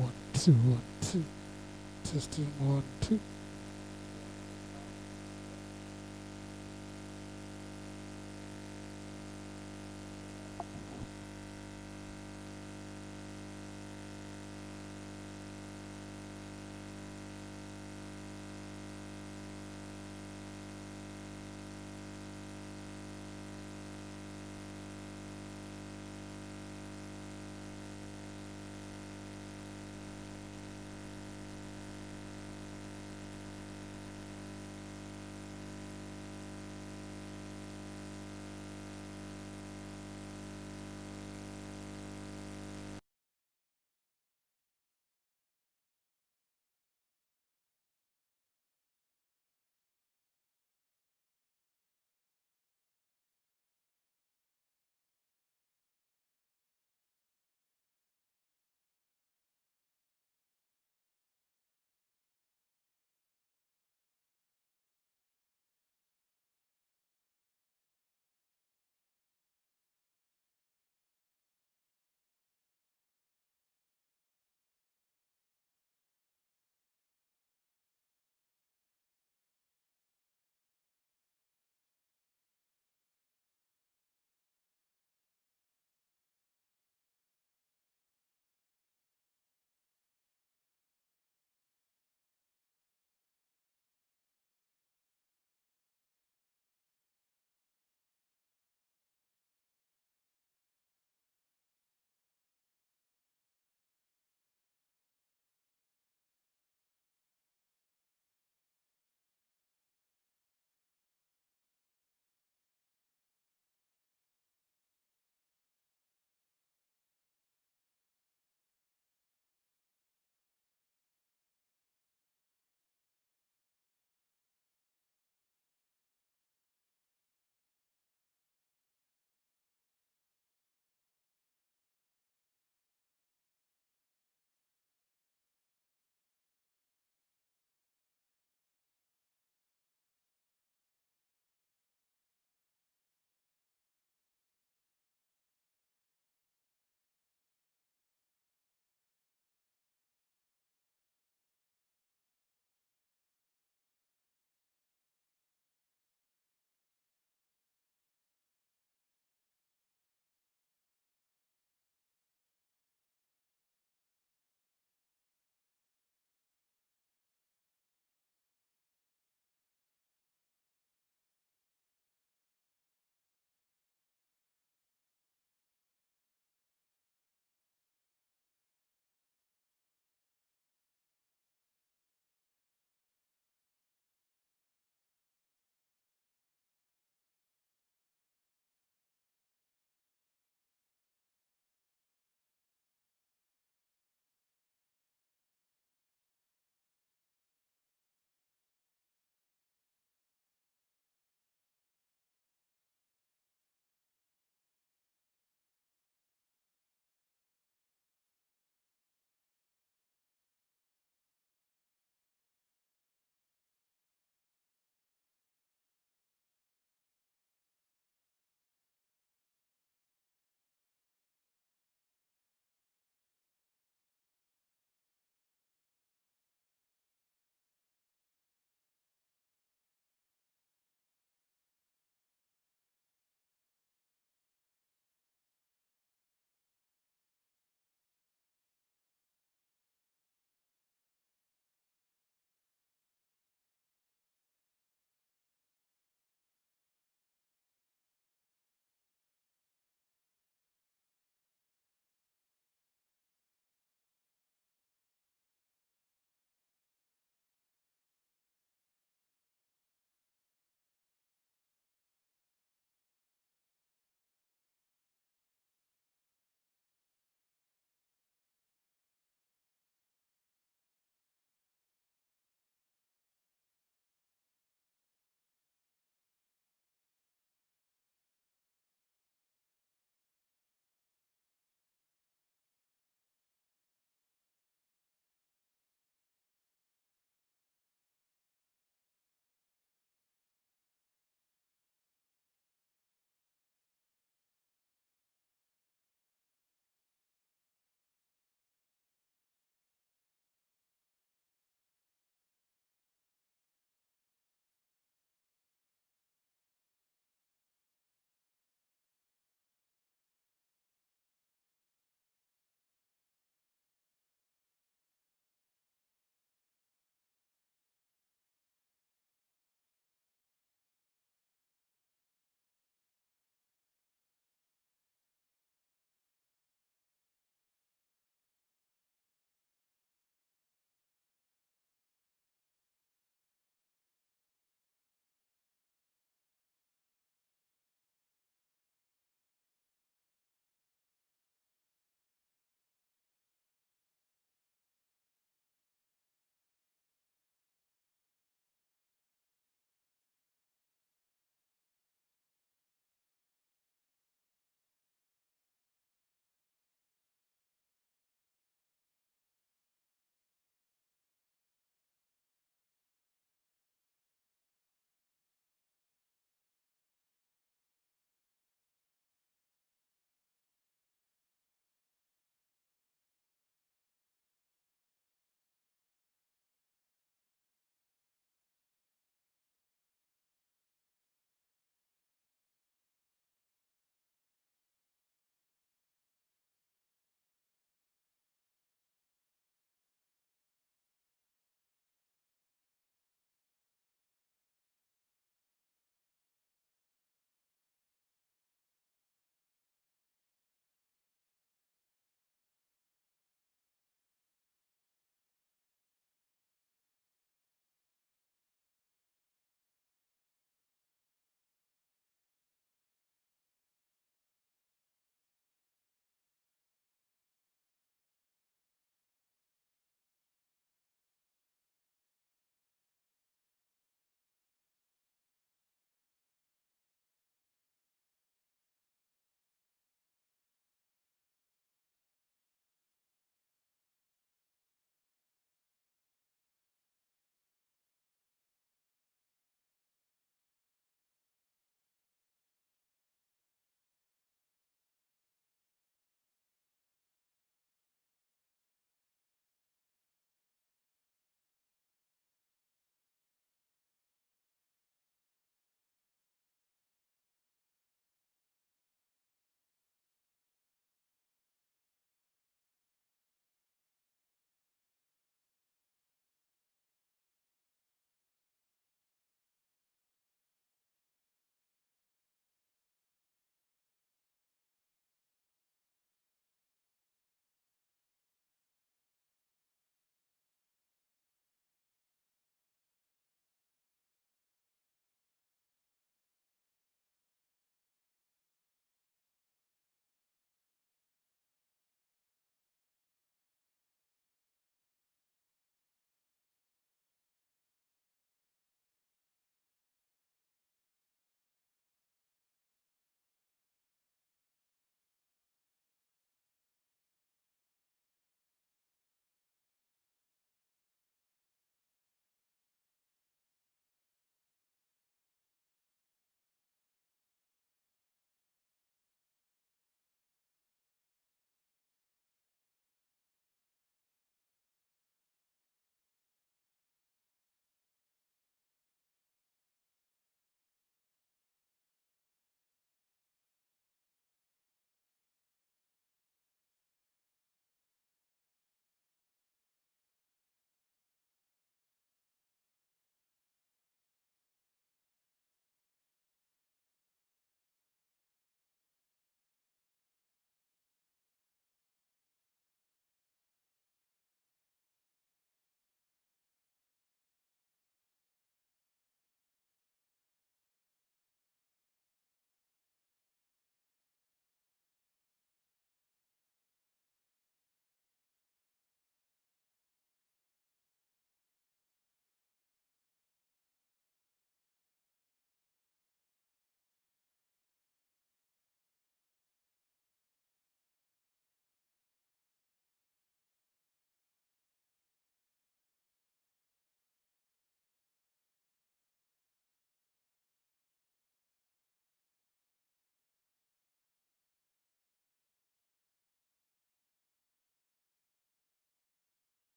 One, two, one, two. Testing one, two.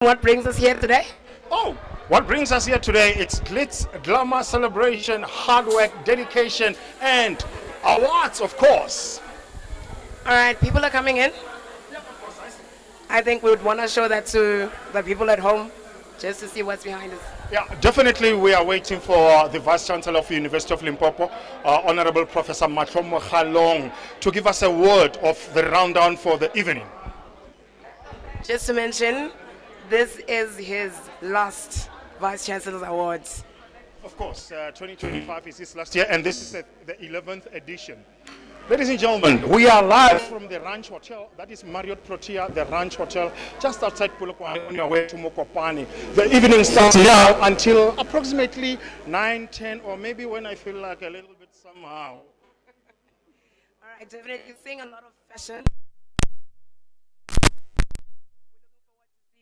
What brings us here today? Oh, what brings us here today? It's glitz, glamour, celebration, hard work, dedication, and awards, of course. All right, people are coming in. I think we would want to show that to the people at home just to see what's behind us. Yeah, definitely we are waiting for the Vice Chancellor of the University of Limpopo, Honorable Professor Matlomo Khalong, to give us a word of the rundown for the evening. Just to mention, this is his last Vice Chancellor's Awards. Of course, 2025 is his last year, and this is the 11th edition. Ladies and gentlemen, we are live from the Ranch Hotel. That is Marriott Protea, the Ranch Hotel, just outside Polokwane on your way to Mokopane. The evening starts now until approximately 9, 10, or maybe when I feel like a little bit somehow. All right, definitely seeing a lot of fashion.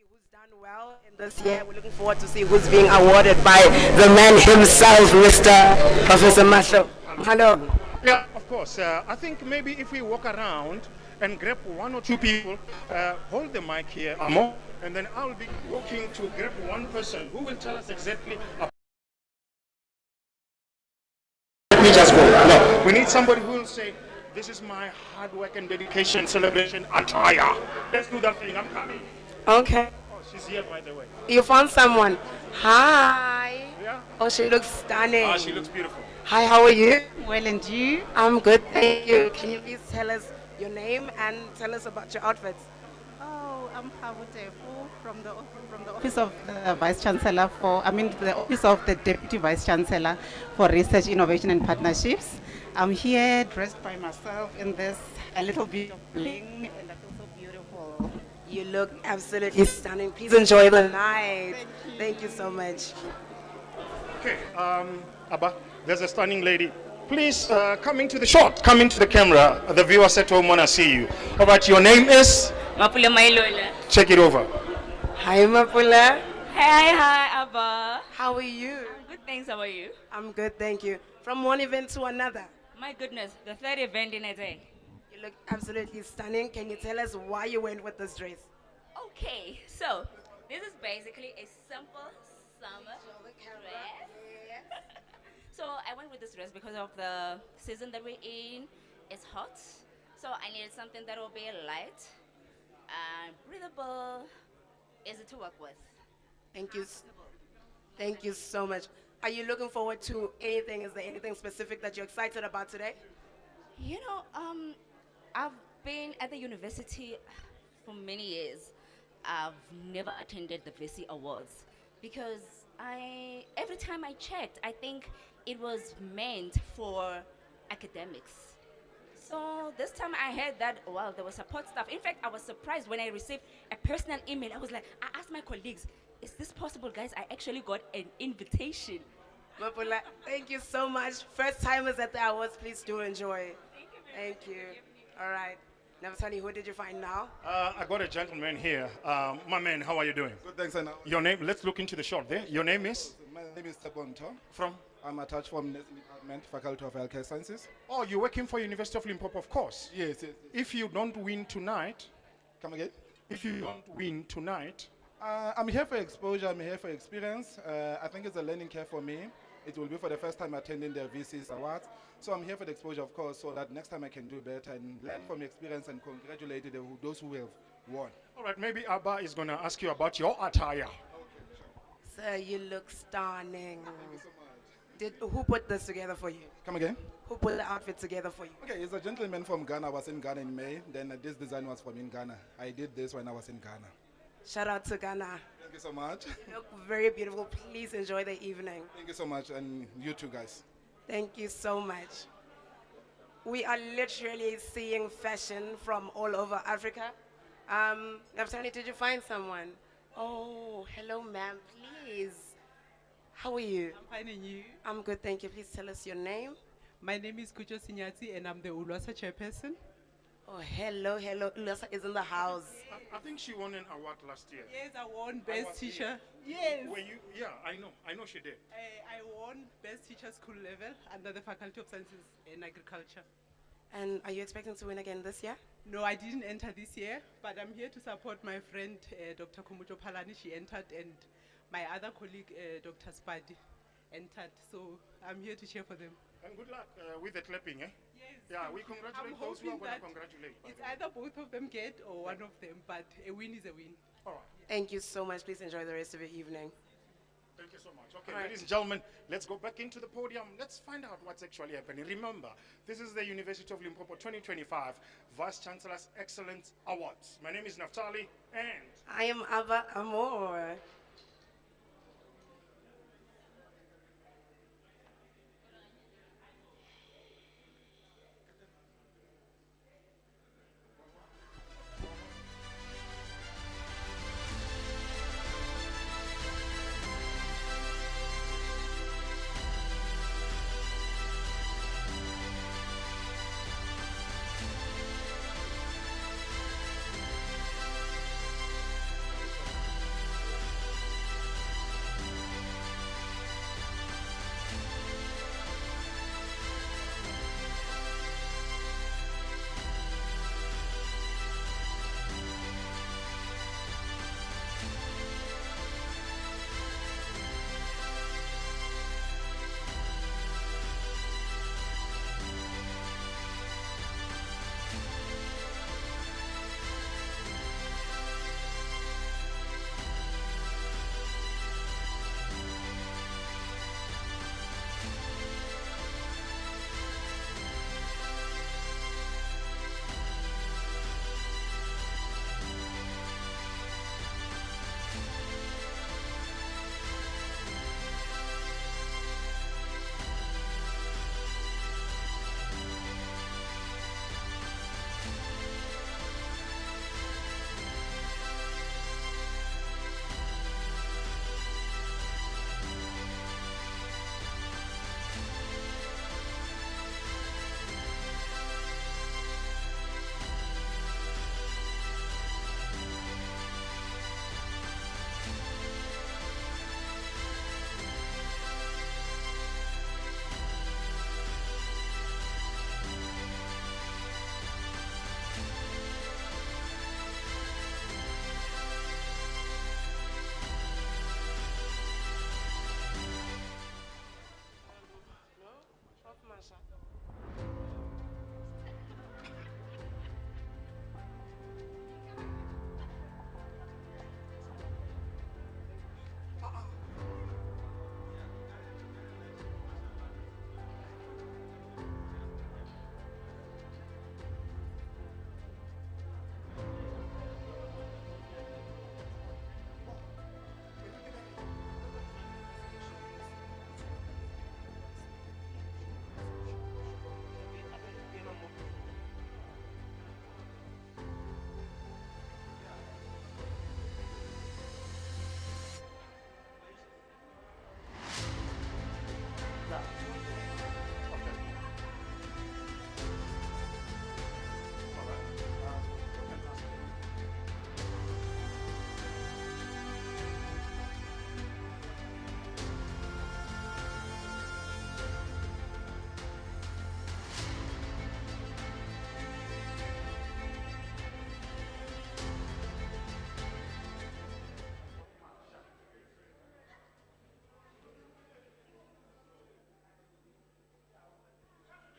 Who's done well in this year. We're looking forward to see who's being awarded by the man himself, Mr. Professor Matlo. Hello. Yeah, of course. I think maybe if we walk around and grab one or two people, hold the mic here, Amo, and then I'll be walking to grab one person who will tell us exactly. Let me just go. No, we need somebody who will say, this is my hard work and dedication celebration attire. Let's do that thing. I'm coming. Okay. Oh, she's here, by the way. You found someone. Hi. Yeah? Oh, she looks stunning. Ah, she looks beautiful. Hi, how are you? Well, and you? I'm good, thank you. Can you please tell us your name and tell us about your outfits? Oh, I'm Habutefu from the Office of the Vice Chancellor the Office of the Deputy Vice Chancellor for Research, Innovation and Partnerships. I'm here dressed by myself in this a little bit of bling, and I feel so beautiful. You look absolutely stunning. Please enjoy the night. Thank you so much. Okay, Abba, there's a stunning lady. Please come into the shot, come into the camera. The viewers at home want to see you. All right, your name is? Mapula Mailola. Check it over. Hi, Mapula. Hi, Abba. How are you? I'm good, thanks. How are you? I'm good, thank you. From one event to another, My goodness, the third event in a day. you look absolutely stunning. Can you tell us why you went with this dress? Okay, so this is basically a simple summer dress. So I went with this dress because of the season that we're in. It's hot, so I needed something that will be light and breathable, easy to work with. Thank you. Thank you so much. Are you looking forward to anything? Is there anything specific that you're excited about today? You know, I've been at the university for many years. I've never attended the VC Awards because every time I checked, I think it was meant for academics. So this time I heard that, well, there was support staff. In fact, I was surprised when I received a personal email. I was like, I asked my colleagues, is this possible, guys? I actually got an invitation. Mapula, thank you so much. First timers at the awards, please do enjoy. Thank you. All right. Navatani, who did you find now? I got a gentleman here. My man, how are you doing? Good, thanks. And Your name, let's look into the shot there. Your name is? my name is Tabonto. From? I'm attached from Nursing Department, Faculty of Healthcare Sciences. Oh, you're working for University of Limpopo, of course. Yes. If you don't win tonight, Come again? if you don't win tonight, I'm here for exposure. I'm here for experience. I think it's a learning curve for me. It will be for the first time attending the VC's awards. So I'm here for the exposure, of course, so that next time I can do better and learn from experience and congratulate those who have won. all right, maybe Abba is going to ask you about your attire. Sir, you look stunning. Who put this together for you? Come again? Who put the outfit together for you? Okay, it's a gentleman from Ghana. I was in Ghana in May. Then this design was from in Ghana. I did this when I was in Ghana. Shout out to Ghana. Thank you so much. You look very beautiful. Please enjoy the evening. Thank you so much, and you too, guys. Thank you so much. We are literally seeing fashion from all over Africa. Naftali, did you find someone? Oh, hello, ma'am. Please. How are you? I'm fine, and you? I'm good, thank you. Please tell us your name. My name is Kucho Sinyati and I'm the Ulwasa chairperson. Oh, hello. Ulasa is in the house. I think she won an award last year. Yes, I won I Best was Teacher. here. Yes. Were you? Yeah, I know she did. I won Best Teacher School Level under the Faculty of Sciences and Agriculture. And are you expecting to win again this year? No, I didn't enter this year, but I'm here to support my friend, Dr. Kumucho Palani. She entered, and my other colleague, Dr. Spadi, entered. So I'm here to cheer for them. And good luck with the clapping, eh? Yes, Yeah, thank we you. congratulate I'm those who are hoping going to that congratulate. by it's the way. either both of them get or one of them, but a win is a win. All right. Thank you so much. Please enjoy the rest of your evening. Thank you so much. Okay, All right. ladies and gentlemen, let's go back into the podium. Let's find out what's actually happening. Remember, this is the University of Limpopo 2025 Vice Chancellor's Excellence Awards. My name is Naftali, and I am Ava Amor.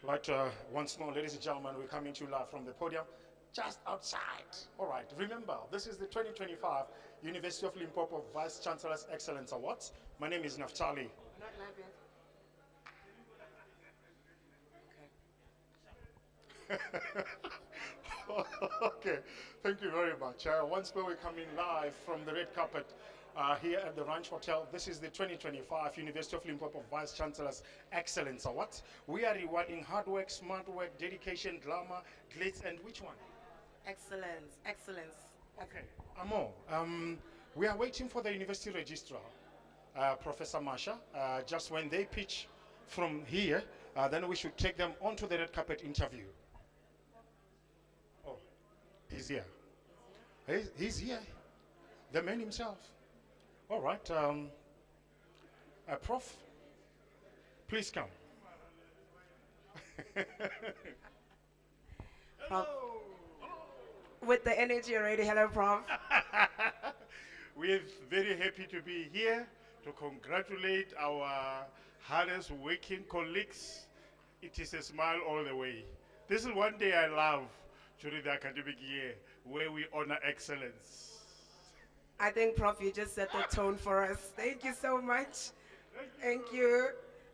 Right, once more, ladies and gentlemen, we're coming to you live from the podium, just outside. All right, remember, this is the 2025 University of Limpopo Vice Chancellor's Excellence Awards. My name is Naftali. Not live yet. Okay, thank you very much. Once more, we're coming live from the red carpet here at the Ranch Hotel. This is the 2025 University of Limpopo Vice Chancellor's Excellence Awards. We are rewarding hard work, smart work, dedication, glamour, glitz, and which one? Excellence, excellence. Okay, Amo, we are waiting for the university registrar, Professor Masha. Just when they pitch from here, then we should take them onto the red carpet interview. Oh, he's here. He's here. The man himself. All right. Prof, please come. Prof. With the energy already, hello, Prof. We're very happy to be here to congratulate our hardest working colleagues. It is a smile all the way. This is one day I love during the academic year where we honor excellence. I think, Prof, you just set the tone for us. Thank you so much. Thank you.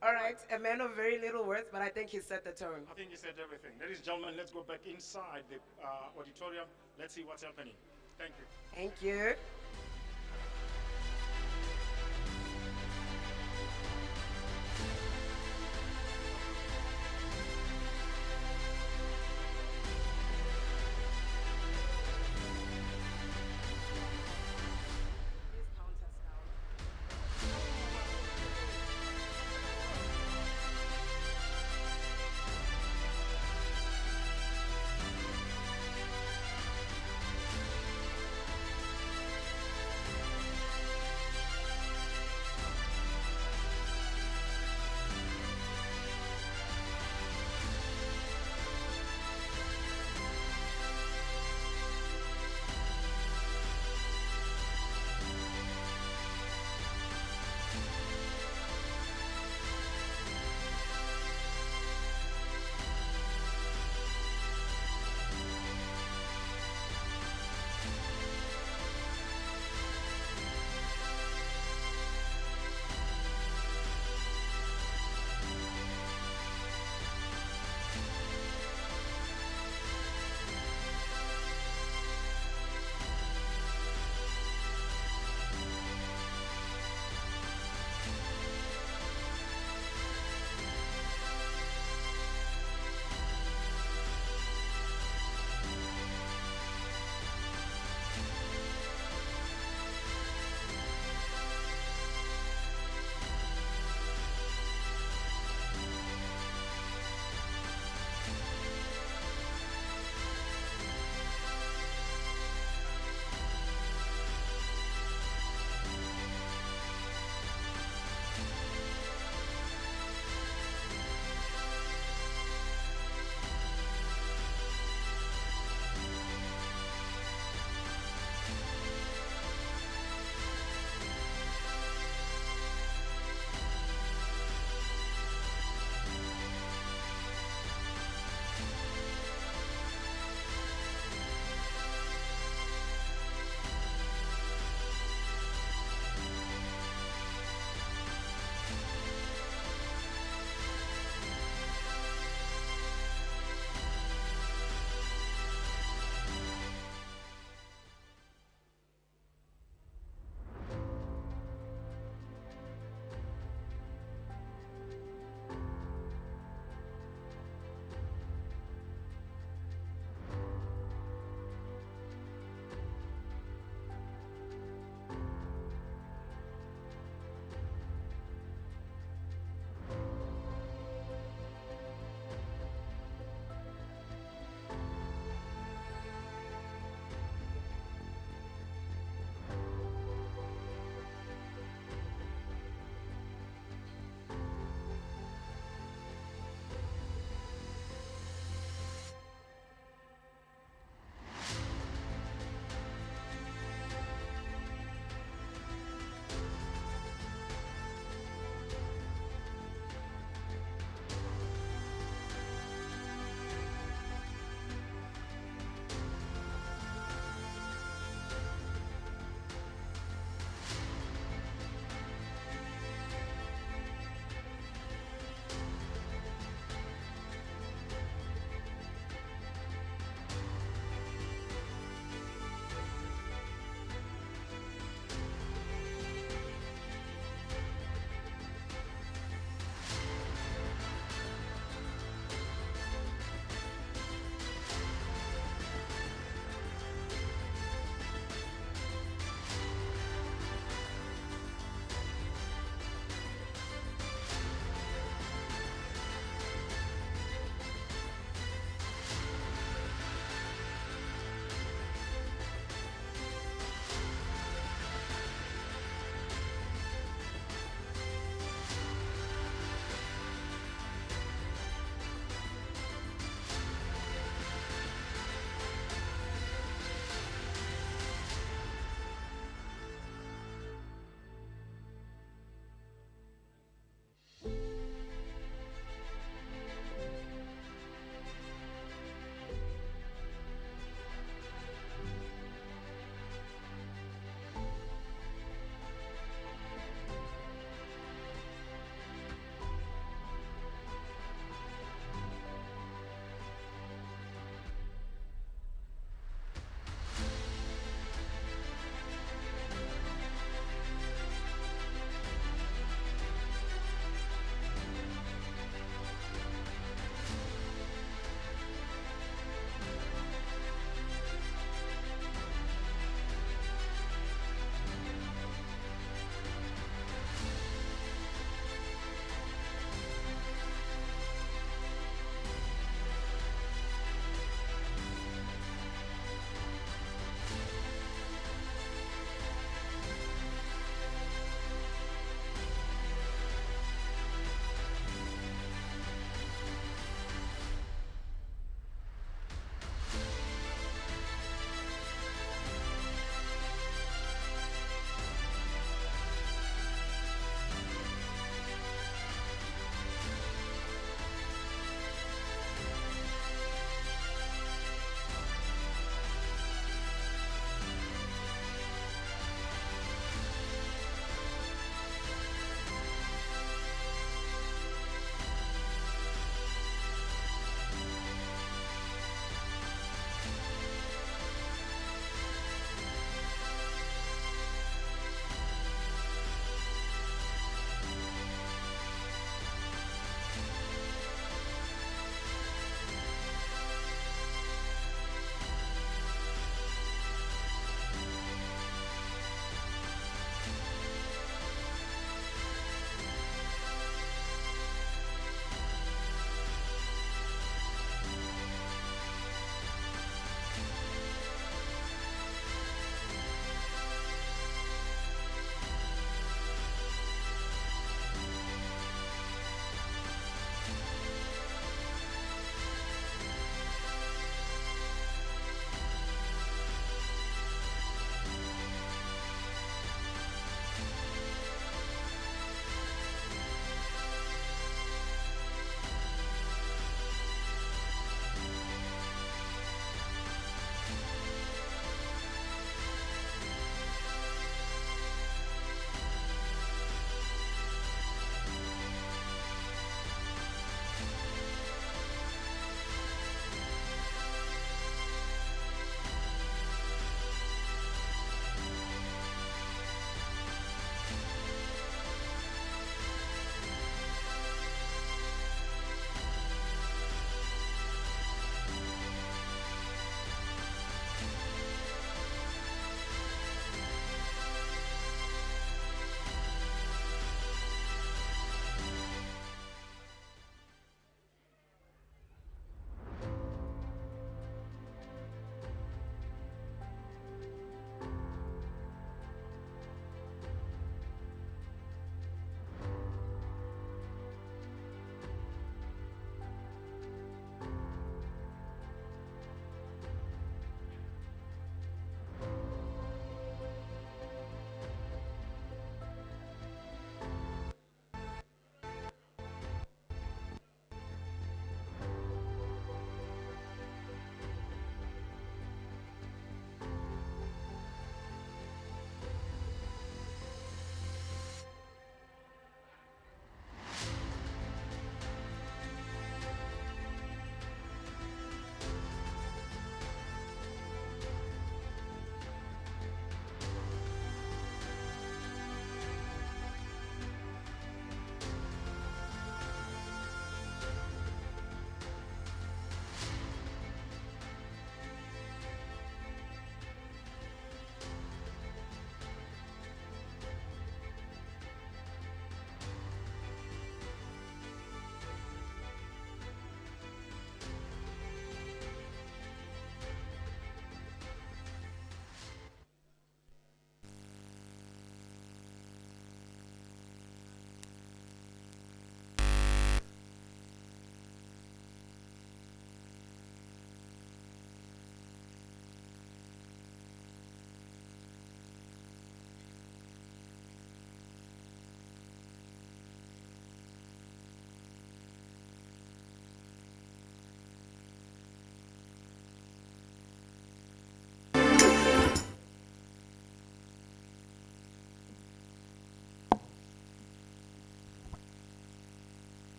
All right, a man of very little words, but I think he set the tone. I think you said everything. Ladies and gentlemen, let's go back inside the auditorium. Let's see what's happening. Thank you. Thank you. Please count us down.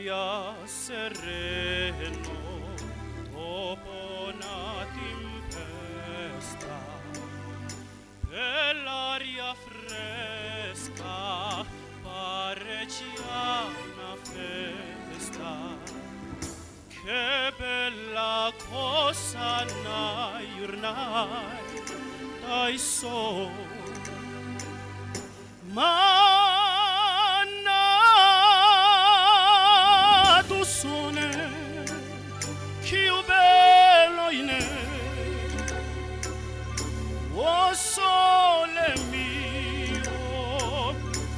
sia sereno dopo una tempesta, per l'aria fresca pareggia una festa. Che bella cosa nai dai so, manna tu sone più bello in o sole mio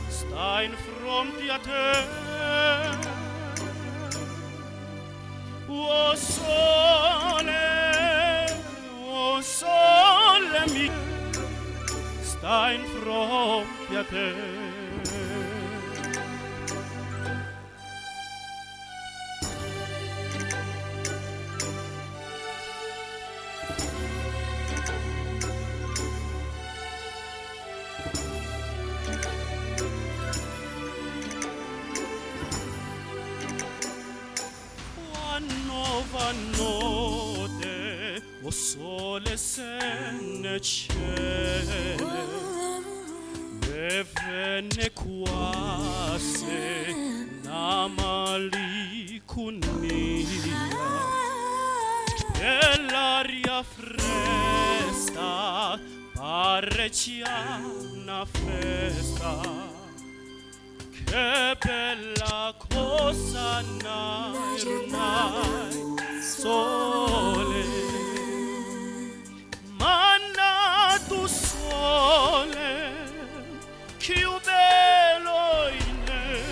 sta in fronte a te. O sole mio, sta in fronte a te. Nuova notte, o sole se ne c'è, e venne quasi una malicunia, e l'aria fresca pareggia una festa. Che bella cosa nai sole, manna tu sole, più bello in me.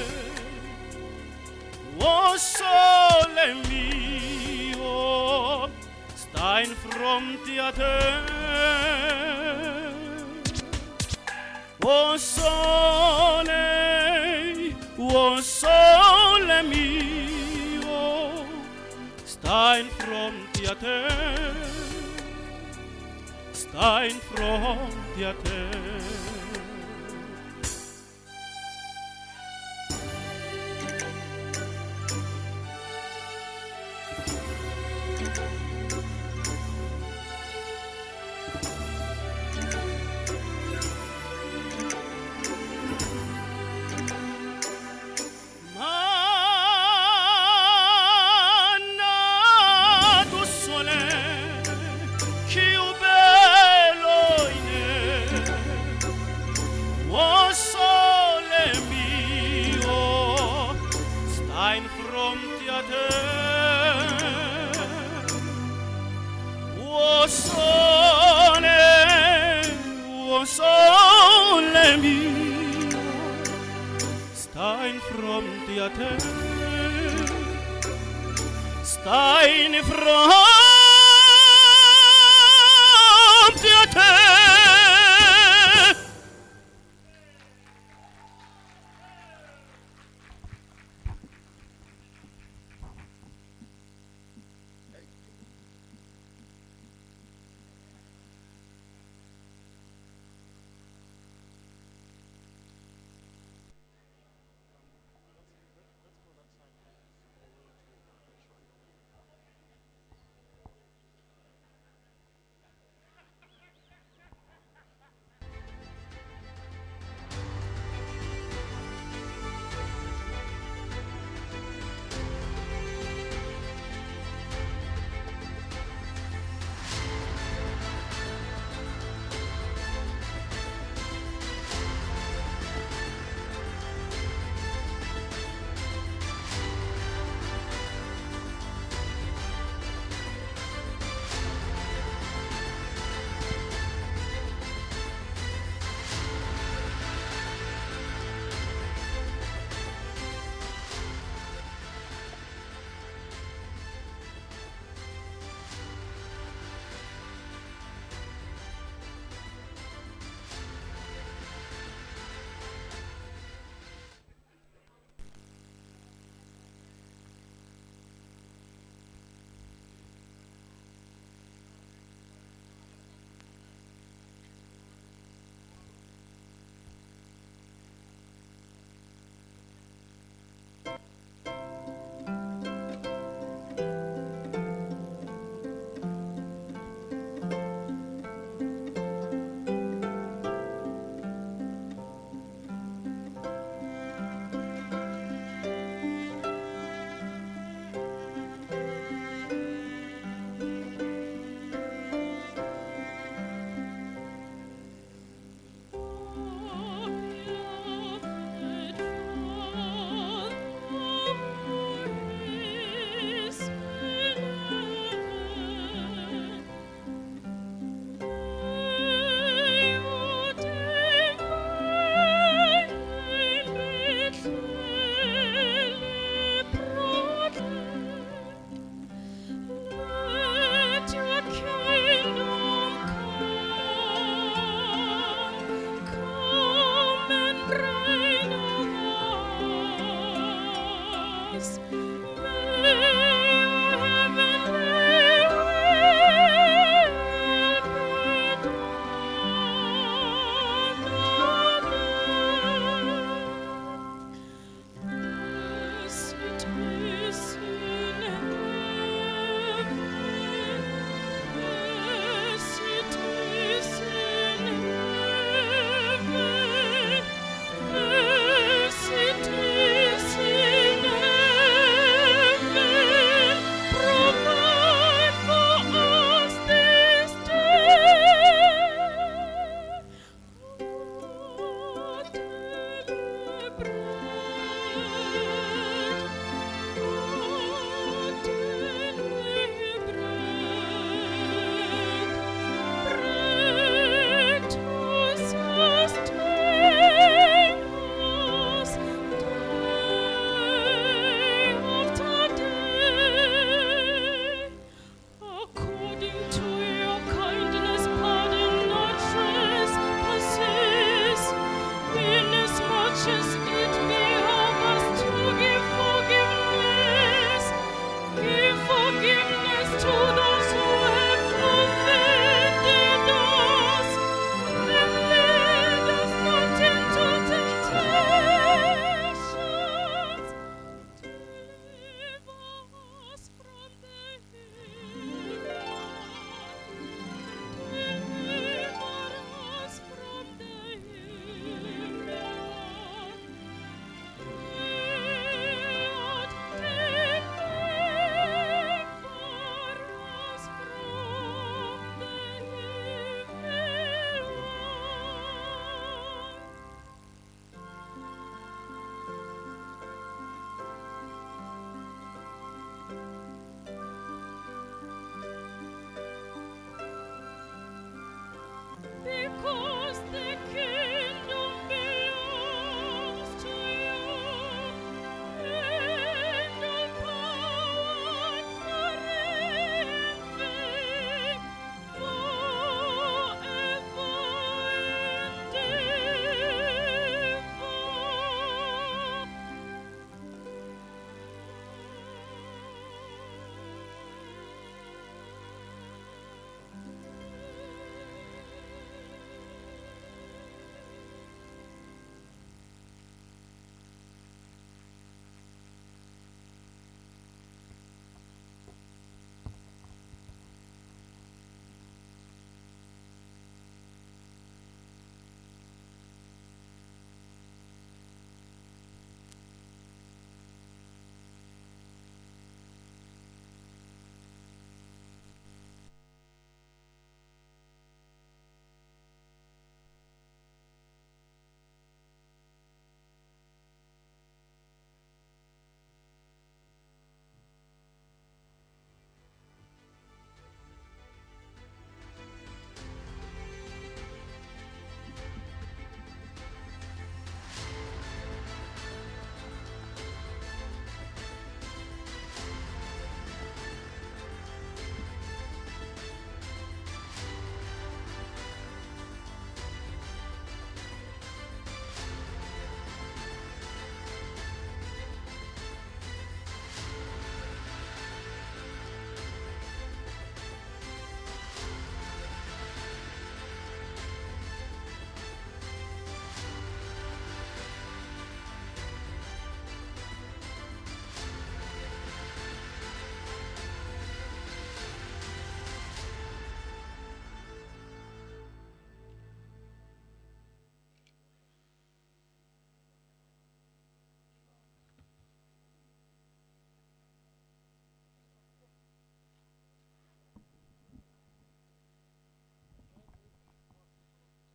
O sole mio, sta in fronte a te. O sole mio, sta in fronte a te, sta in fronte a te. O sole mio, sta in fronte a te, sta in fronte a te.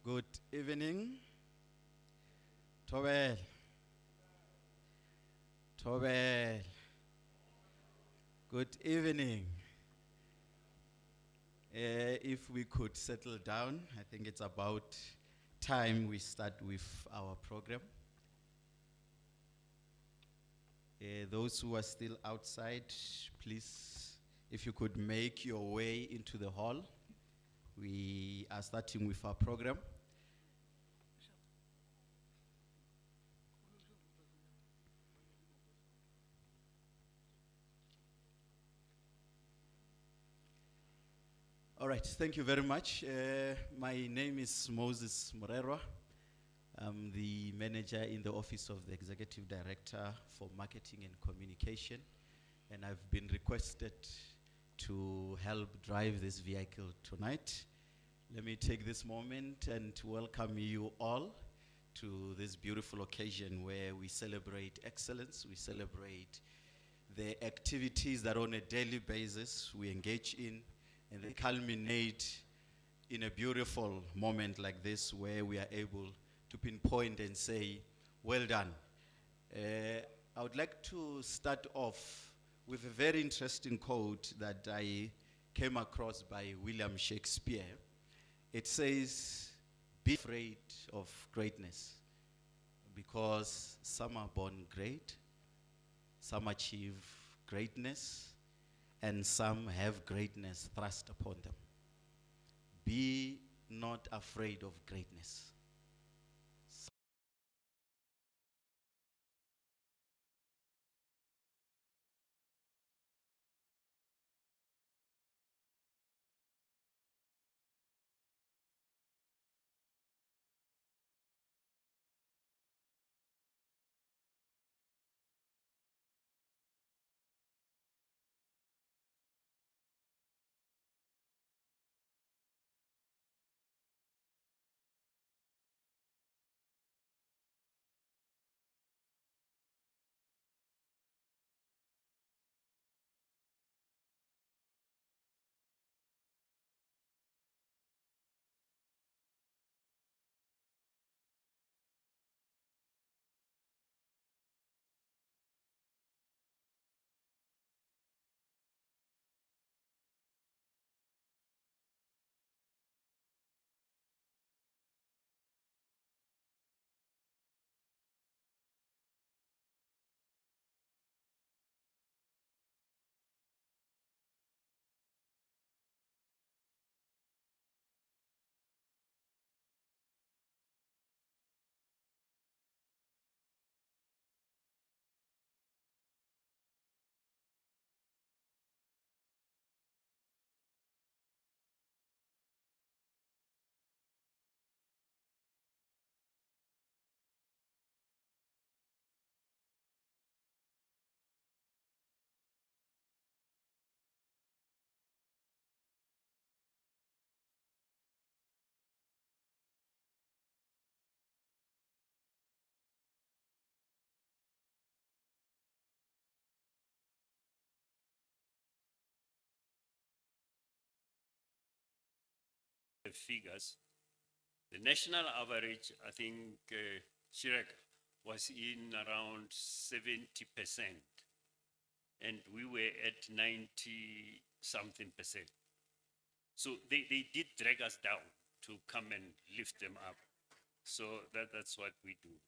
Good evening. Tobel. Tobel. Good evening. If we could settle down, I think it's about time we start with our program. Those who are still outside, please, if you could make your way into the hall. We are starting with our program. All right, thank you very much. My name is Moses Morerwa. I'm the manager in the Office of the Executive Director for Marketing and Communication, and I've been requested to help drive this vehicle tonight. Let me take this moment and welcome you all to this beautiful occasion where we celebrate excellence, we celebrate the activities that on a daily basis we engage in, and they culminate in a beautiful moment like this where we are able to pinpoint and say, well done. I would like to start off with a very interesting quote that I came across by William Shakespeare. It says, be afraid of greatness, because some are born great, some achieve greatness, and some have greatness thrust upon them. Be not afraid of greatness. Figures, the national average, I think, Chirac was in around 70%, and we were at 90 something percent. So they did drag us down to come and lift them up. So that's what we do.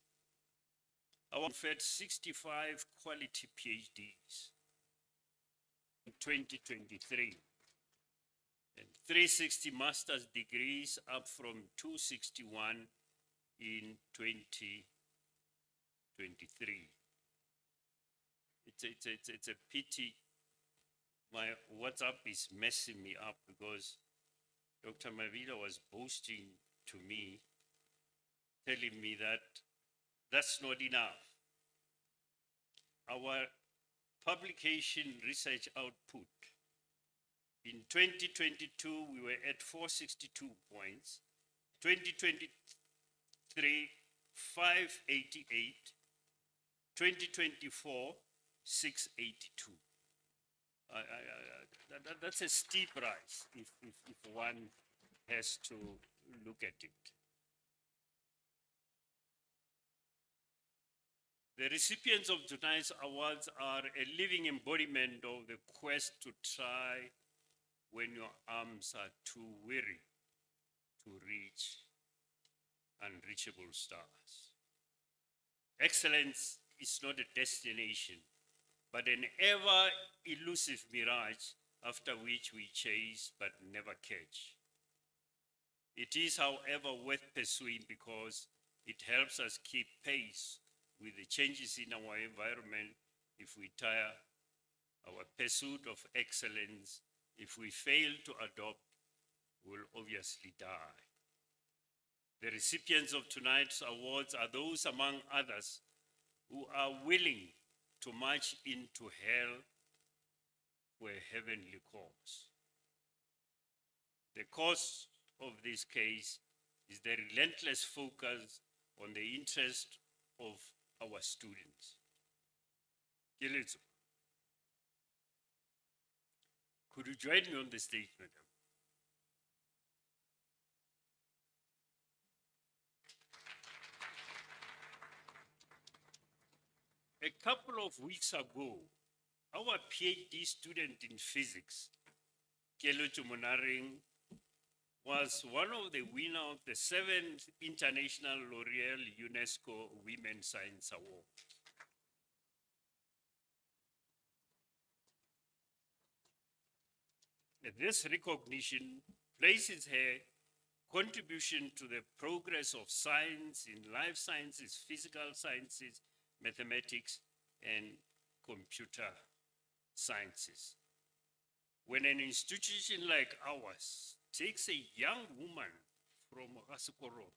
I offered 65 quality PhDs in 2023. And 360 master's degrees, up from 261 in 2023. It's a pity my WhatsApp is messing me up, because Dr. Mavila was boasting to me, telling me that that's not enough. Our publication research output, in 2022, we were at 462 points. 2023, 588. 2024, 682. That's a steep rise if one has to look at it. The recipients of tonight's awards are a living embodiment of the quest to try when your arms are too weary to reach unreachable stars. Excellence is not a destination, but an ever elusive mirage after which we chase but never catch. It is, however, worth pursuing because it helps us keep pace with the changes in our environment. If we tire our pursuit of excellence, if we fail to adopt, we'll obviously die. The recipients of tonight's awards are those, among others, who are willing to march into hell for a heavenly cause. The cause of this case is the relentless focus on the interest of our students. Keletso, could you join me on the stage, madam? A couple of weeks ago, our PhD student in physics, Keletso Monareng, was one of the winners of the 7th International L'Oreal UNESCO Women Science Award. This recognition places her contribution to the progress of science in life sciences, physical sciences, mathematics, and computer sciences. When an institution like ours takes a young woman from Gasekoro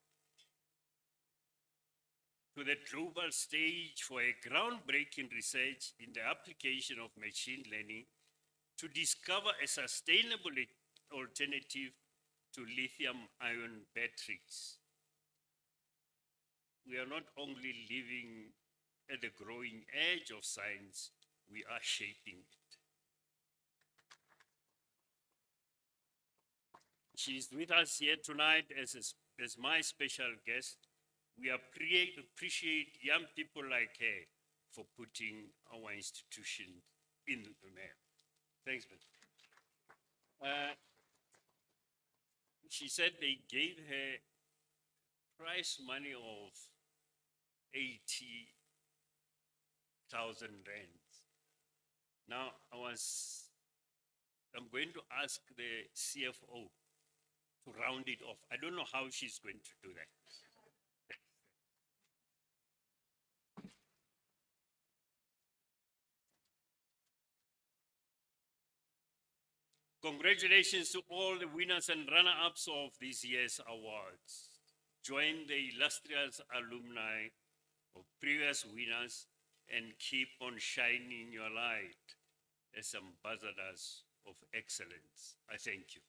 to the global stage for a groundbreaking research in the application of machine learning to discover a sustainable alternative to lithium-ion batteries, we are not only living at the growing edge of science, we are shaping it. She is with us here tonight as my special guest. We appreciate young people like her for putting our institution in the map. Thanks, man. She said they gave her prize money of 80,000 rands. Now, I'm going to ask the CFO to round it off. I don't know how she's going to do that. Congratulations to all the winners and runner-ups of this year's awards. Join the illustrious alumni of previous winners and keep on shining your light as ambassadors of excellence. I thank you.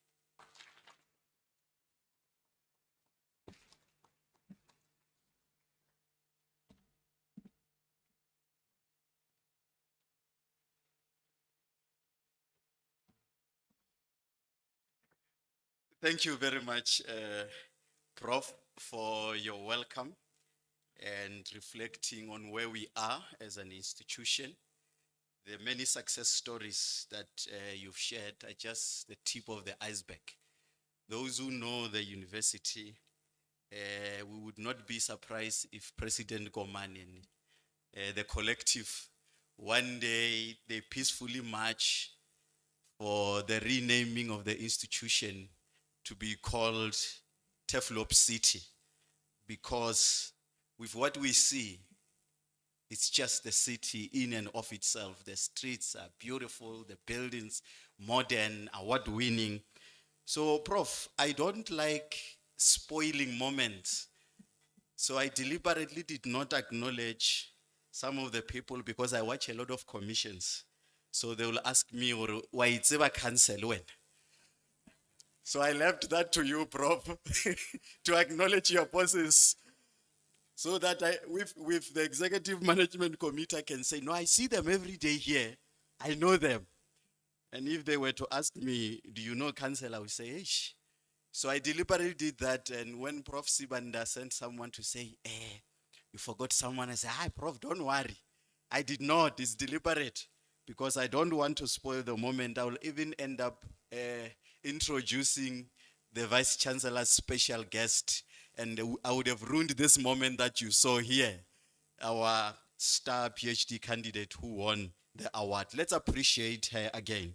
Thank you very much, Prof, for your welcome and reflecting on where we are as an institution. The many success stories that you've shared are just the tip of the iceberg. Those who know the university, we would not be surprised if President Goman and the collective, one day they peacefully march for the renaming of the institution to be called Teflop City, because with what we see, it's just the city in and of itself. The streets are beautiful, the buildings, modern, award-winning. So, Prof, I don't like spoiling moments. So I deliberately did not acknowledge some of the people because I watch a lot of commissions. So they will ask me, why it's ever cancel when? So I left that to you, Prof, to acknowledge your bosses so that with the executive management committee, I can say, no, I see them every day here. I know them. And if they were to ask me, do you know Council? I would say, ish. So I deliberately did that. And when Prof Sibanda sent someone to say, you forgot someone, I say, hi, Prof, don't worry. I did not, it's deliberate because I don't want to spoil the moment. I will even end up introducing the Vice Chancellor's special guest, and I would have ruined this moment that you saw here, our star PhD candidate who won the award. Let's appreciate her again.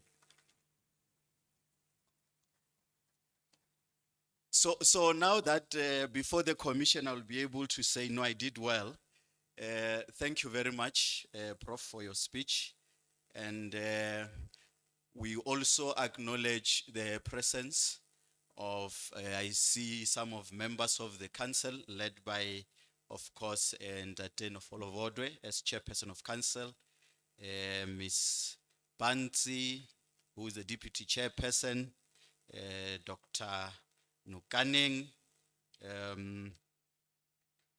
So now that before the commission, I'll be able to say, no, I did well. Thank you very much, Prof, for your speech. And we also acknowledge the presence of, I see some of members of the council led by, of course, Ntate Nofolovodwe as chairperson of council, Ms. Banzi, who is the deputy chairperson, Dr. Nukaning.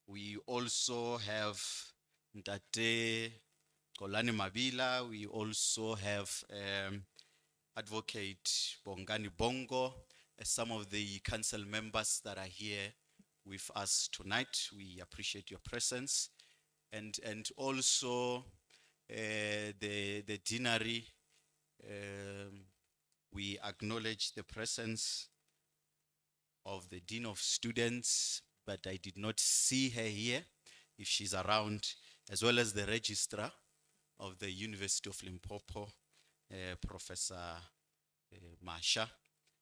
We also have Ntate Kolani Mabila. We also have Advocate Bongani Bongo, some of the council members that are here with us tonight. We appreciate your presence. And also the deanery, we acknowledge the presence of the Dean of Students, but I did not see her here, if she's around, as well as the Registrar of the University of Limpopo, Professor Masha.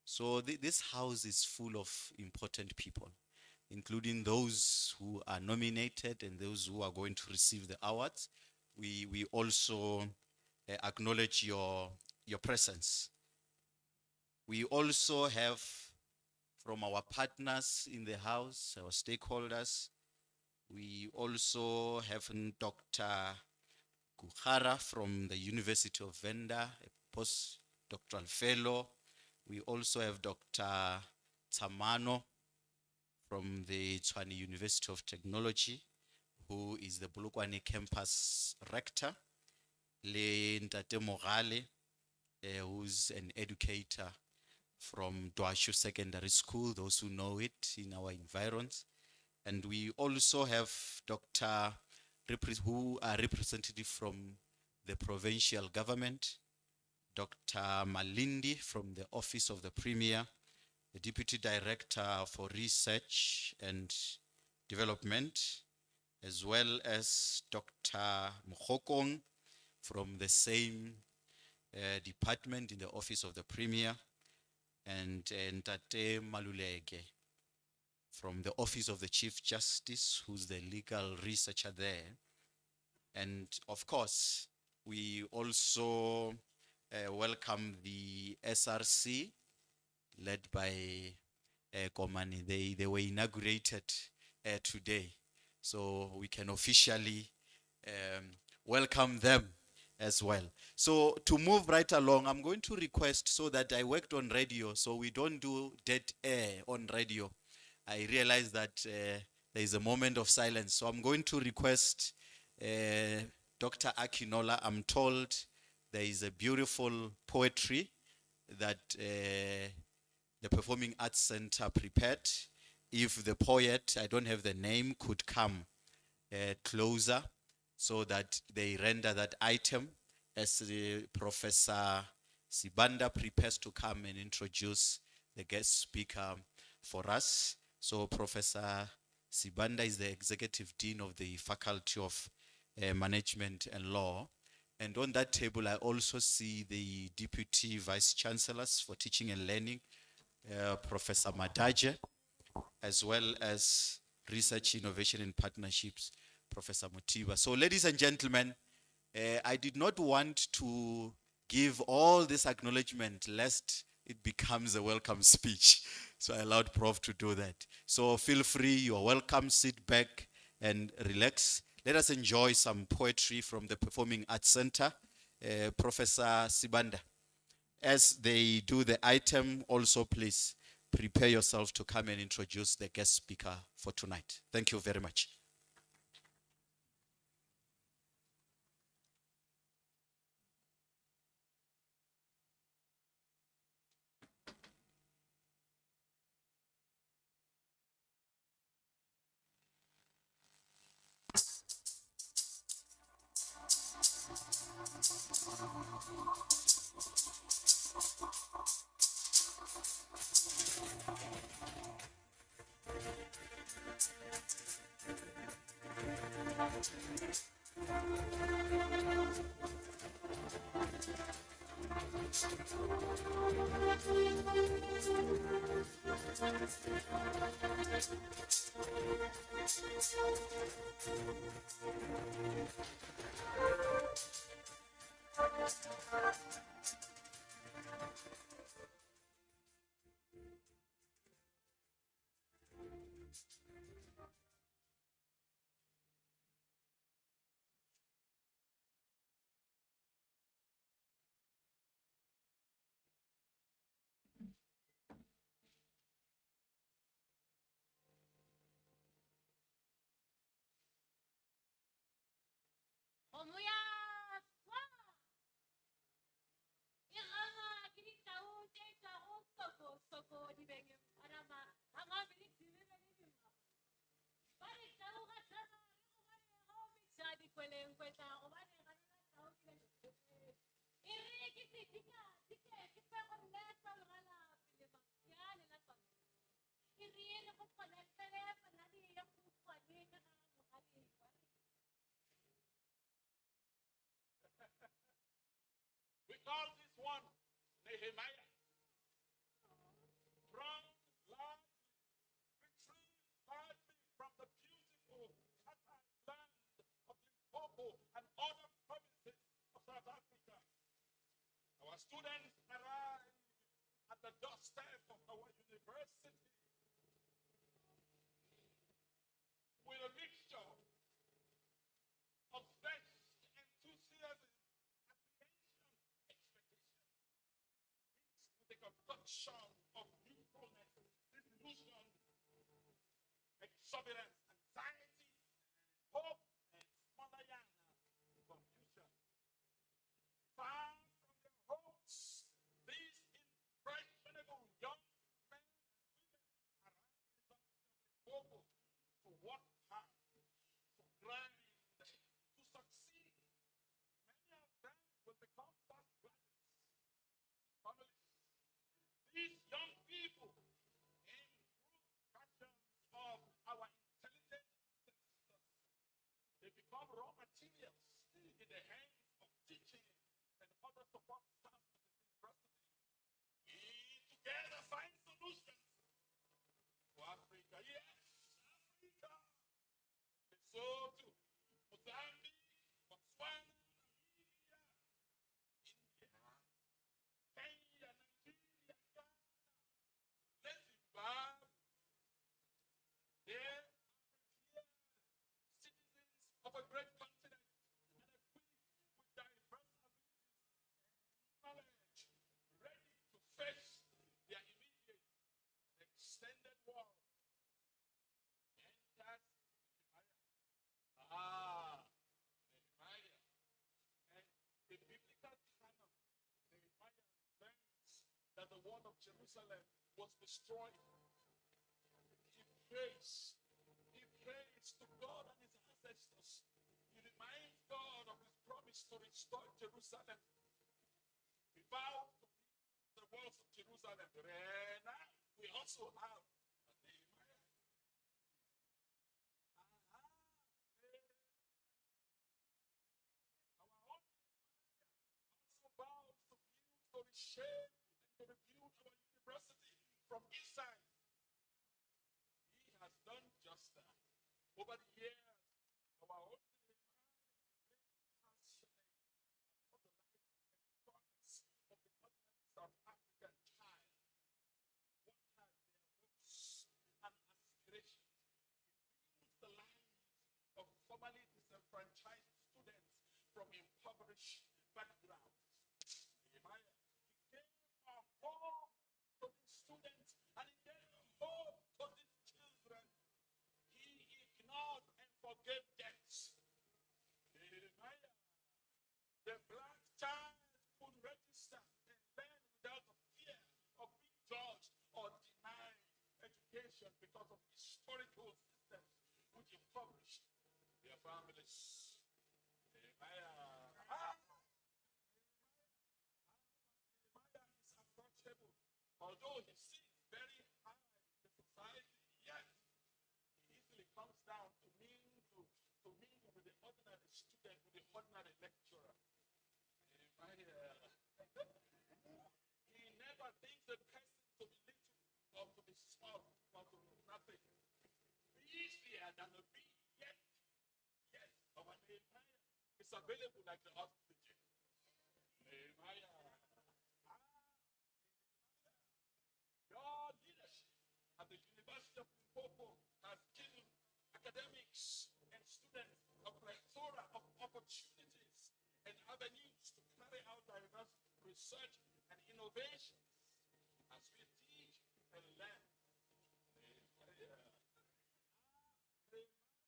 So this house is full of important people, including those who are nominated and those who are going to receive the awards. We also acknowledge your presence. We also have from our partners in the house, our stakeholders, we also have Dr. Kuhara from the University of Venda, a postdoctoral fellow. We also have Dr. Tamano from the Tshwane University of Technology, who is the Bulukwane campus rector. Le Ntate Mogale, who's an educator from Dwashu Secondary School, those who know it in our environs. And we also have Dr. who are representative from the provincial government, Dr. Malindi from the Office of the Premier, the Deputy Director for Research and Development, as well as Dr. Mkhokong from the same department in the Office of the Premier, and Ntate Maluleke from the Office of the Chief Justice, who's the legal researcher there. And of course, we also welcome the SRC, led by Komani. They were inaugurated today, so we can officially welcome them as well. So to move right along, I'm going to request, so that I worked on radio, so we don't do dead air on radio. I realize that there is a moment of silence. So I'm going to request Dr. Akinola. I'm told there is a beautiful poetry that the Performing Arts Center prepared. If the poet, I don't have the name, could come closer so that they render that item as Professor Sibanda prepares to come and introduce the guest speaker for us. So Professor Sibanda is the Executive Dean of the Faculty of Management and Law. And on that table, I also see the Deputy Vice Chancellors for Teaching and Learning, Professor Madaje, as well as Research, Innovation and Partnerships, Professor Mutiba. So ladies and gentlemen, I did not want to give all this acknowledgement lest it becomes a welcome speech. So I allowed Prof to do that. So feel free, you're welcome, sit back and relax. Let us enjoy some poetry from the Performing Arts Center. Professor Sibanda, as they do the item, also please prepare yourself to come and introduce the guest speaker for tonight. Thank you very much. We call this one Nehemiah. From largely retrieved largely from the beautiful fertile land of Limpopo and other provinces of South Africa. Our students arrive at the doorstep of our university with a mixture of zest, enthusiasm, apprehension, expectation, mixed with a concoction of youthfulness, disillusion, exuberance, anxiety, hope, and Malayana confusion. Far from their hopes, these impressionable young men and women arrive in the University of Limpopo to work hard, to grind, to succeed. Many of them will become fast graduates, families. These young people, improved versions of our intelligent ancestors, they become raw materials in the hands of teaching and other support staff at the university. We together find solutions for Africa. Yes, Africa. Lesotho, Mozambique, Botswana, Namibia, India, Kenya, Nigeria, Ghana, Zimbabwe. They are prepared citizens of a great continent and equipped with diverse abilities and knowledge, ready to face their immediate and extended world. Enters Nehemiah. Nehemiah. And the biblical canon, Nehemiah learns that the wall of Jerusalem was destroyed. He prays to God and his ancestors. He reminds God of his promise to restore Jerusalem. He vows to build the walls of Jerusalem. We also have a Nehemiah. Our own Nehemiah also vows to build, to reshape, and to rebuild our university from inside. He has done just that. Over the years, our own Nehemiah remains passionate about the life and progress of the ordinary South African child. What had their hopes and aspirations? He builds the lives of formerly disenfranchised students from impoverished backgrounds. Nehemiah, he gave a home to these students and he gave a hope to these children. He ignored and forgave debts. Nehemiah, the black child could register and learn without the fear of being judged or denied education because of historical systems which impoverished their families. Nehemiah. Nehemiah is approachable. Although he sits very high in the society, yet he easily comes down to mingle with the ordinary student, with the ordinary lecturer. Nehemiah. and a B, yes, yes, our Nehemiah is available like the oxygen. Nehemiah. Your leadership at the University of Limpopo has given academics and students a plethora of opportunities and avenues to carry out diverse research and innovations as we teach and learn. Listening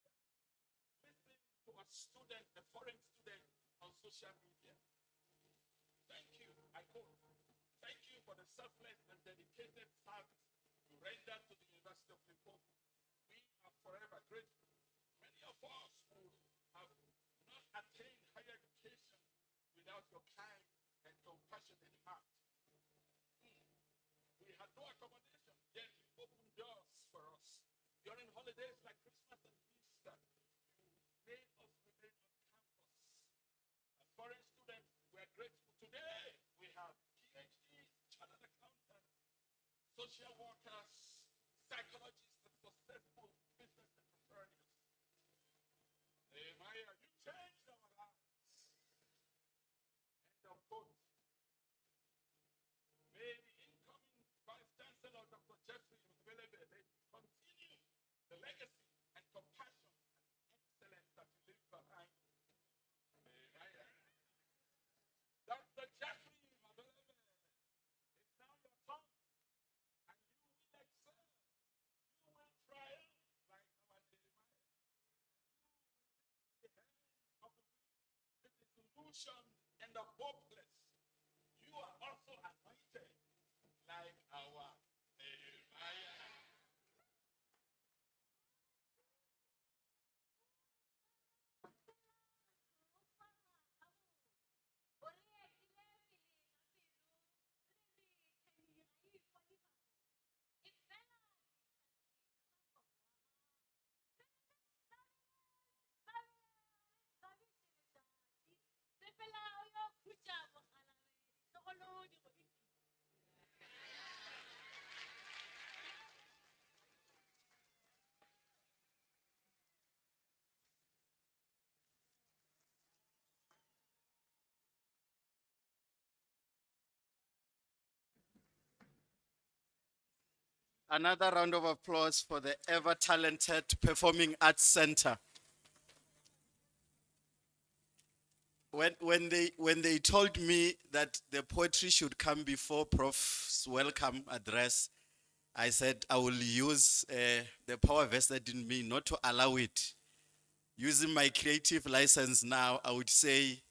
to a student, a foreign student on social media. Thank you, I quote. Thank you for the selfless and dedicated service you render to the University of Limpopo. We are forever grateful. Many of us would have not attained higher education without your kind and compassionate heart. We had no accommodation, yet you opened doors for us. During holidays like Christmas and Easter, you made us remain on campus. As foreign students, we are grateful. Today, we have PhDs, chartered accountants, social workers, psychologists, and successful business entrepreneurs. Nehemiah, you changed our lives. End of quote. May the incoming Vice Chancellor, Dr. Jeffrey Mzwelebele, continue the legacy and compassion and excellence that you leave behind. Nehemiah. Dr. Jeffrey Mzwelebele, it's now your turn, and you will excel. You will triumph like our Nehemiah. You will lift the hands of the weak, the disillusioned, and the hopeless. You are also anointed like our Nehemiah. Another round of applause for the ever talented Performing Arts Center. When they told me that the poetry should come before Prof's welcome address, I said I will use the power vested in me not to allow it. Using my creative license now, I would say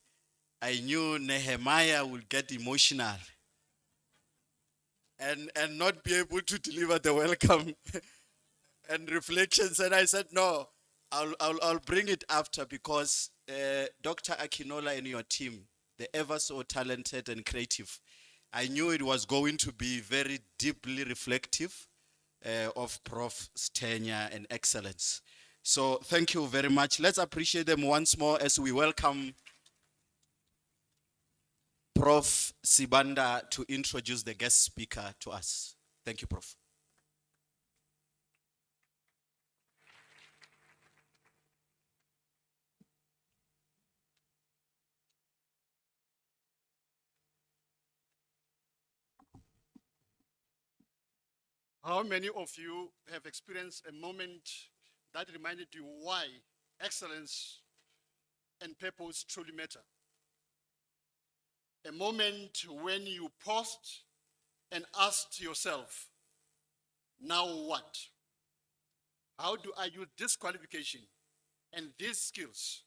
I knew Nehemiah would get emotional and not be able to deliver the welcome and reflections. And I said, no, I'll bring it after, because Dr. Akinola and your team, the ever so talented and creative, I knew it was going to be very deeply reflective of Prof's tenure and excellence. So thank you very much. Let's appreciate them once more as we welcome Prof. Sibanda to introduce the guest speaker to us. Thank you, Prof. How many of you have experienced a moment that reminded you why excellence and purpose truly matter? A moment when you paused and asked yourself, now what? How do I use this qualification and these skills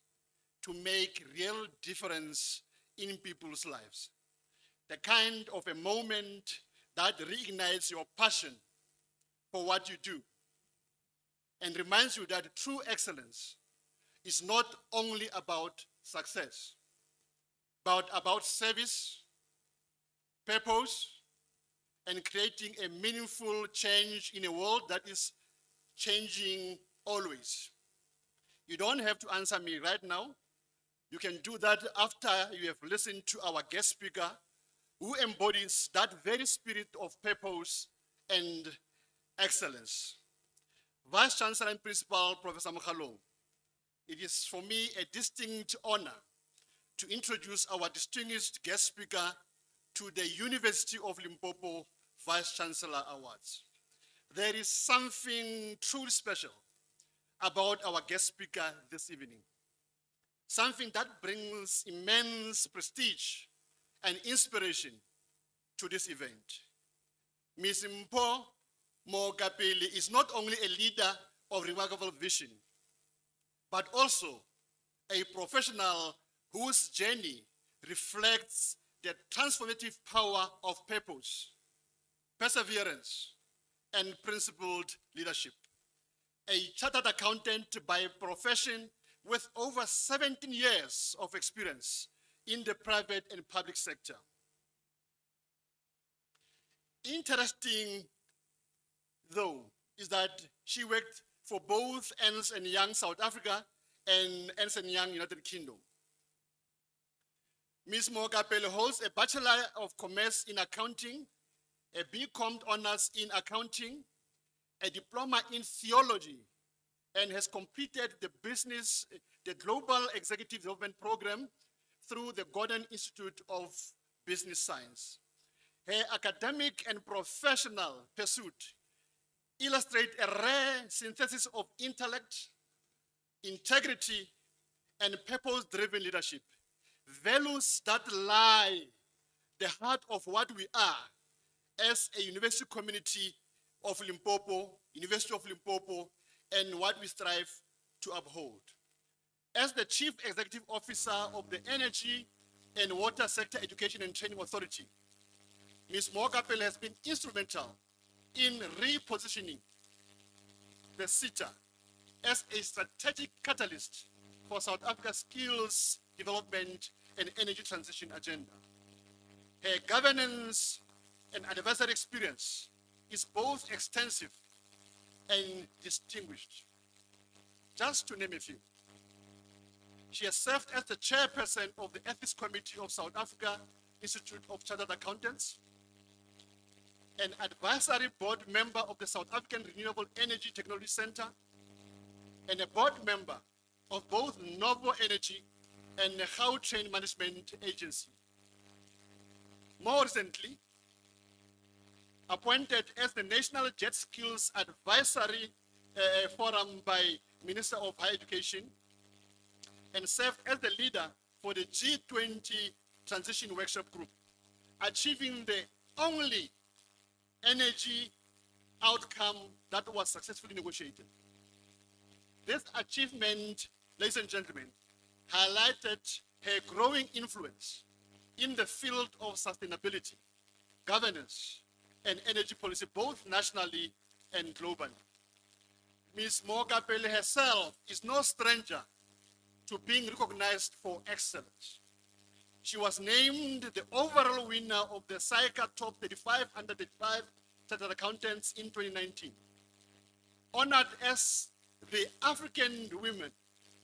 to make real difference in people's lives? The kind of a moment that reignites your passion for what you do and reminds you that true excellence is not only about success, but about service, purpose, and creating a meaningful change in a world that is changing always. You don't have to answer me right now. You can do that after you have listened to our guest speaker, who embodies that very spirit of purpose and excellence. Vice Chancellor and Principal, Professor Mokhalong, it is for me a distinct honor to introduce our distinguished guest speaker to the University of Limpopo Vice Chancellor Awards. There is something truly special about our guest speaker this evening, something that brings immense prestige and inspiration to this event. Ms. Mpho Mogapeli is not only a leader of remarkable vision, but also a professional whose journey reflects the transformative power of purpose, perseverance, and principled leadership. A chartered accountant by profession with over 17 years of experience in the private and public sector. Interesting, though, is that she worked for both Ernst & Young South Africa and Ernst & Young United Kingdom. Ms. Mogapele holds a Bachelor of Commerce in Accounting, a BCom Honors in Accounting, a Diploma in Theology, and has completed the Global Executive Development Program through the Gordon Institute of Business Science. Her academic and professional pursuit illustrate a rare synthesis of intellect, integrity, and purpose-driven leadership, values that lie the heart of what we are as a university community of Limpopo, University of Limpopo, and what we strive to uphold. As the Chief Executive Officer of the Energy and Water Sector Education and Training Authority, Ms. Mogapele has been instrumental in repositioning the SETA as a strategic catalyst for South Africa's skills development and energy transition agenda. Her governance and advisory experience is both extensive and distinguished. Just to name a few, she has served as the chairperson of the Ethics Committee of South Africa Institute of Chartered Accountants, an advisory board member of the South African Renewable Energy Technology Center, and a board member of both Novo Energy and the Gautrain Management Agency. More recently, appointed as the National Jet Skills Advisory Forum by Minister of Higher Education, and served as the leader for the G20 Transition Workshop Group, achieving the only energy outcome that was successfully negotiated. This achievement, ladies and gentlemen, highlighted her growing influence in the field of sustainability, governance, and energy policy, both nationally and globally. Ms. Mogapele herself is no stranger to being recognized for excellence. She was named the overall winner of the SAICA Top 35 Under 35 Chartered Accountants in 2019, honored as the African Women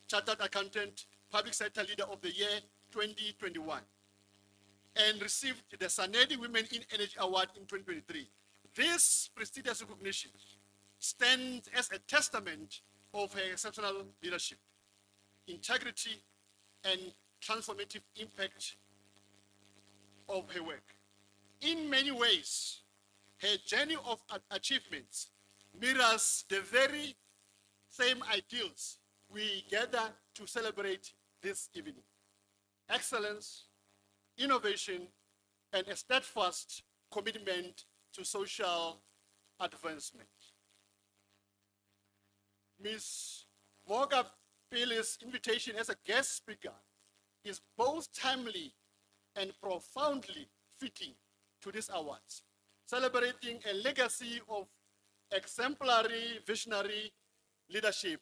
Chartered Accountant Public Sector Leader of the Year 2021, and received the Sanedi Women in Energy Award in 2023. This prestigious recognition stands as a testament of her exceptional leadership, integrity, and transformative impact of her work. In many ways, her journey of achievements mirrors the very same ideals we gather to celebrate this evening: excellence, innovation, and a steadfast commitment to social advancement. Ms. Mogapele's invitation as a guest speaker is both timely and profoundly fitting to these awards, celebrating a legacy of exemplary visionary leadership.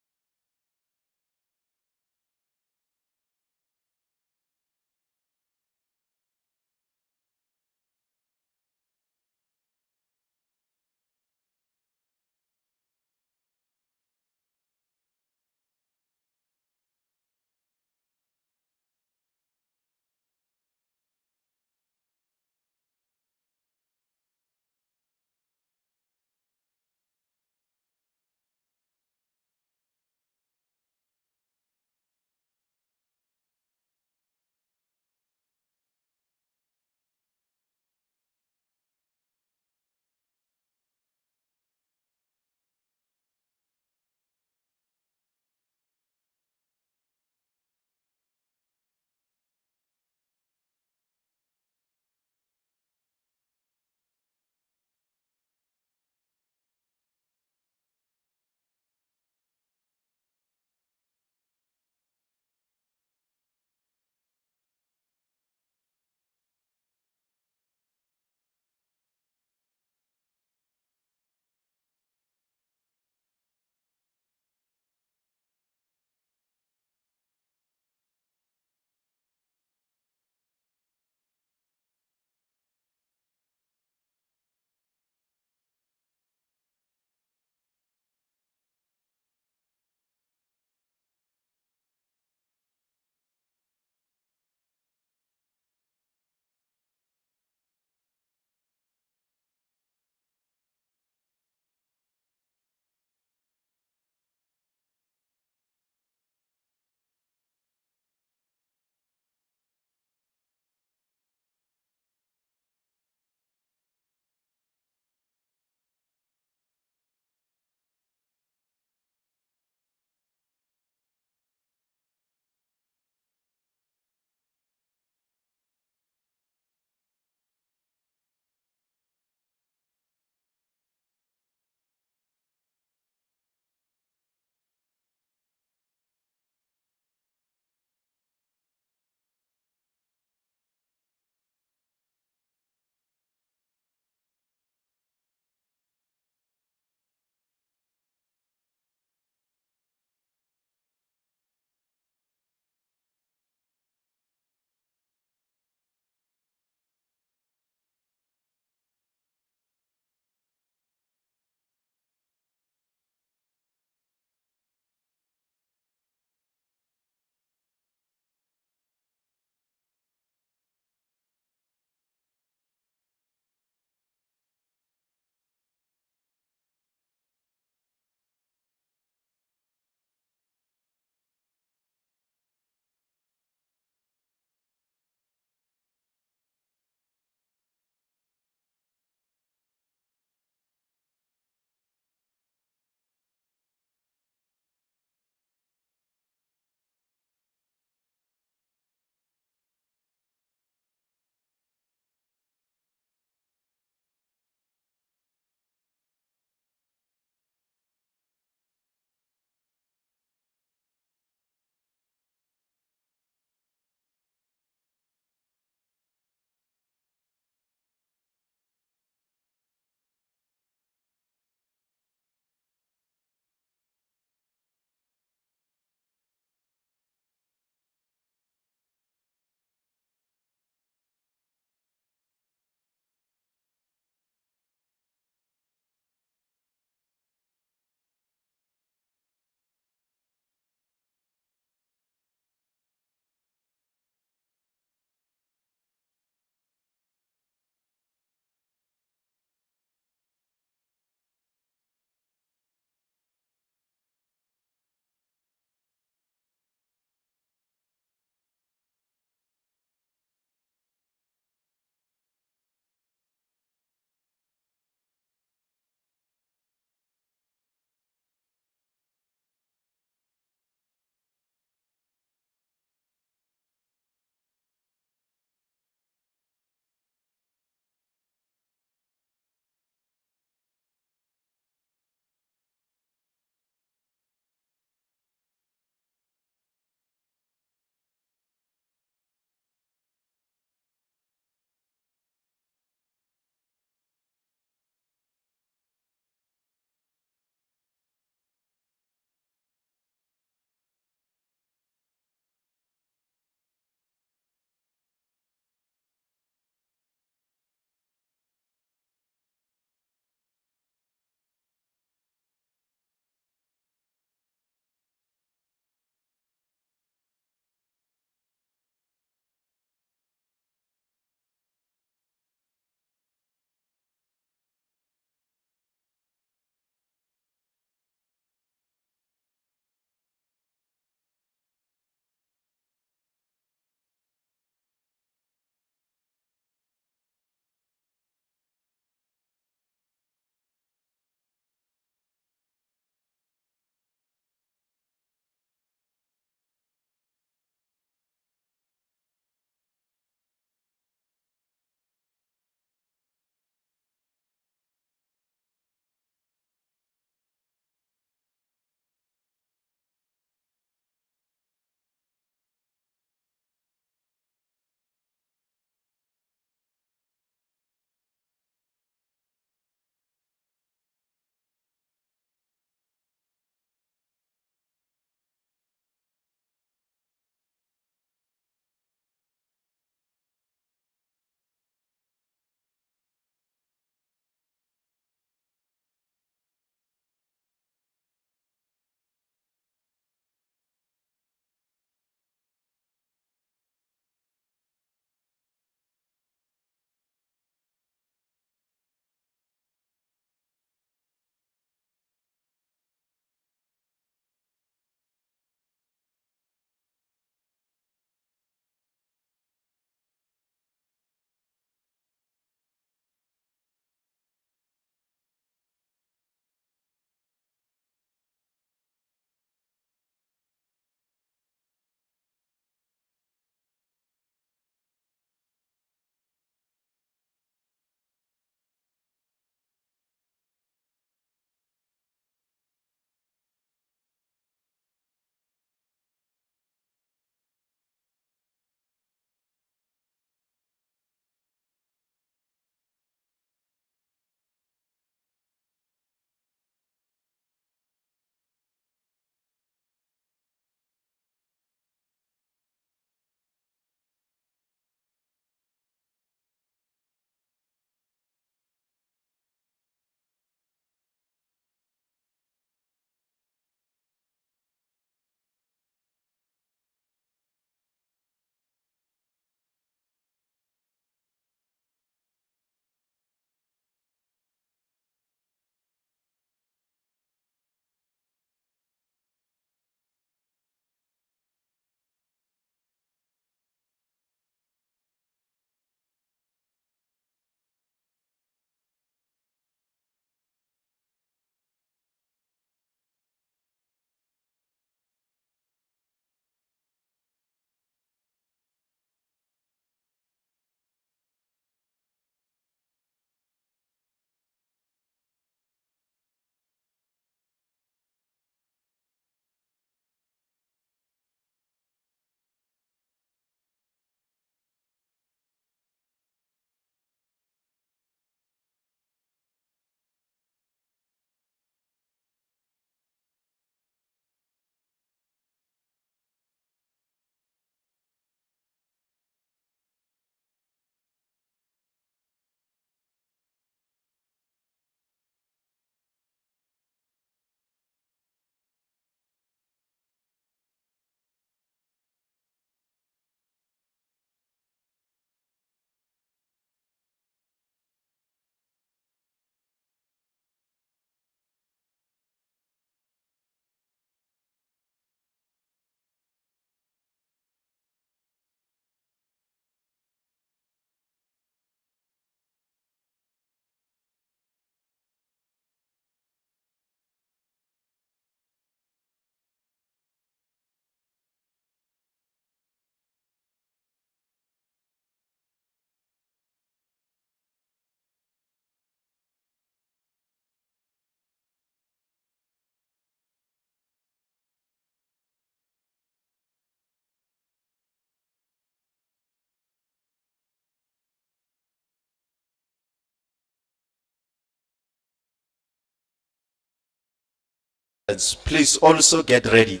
Please also get ready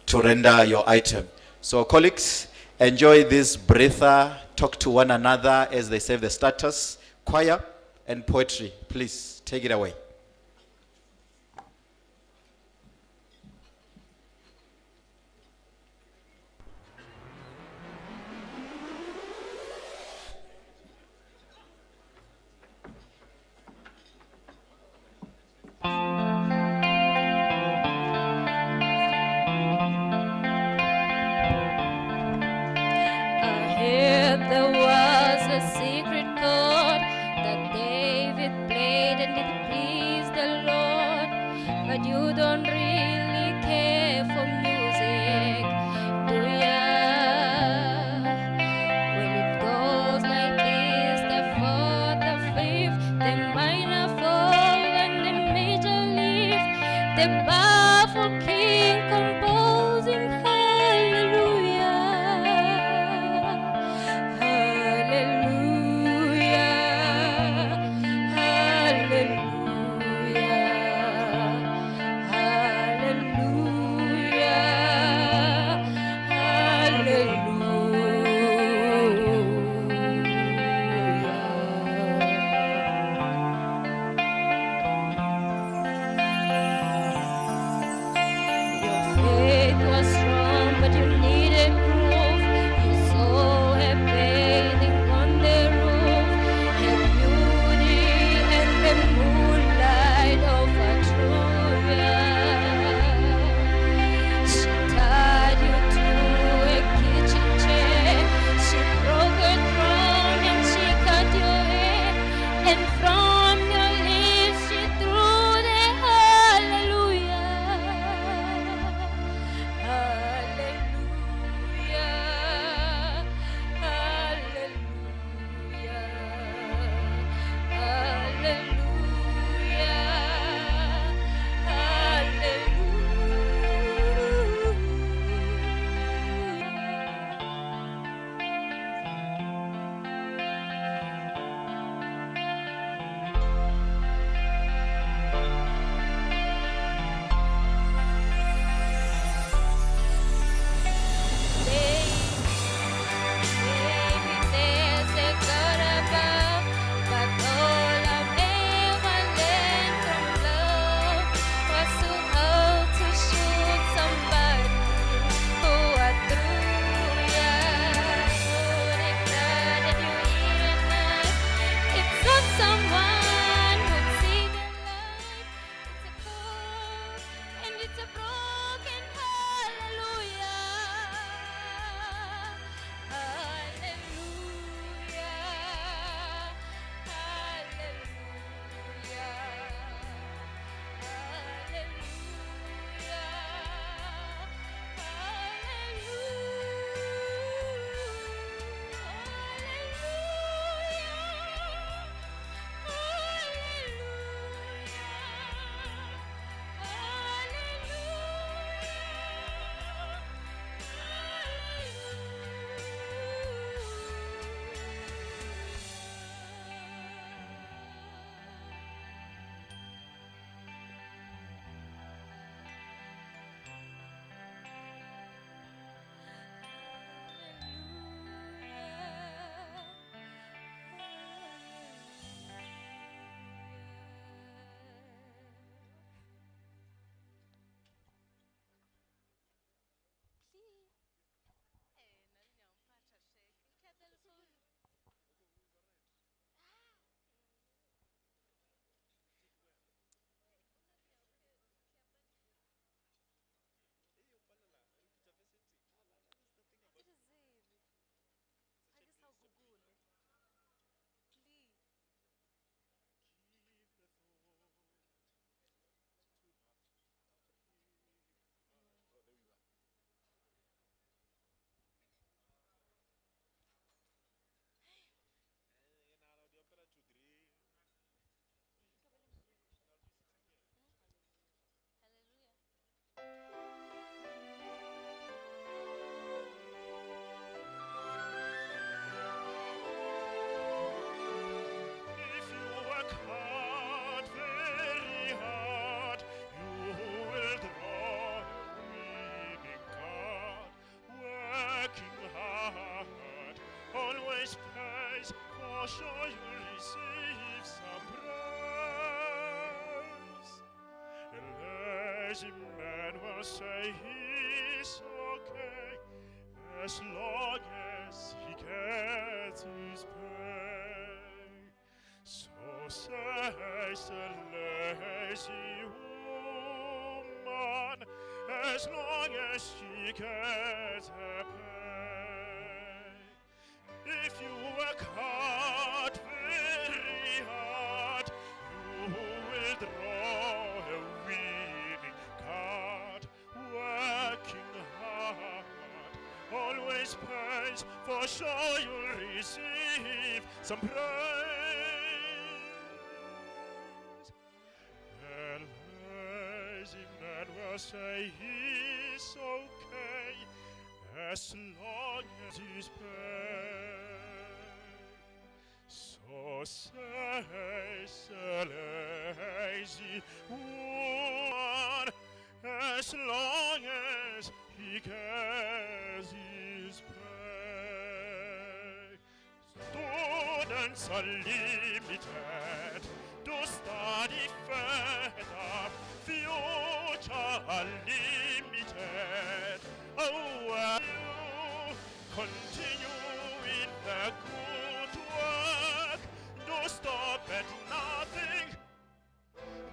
to render your item. So colleagues, enjoy this breather, talk to one another as they serve the status, choir and poetry. Please take it away. Ahead there was a secret chord that David played and it pleased the Lord. But you don't really care for music, do ya? Well, it goes like this: the fourth, the fifth, the minor fall, and the major lift, the powerful king composing hallelujah. Hallelujah. always pays, for sure you'll receive some praise. A lazy man will say he's okay, as long as he gets his pay. So says the lazy woman, as long as she gets her pay. If you work hard, very hard, you will draw a winning card. Working hard always pays, for sure you'll receive some praise. The lazy man will say he's okay, as long as he's paid. So says the lazy one, as long as he gets his pay. Students are limited to study further, future unlimited. Oh, will you continue with the good work? Don't stop at nothing.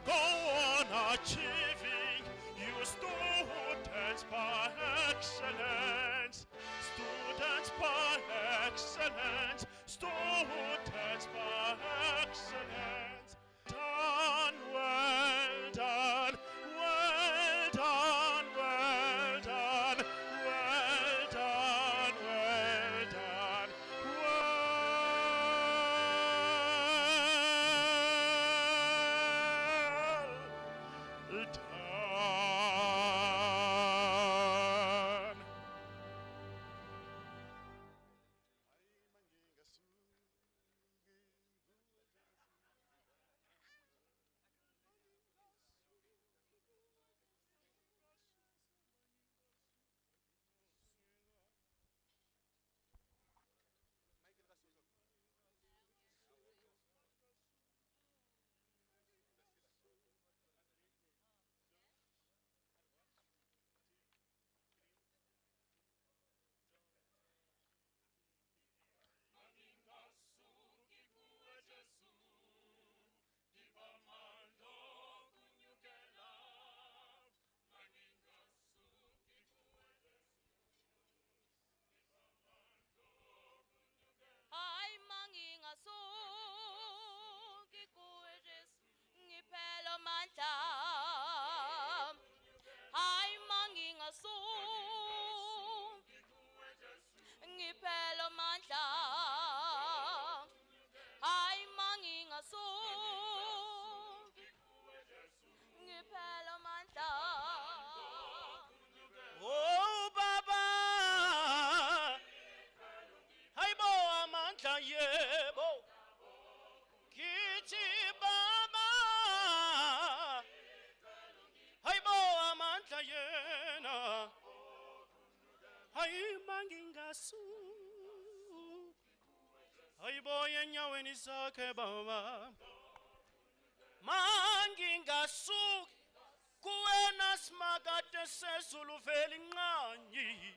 Go on achieving your students by excellence. Students by excellence. Students by excellence. Done, well done, well done, well done, well done, well done, well done. Ay mangingasuki kuwe Jesu ngiphela amandla. Ay mangingasuki ngiphela amandla. Ay mangingasuki ngiphela amandla. Oh Baba, hayibo amandla yebo, kithi Baba, hayibo amandla yena, hayi mangingasuki, hayibo enyaweni zakhe Baba, mangingasuki kuwena simakade sezulu vele inqanyi,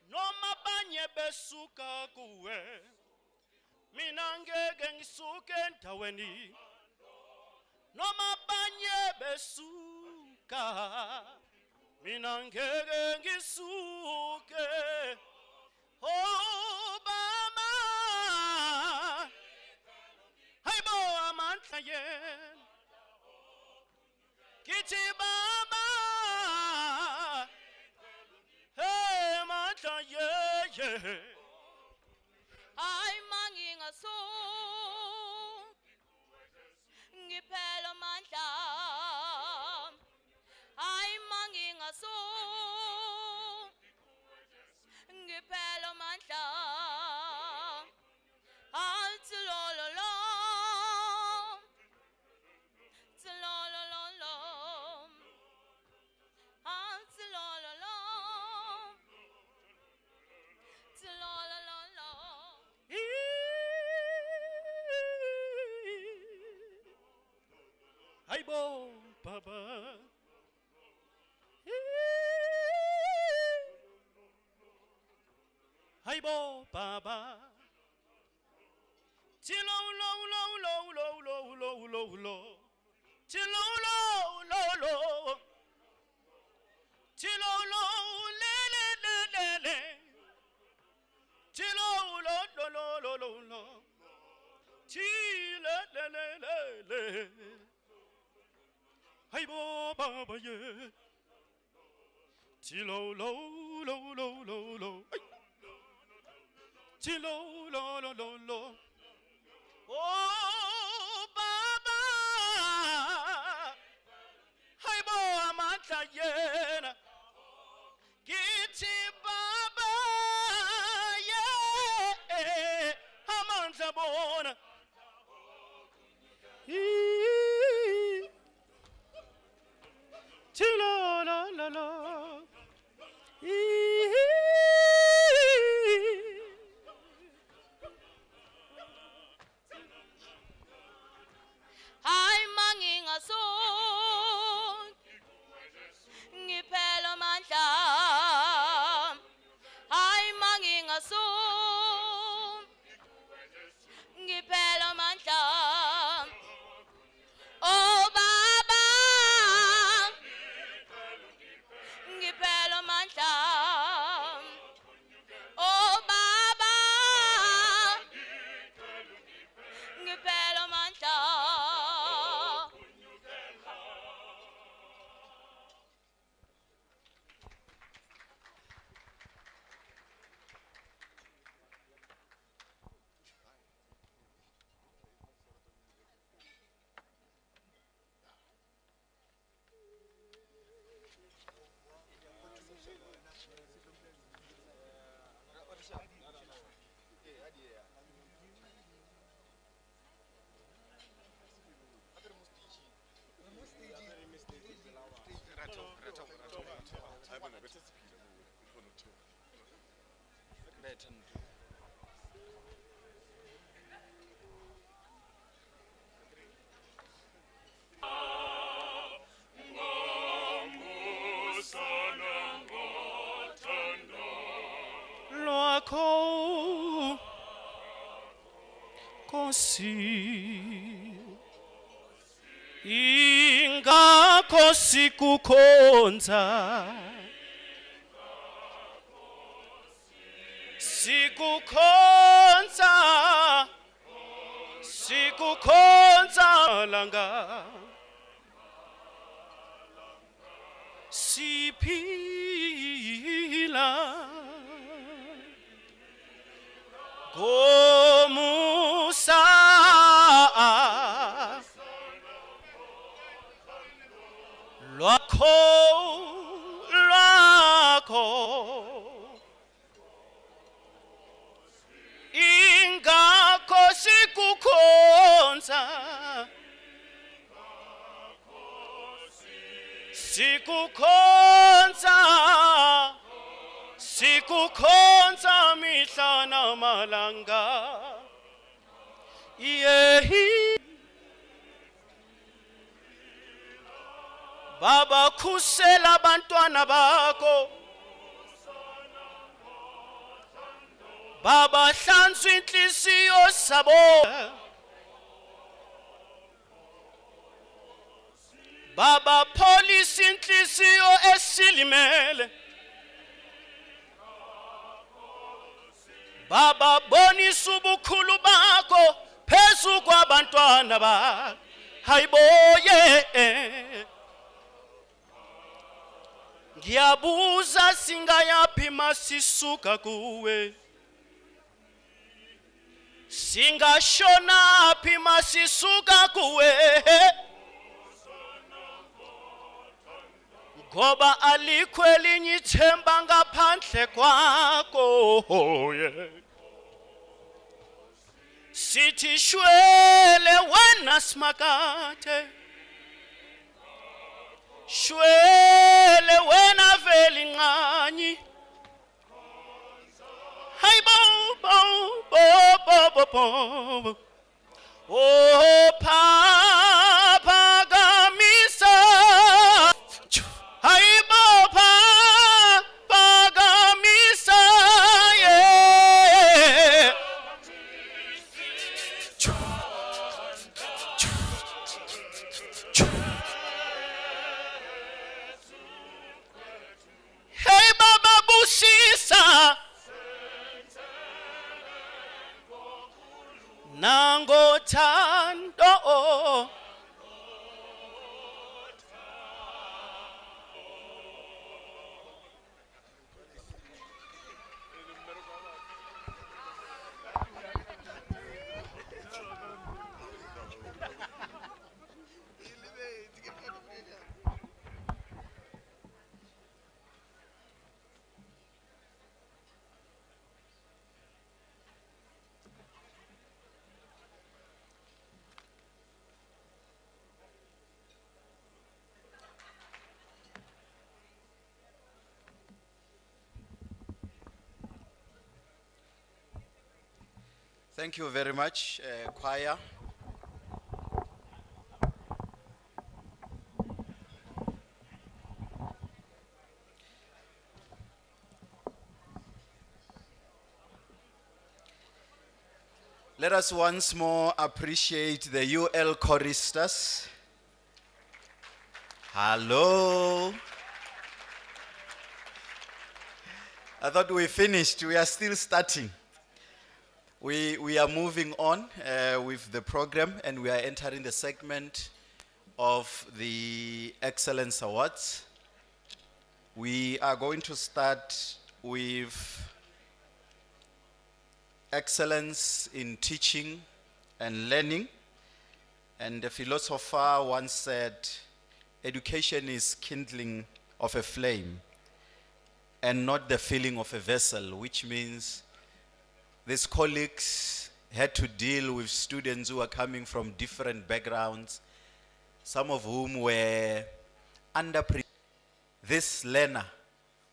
noma abanye besuka kuwe, mina ngeke ngisuke endaweni. Noma abanye besuka, mina ngeke ngisuke. Oh Baba, hayibo amandla yena, kithi Baba, hey amandla yeye. Ay mangingasuki ngiphela amandla. Ay mangingasuki ngiphela amandla. Athi lo lo lo, athi lo lo lo lo, athi lo lo lo, athi lo lo lo lo. Haibo Baba. Chilo lo lo lo lo lo lo lo lo. Chilo lo lo lo. Chilo lo le le le le le. Chilo lo lo lo lo lo lo. Chile le le le le. Haibo Baba ye. Chilo lo lo lo lo lo. Chilo lo lo lo lo. Oh Baba, Haibo amandla yena. Githi Baba yeah, amandla bona. Chilo la la la. Ay mangingason ngiphela amandla ay mangingason ngiphela amandla oh baba ngiphela amandla oh baba ngiphela amandla. Lwakho Kosi ingakho sikukhonza sikukhonza langa siphila Gomusa Lwakho ingakho sikukhonza sikukhonza mihla namalanga yehi Baba khusela abantwana bakho Baba hlanzwa inhliziyo zabo Baba pholisa inhliziyo esilimele Baba bonisa ubukhulu bakho phezu kwabantwana bakho hayiboye Ngiyabuza singayaphi masisuka kuwe Singashona phi masisuka kuwe Ngoba alikho elinye ithemba ngaphandle kwakho Sithi shwele wena smakathe Shwele wena veli nqanyi Hayi bo bo bo bo bo Oh papa gamisa Hayi bo papa gamisa yeah nangothando Thank you very much, choir. Let us once more appreciate the UL choristers. Hello. I thought we finished. We are still starting. We are moving on with the program, and we are entering the segment of the Excellence Awards. We are going to start with excellence in teaching and learning. And the philosopher once said, education is kindling of a flame and not the filling of a vessel, which means these colleagues had to deal with students who are coming from different backgrounds, some of whom were underprivileged. This learner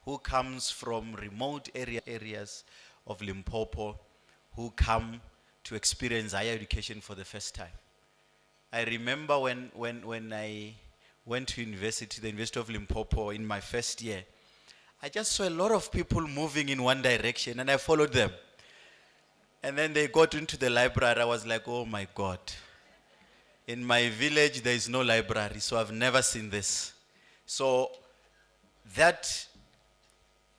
who comes from remote areas of Limpopo, who come to experience higher education for the first time. I remember when I went to university, the University of Limpopo, in my first year, I just saw a lot of people moving in one direction, and I followed them. And then they got into the library. I was like, oh my God. In my village, there is no library, so I've never seen this. So that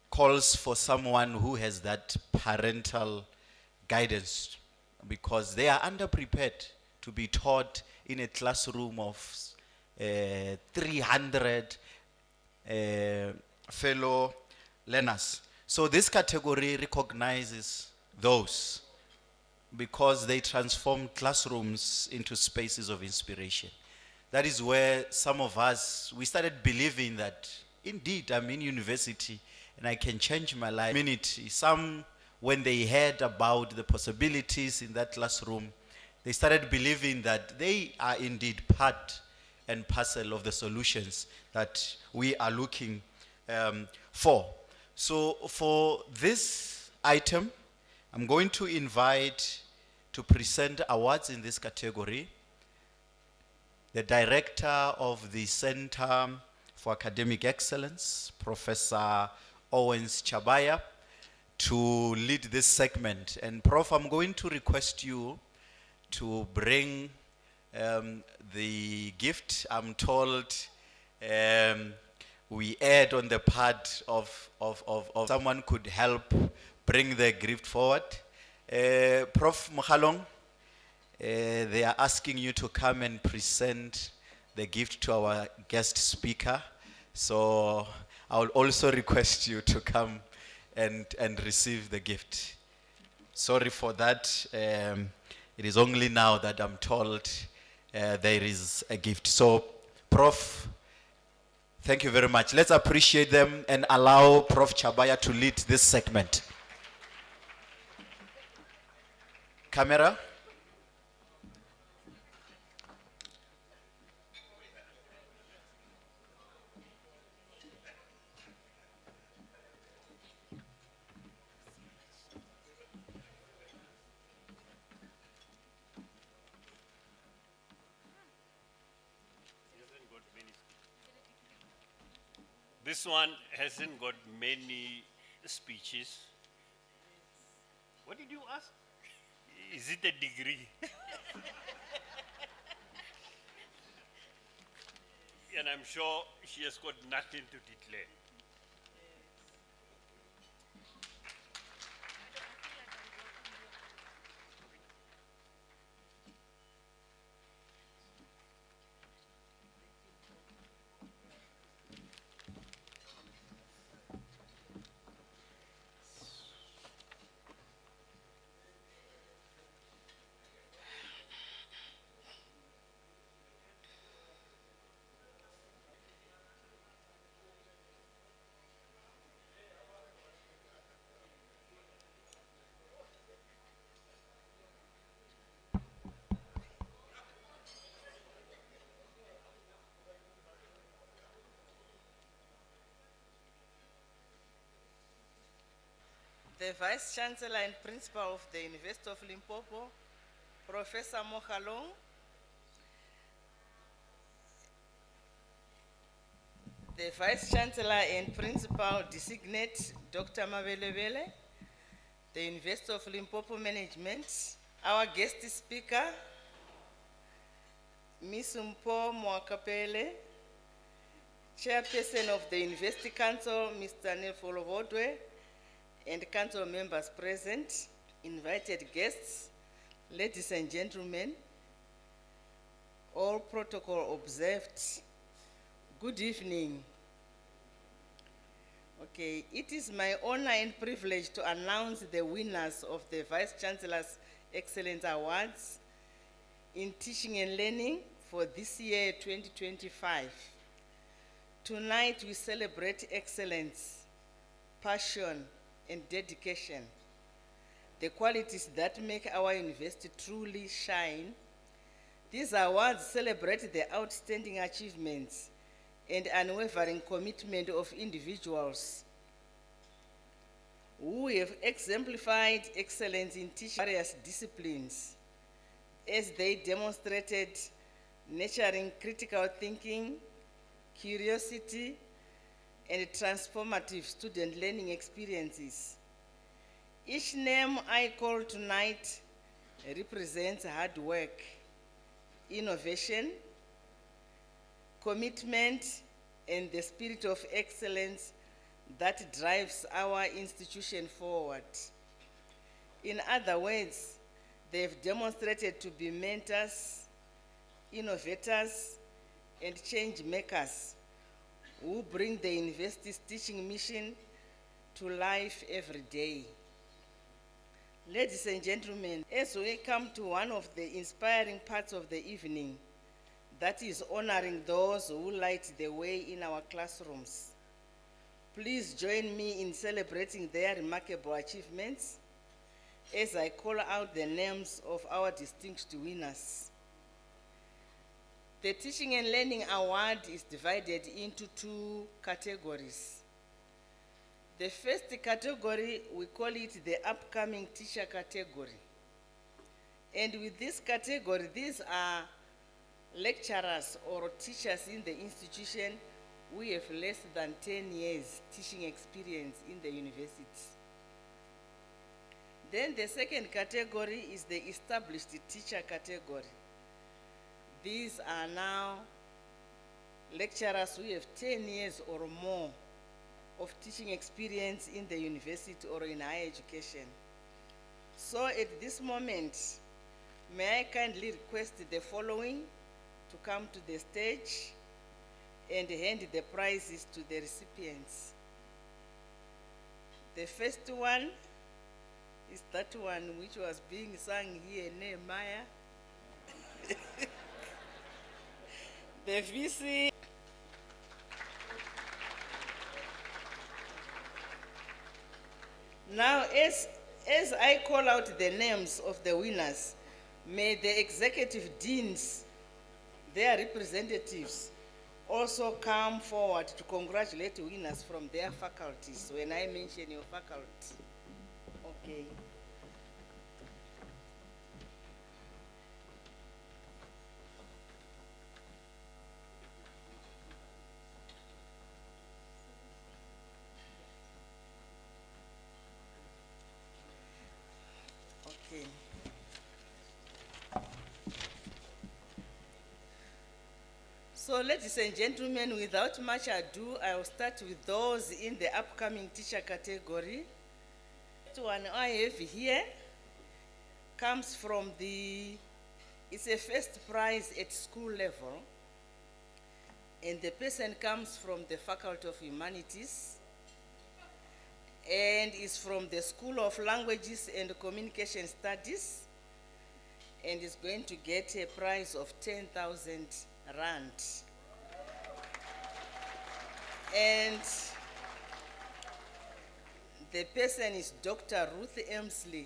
calls for someone who has that parental guidance, because they are underprepared to be taught in a classroom of 300 fellow learners. So this category recognizes those because they transform classrooms into spaces of inspiration. That is where some of us, we started believing that, indeed, I'm in university and I can change my life. Some, when they heard about the possibilities in that classroom, they started believing that they are indeed part and parcel of the solutions that we are looking for. So for this item, I'm going to invite to present awards in this category the Director of the Center for Academic Excellence, Professor Owens Chabaya, to lead this segment. And Prof, I'm going to request you to bring the gift. I'm told we add on the part of someone could help bring the gift forward. Prof Mokhalong, they are asking you to come and present the gift to our guest speaker. So I will also request you to come and receive the gift. Sorry for that. It is only now that I'm told there is a gift. So, Prof, thank you very much. Let's appreciate them and allow Prof Chabaya to lead this segment. Camera. This one hasn't got many speeches. What did you ask? Is it a degree? And I'm sure she has got nothing to declare. the Vice Chancellor and Principal of the University of Limpopo, Professor Mohalong, the Vice Chancellor and Principal Designate, Dr. Mabelebele, the University of Limpopo Management, our guest speaker, Ms. Mpo Mwakapele, Chairperson of the University Council, Mr. Nefolovodwe, and council members present, invited guests, ladies and gentlemen, all protocol observed. Good evening. Okay, it is my honor and privilege to announce the winners of the Vice Chancellor's Excellence Awards in Teaching and Learning for this year, 2025. Tonight we celebrate excellence, passion, and dedication, the qualities that make our university truly shine. These awards celebrate the outstanding achievements and unwavering commitment of individuals who have exemplified excellence in teaching various disciplines as they demonstrated nurturing critical thinking, curiosity, and transformative student learning experiences. Each name I call tonight represents hard work, innovation, commitment, and the spirit of excellence that drives our institution forward. In other words, they've demonstrated to be mentors, innovators, and change makers who bring the university's teaching mission to life every day. Ladies and gentlemen, as we come to one of the inspiring parts of the evening, that is honoring those who light the way in our classrooms, please join me in celebrating their remarkable achievements as I call out the names of our distinguished winners. The Teaching and Learning Award is divided into two categories. The first category, we call it the upcoming teacher category. And with this category, these are lecturers or teachers in the institution who have less than 10 years teaching experience in the university. Then the second category is the established teacher category. These are now lecturers who have 10 years or more of teaching experience in the university or in higher education. So at this moment, may I kindly request the following to come to the stage and hand the prizes to the recipients. The first one is that one which was being sung here, Nehemiah. The VC. Now, as I call out the names of the winners, may the executive deans, their representatives, also come forward to congratulate winners from their faculties when I mention your faculty. Okay. Okay. So, ladies and gentlemen, without much ado, I will start with those in the upcoming teacher category. The one I have here comes from it's a first prize at school level, and the person comes from the Faculty of Humanities and is from the School of Languages and Communication Studies, and is going to get a prize of 10,000 Rand. And the person is Dr. Ruth Emsley.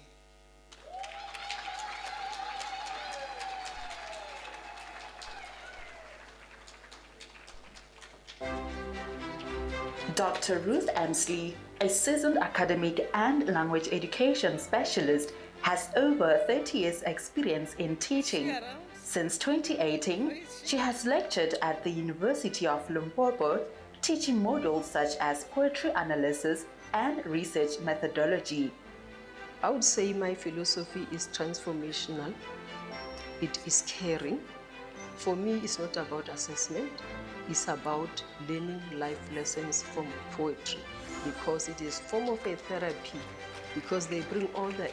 Dr. Ruth Emsley A seasoned academic and language education specialist, has over 30 years' experience in teaching. Since 2018, she has lectured at the University of Limpopo, teaching modules such as poetry analysis and research methodology. I would say my philosophy is transformational. It is caring. For me, it's not about assessment. It's about learning life lessons from poetry, because it is form of a therapy, because they bring all their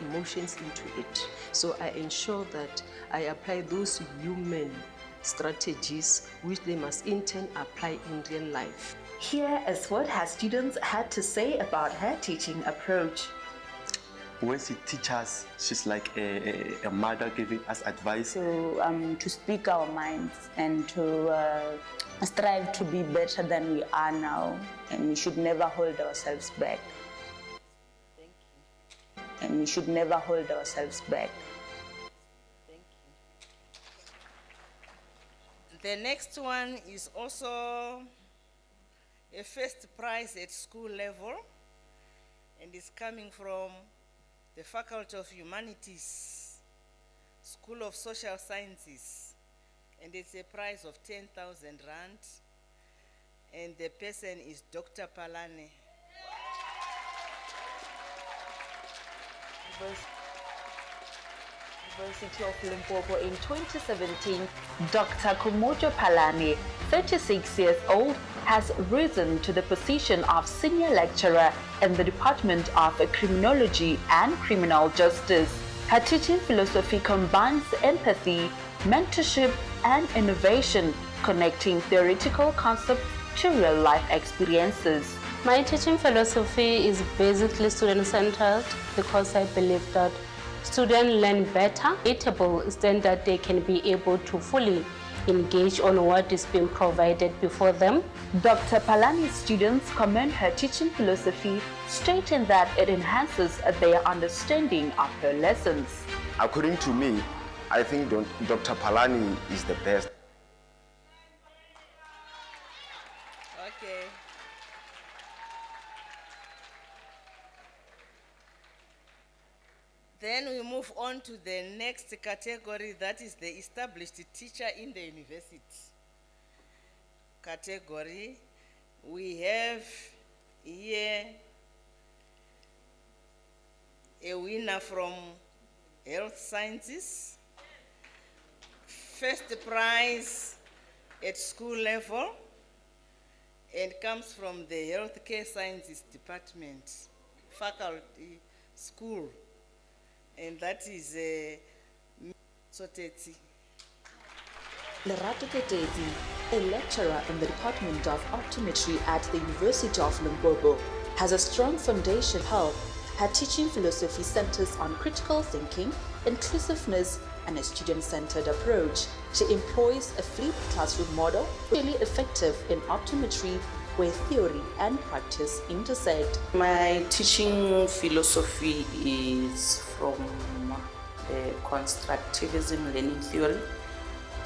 emotions into it. So I ensure that I apply those human strategies which they must in turn apply in real life. Here is what her students had to say about her teaching approach. When she teaches, she's like a mother giving us advice. To speak our minds and to strive to be better than we are now. And we should never hold ourselves back. Thank you. And we should never hold ourselves back. Thank you. The next one is also a first prize at school level, and is coming from the Faculty of Humanities, School of Social Sciences, and it's a prize of 10,000 rand, and the person is Dr. Palane. University of Limpopo in 2017, Dr. Kumojo Palane, 36 years old, has risen to the position of senior lecturer in the Department of Criminology and Criminal Justice. Her teaching philosophy combines empathy, mentorship, and innovation, connecting theoretical concepts to real-life experiences. My teaching philosophy is basically student-centered, because I believe that students learn better. Equitable is then that they can be able to fully engage on what is being provided before them. Dr. Palane's students commend her teaching philosophy, stating that it enhances their understanding of her lessons. According to me, I think Dr. Palane is the best. Okay. Then we move on to the next category, that is the established teacher in the university category. We have here a winner from health sciences, first prize at school level, and comes from the healthcare sciences department, faculty, school. And that is Soteti. Lerato Keteti, a lecturer in the Department of Optometry at the University of Limpopo, has a strong foundation in health. Her teaching philosophy centers on critical thinking, inclusiveness, and a student-centered approach. She employs a flipped classroom model, really effective in optometry, where theory and practice intersect. My teaching philosophy is from the constructivism learning theory.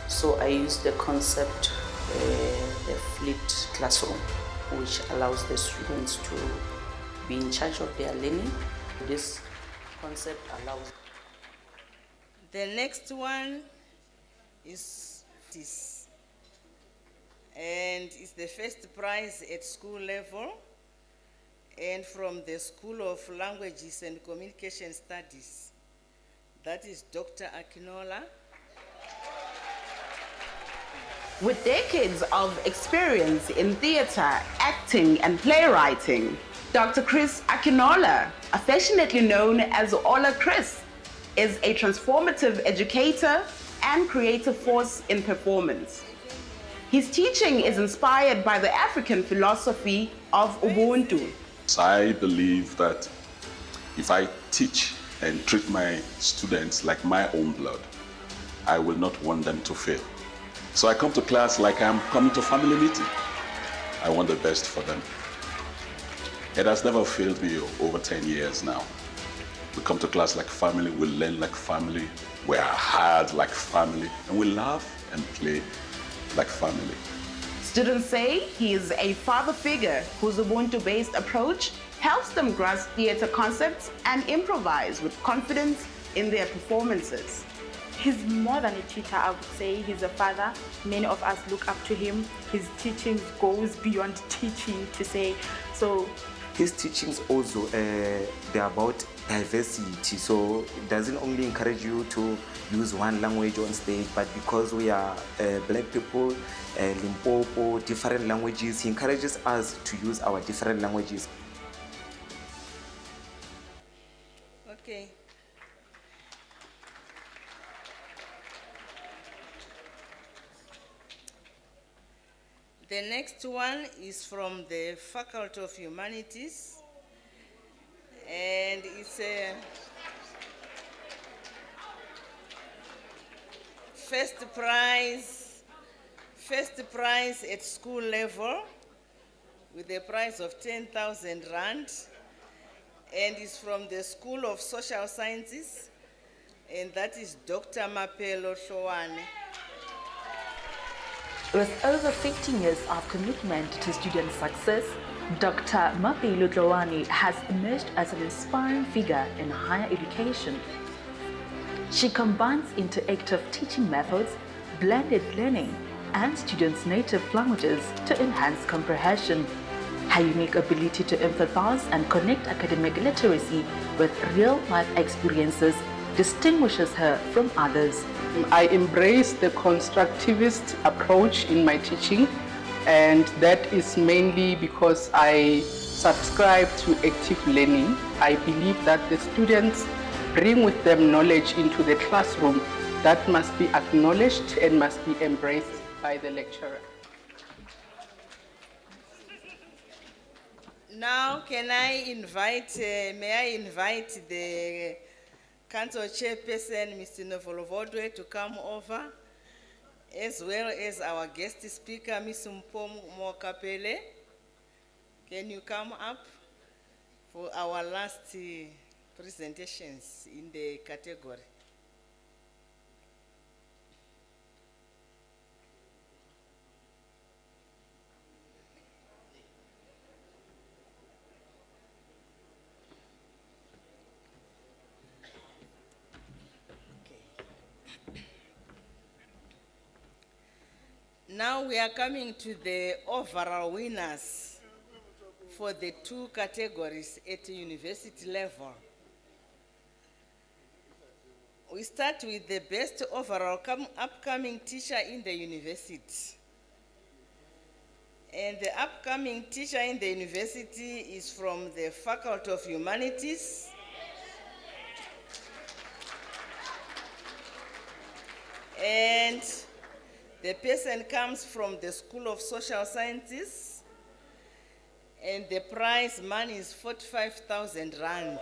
So I use the concept, the flipped classroom, which allows the students to be in charge of their learning. This concept allows. The next one is this, and it's the first prize at school level, and from the School of Languages and Communication Studies. That is Dr. Akinola. With decades of experience in theater, acting, and playwriting, Dr. Chris Akinola, affectionately known as Ola Chris, is a transformative educator and creative force in performance. His teaching is inspired by the African philosophy of Ubuntu. I believe that if I teach and treat my students like my own blood, I will not want them to fail. So I come to class like I'm coming to family meeting. I want the best for them. It has never failed me over 10 years now. We come to class like family, we learn like family, we are hard like family, and we laugh and play like family. Students say he is a father figure whose Ubuntu-based approach helps them grasp theatre concepts and improvise with confidence in their performances. He's more than a teacher, I would say. He's a father. Many of us look up to him. His teachings goes beyond teaching, to say. So his teachings also, they're about diversity. So it doesn't only encourage you to use one language on stage, but because we are black people, Limpopo, different languages, he encourages us to use our different languages. Okay. The next one is from the Faculty of Humanities, and it's a first prize at school level with a prize of 10,000 rand, and is from the School of Social Sciences, and that is Dr. Mapelo Showane. With over 15 years of commitment to student success, Dr. Mapelo Tlowani has emerged as an inspiring figure in higher education. She combines interactive teaching methods, blended learning, and students' native languages to enhance comprehension. Her unique ability to empathize and connect academic literacy with real-life experiences distinguishes her from others. I embrace the constructivist approach in my teaching, and that is mainly because I subscribe to active learning. I believe that the students bring with them knowledge into the classroom that must be acknowledged and must be embraced by the lecturer. Now, may I invite the Council Chairperson, Mr. Novolovodwe, to come over, as well as our guest speaker, Ms. Mpom Mokapele. Can you come up for our last presentations in the category? Now we are coming to the overall winners for the two categories at the university level. We start with the best overall upcoming teacher in the university. And the upcoming teacher in the university is from the Faculty of Humanities. And the person comes from the School of Social Sciences, and the prize money is 45,000 rand.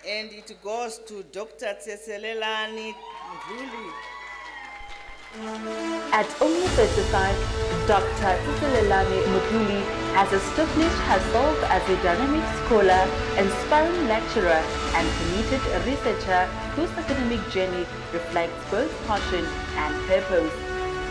And it goes to Dr. Chancellor'S. At only 35, Dr. Chancellor'S has established herself as a dynamic scholar, inspiring lecturer, and committed researcher whose academic journey reflects both passion and purpose.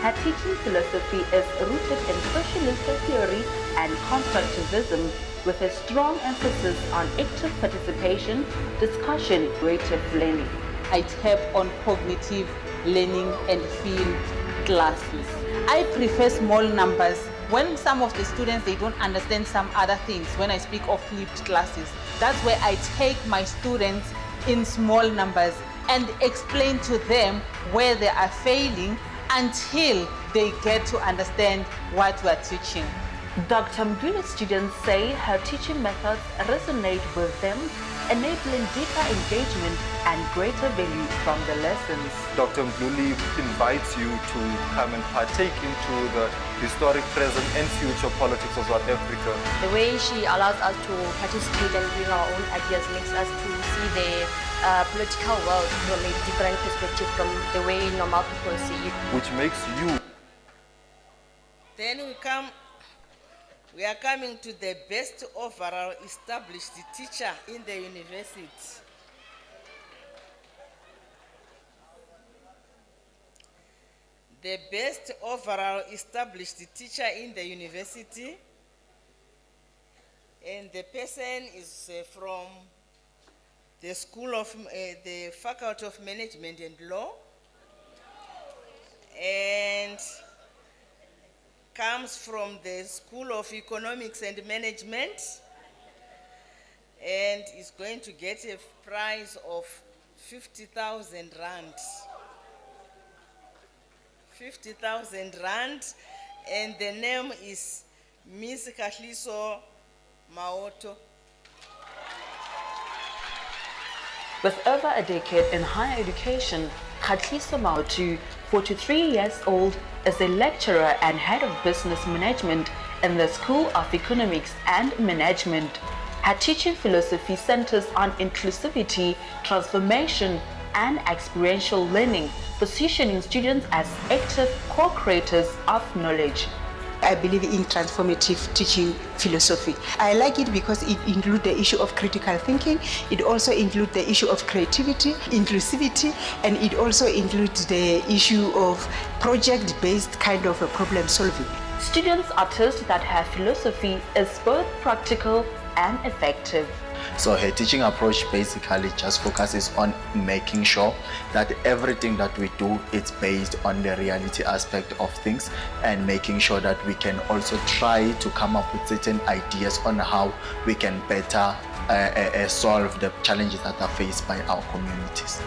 Her teaching philosophy is rooted in socialist theory and constructivism, with a strong emphasis on active participation, discussion, creative learning. I tap on cognitive learning and field classes. I prefer small numbers. When some of the students, they don't understand some other things, when I speak of flipped classes, that's where I take my students in small numbers and explain to them where they are failing until they get to understand what we're teaching. Dr. Mduli's students say her teaching methods resonate with them, enabling deeper engagement and greater value from the lessons. Dr. Mduli invites you to come and partake into the historic, present and future politics of South Africa. The way she allows us to participate and bring our own ideas makes us to see the political world from a different perspective from the way normal people see it. Which makes you. Then we are coming to the best overall established teacher in the university. the best overall established teacher in the university. And the person is from the the Faculty of Management and Law, and comes from the School of Economics and Management, and is going to get a prize of 50,000 rand. 50,000 rand, and the name is Miss Kahliso Maoto. With over a decade in higher education, Khatliso Maotu, 43 years old, is a lecturer and head of business management in the School of Economics and Management. Her teaching philosophy centers on inclusivity, transformation, and experiential learning, positioning students as active co-creators of knowledge. I believe in transformative teaching philosophy. I like it because it includes the issue of critical thinking, it also includes the issue of creativity, inclusivity, and it also includes the issue of project-based kind of a problem solving. Students attest that her philosophy is both practical and effective. So her teaching approach basically just focuses on making sure that everything that we do is based on the reality aspect of things, and making sure that we can also try to come up with certain ideas on how we can better solve the challenges that are faced by our communities.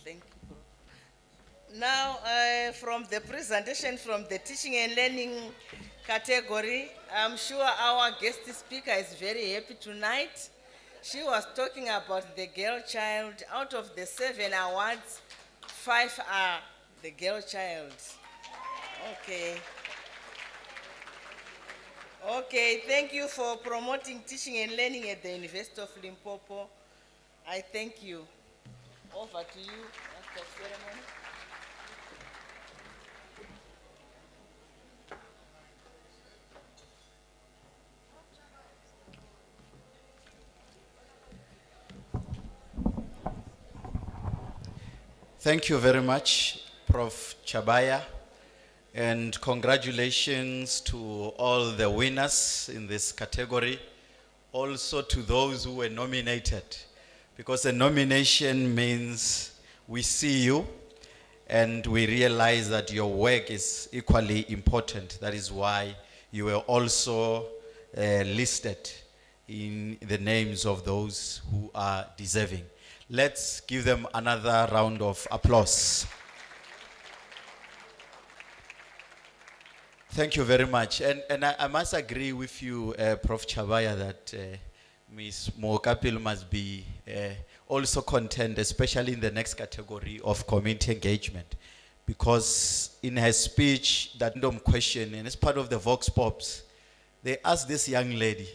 Thank you. Now, from the presentation from the teaching and learning category, I'm sure our guest speaker is very happy tonight. She was talking about the girl child. Out of the 7 awards, 5 are the girl child. Okay. Okay, thank you for promoting teaching and learning at the University of Limpopo. I thank you. Over to you, Master of Ceremony. Thank you very much, Prof. Chabaya, and congratulations to all the winners in this category, also to those who were nominated, because a nomination means we see you and we realize that your work is equally important. That is why you were also listed in the names of those who are deserving. Let's give them another round of applause. Thank you very much. And I must agree with you, Prof. Chabaya, that Ms. Mokapil must be also content, especially in the next category of community engagement. Because in her speech, that random question, and as part of the Vox Pops, they asked this young lady,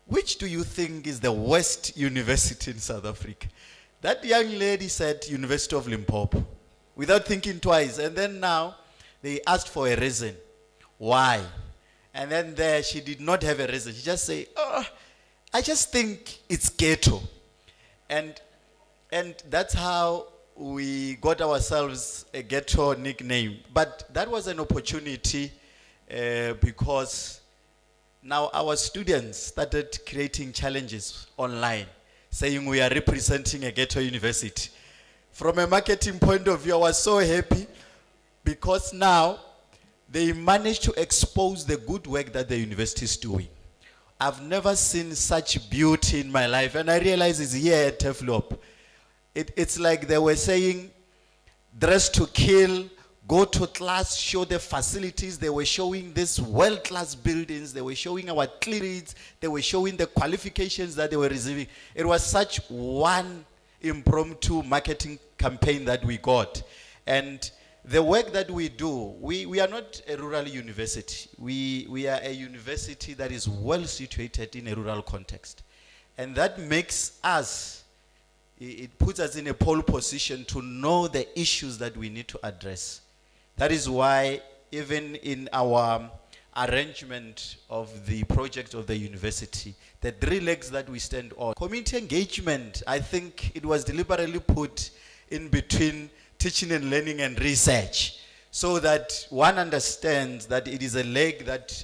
which do you think is the worst university in South Africa? That young lady said University of Limpopo, without thinking twice. And then now, they asked for a reason. Why? And then there, she did not have a reason. She just said, oh, I just think it's ghetto. And that's how we got ourselves a ghetto nickname. But that was an opportunity because now our students started creating challenges online, saying we are representing a ghetto university. From a marketing point of view, I was so happy because now they managed to expose the good work that the university is doing. I've never seen such beauty in my life, and I realize it's here at Teflop. It's like they were saying, dress to kill, go to class, show the facilities. They were showing these world-class buildings. They were showing our clearance. They were showing the qualifications that they were receiving. It was such one impromptu marketing campaign that we got. And the work that we do, we are not a rural university. We are a university that is well situated in a rural context. And that makes us, it puts us in a pole position to know the issues that we need to address. That is why even in our arrangement of the project of the university, the 3 legs that we stand on. Community engagement, I think it was deliberately put in between teaching and learning and research, so that one understands that it is a leg that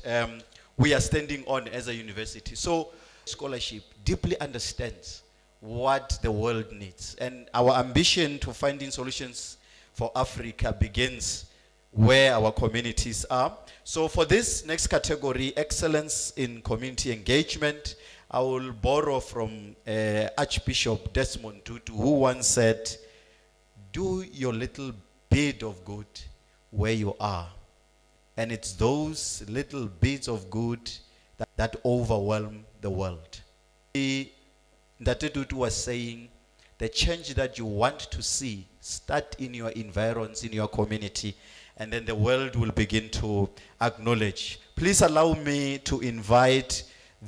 we are standing on as a university. So scholarship deeply understands what the world needs. And our ambition to finding solutions for Africa begins where our communities are. So for this next category, excellence in community engagement, I will borrow from Archbishop Desmond Tutu, who once said, do your little bit of good where you are. And it's those little bits of good that overwhelm the world. Ndate Tutu was saying, the change that you want to see, start in your environs, in your community, and then the world will begin to acknowledge. Please allow me to invite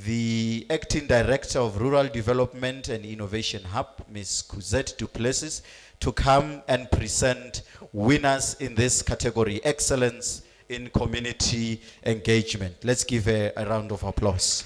the Acting Director of Rural Development and Innovation Hub, Ms. Kuzet Duplessis, to come and present winners in this category, Excellence in Community Engagement. Let's give a round of applause.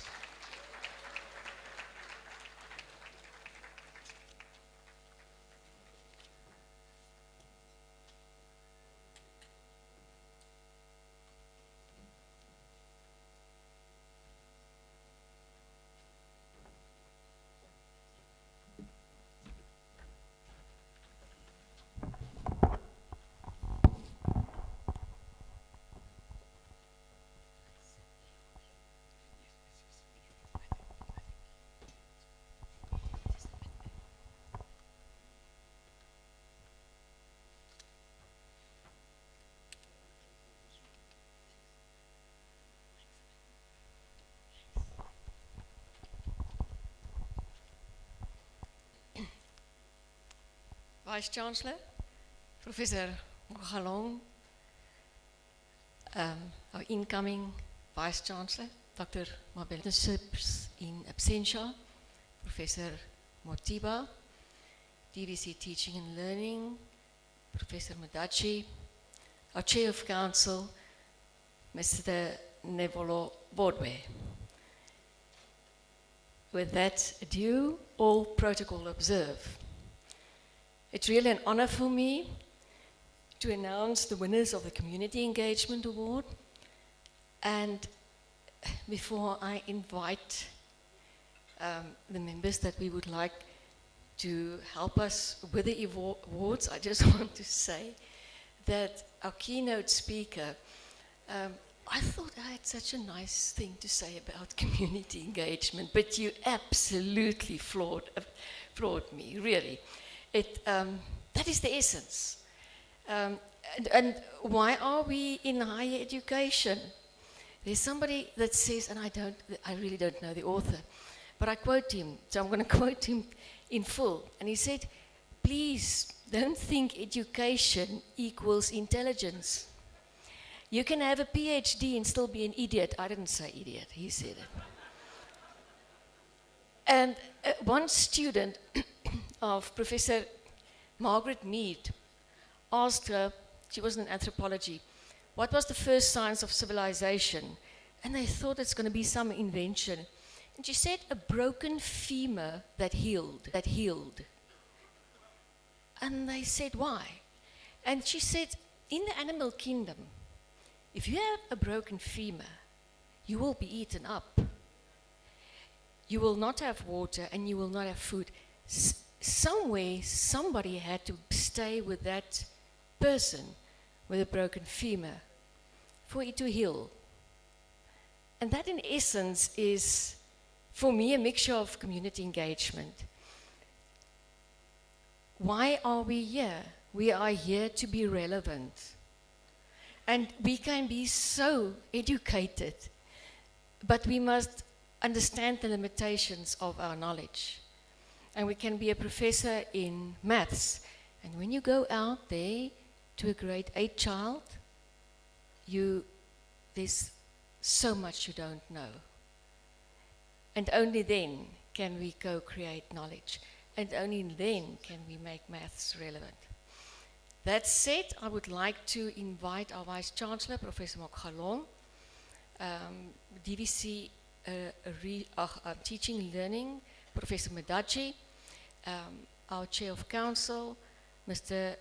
Vice Chancellor, Professor Mokgalong, our incoming Vice Chancellor, Dr. Mabelisips in absentia, Professor Motiba, DVC Teaching and Learning, Professor Madachi, our Chair of Council, Mr. Nevolo Bordwe. With that adieu, all protocol observe. It's really an honor for me to announce the winners of the Community Engagement Award. And before I invite the members that we would like to help us with the awards, I just want to say that our keynote speaker, I thought I had such a nice thing to say about community engagement, but you absolutely floored me, really. That is the essence. And why are we in higher education? There's somebody that says, and I really don't know the author, but I quote him, so I'm going to quote him in full. And he said, please don't think education equals intelligence. You can have a PhD and still be an idiot. I didn't say idiot, he said it. And one student of Professor Margaret Mead asked her, she was in anthropology, what was the first signs of civilization? And they thought it's going to be some invention. And she said, a broken femur that healed. And they said, why? And she said, in the animal kingdom, if you have a broken femur, you will be eaten up. You will not have water and you will not have food. Somewhere, somebody had to stay with that person with a broken femur for it to heal. And that, in essence, is, for me, a mixture of community engagement. Why are we here? We are here to be relevant. And we can be so educated, but we must understand the limitations of our knowledge. And we can be a professor in maths. And when you go out there to a grade 8 child, there's so much you don't know. And only then can we co-create knowledge. And only then can we make maths relevant. That said, I would like to invite our Vice Chancellor, Professor Mokgalong, DVC Teaching Learning, Professor Madachi, our Chair of Council, Mr.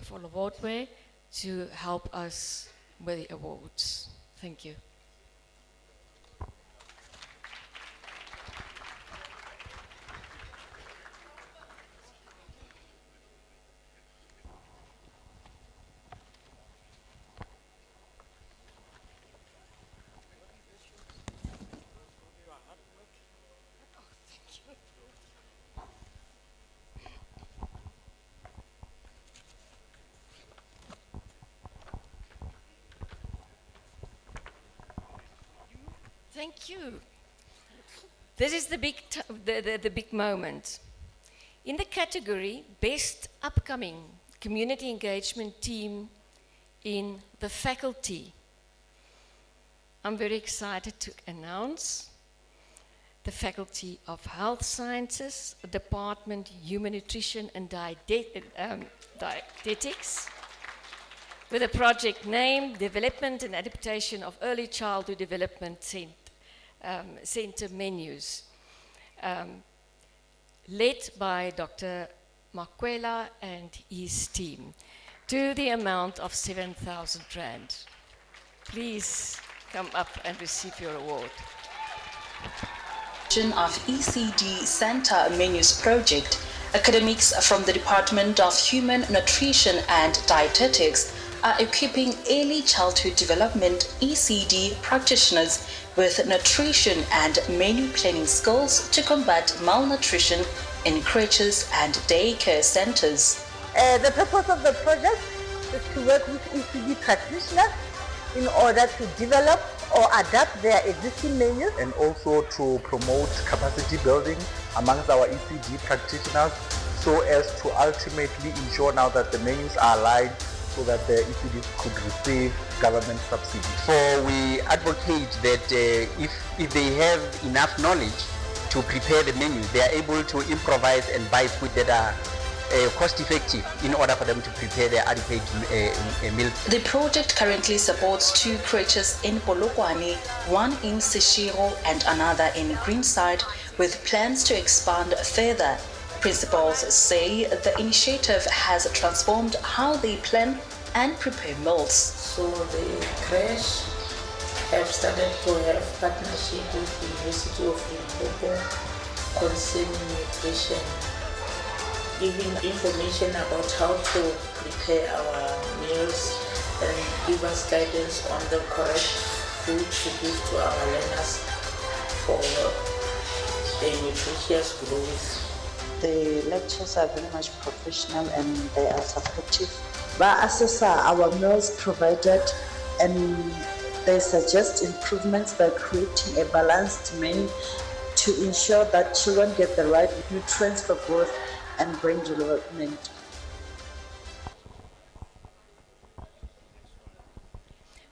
Folowotwe, to help us with the awards. Thank you. Thank you. This is the big moment. In the category Best Upcoming Community Engagement Team in the Faculty, I'm very excited to announce the Faculty of Health Sciences, Department Human Nutrition and Dietetics, with a project name Development and Adaptation of Early Childhood Development Center Menus, led by Dr. Makwela and his team, to the amount of 7,000 Rand. Please come up and receive your award. Of ECD Center Menus Project, academics from the Department of Human Nutrition and Dietetics are equipping early childhood development ECD practitioners with nutrition and menu planning skills to combat malnutrition in creches and daycare centers. The purpose of the project is to work with ECD practitioners in order to develop or adapt their existing menus, and also to promote capacity building amongst our ECD practitioners so as to ultimately ensure now that the menus are aligned so that the ECDs could receive government subsidies. So we advocate that if they have enough knowledge to prepare the menus, they are able to improvise and buy food that are cost effective in order for them to prepare their adequate meals. The project currently supports 2 creches in Polokwane, one in Seshiro and another in Greenside, with plans to expand further. Principals say the initiative has transformed how they plan and prepare meals. So the creche have started to have partnership with the University of Limpopo concerning nutrition, giving information about how to prepare our meals and give us guidance on the correct food to give to our learners for a nutritious growth. The lectures are very much professional and they are supportive. They assess our meals provided and they suggest improvements by creating a balanced menu to ensure that children get the right nutrients for growth and brain development.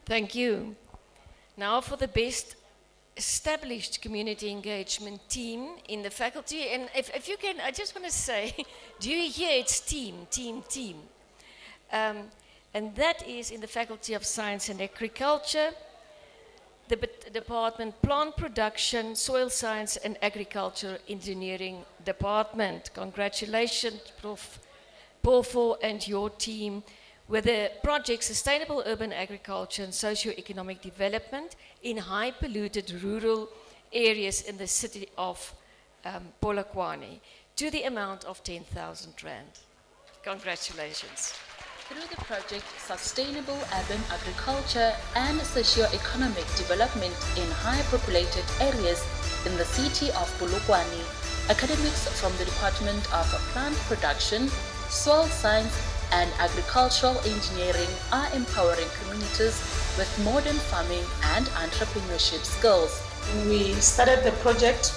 Thank you. Now for the best established community engagement team in the faculty. And if you can, I just want to say, do you hear it's team? And that is in the Faculty of Science and Agriculture, the Department Plant Production, Soil Science and Agriculture Engineering Department. Congratulations, Prof. Porfo and your team with the project Sustainable Urban Agriculture and Socio-Economic Development in high polluted rural areas in the city of Polokwane to the amount of 10,000 Rand. Congratulations. Through the project Sustainable Urban Agriculture and Socio-Economic Development in high populated areas in the city of Polokwane, academics from the Department of Plant Production, Soil Science and Agricultural Engineering are empowering communities with modern farming and entrepreneurship skills. When we started the project,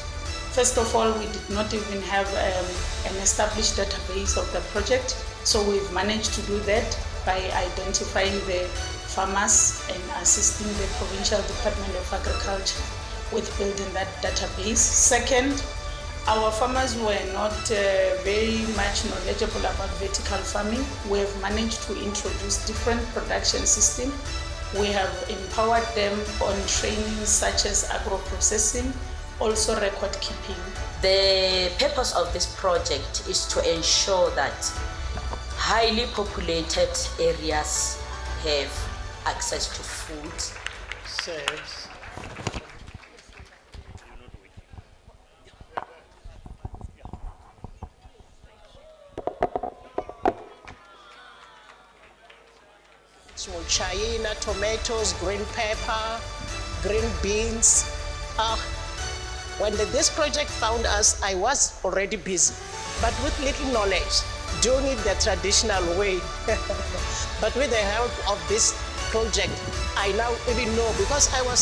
first of all, we did not even have an established database of the project. So we've managed to do that by identifying the farmers and assisting the Provincial Department of Agriculture with building that database. Second, our farmers were not very much knowledgeable about vertical farming. We have managed to introduce different production systems We have empowered them on trainings such as agro-processing, also record keeping. The purpose of this project is to ensure that highly populated areas have access to food. Serves. Small china, tomatoes, green pepper, green beans. When this project found us, I was already busy, but with little knowledge, doing it the traditional way. But with the help of this project, I now even know, because I was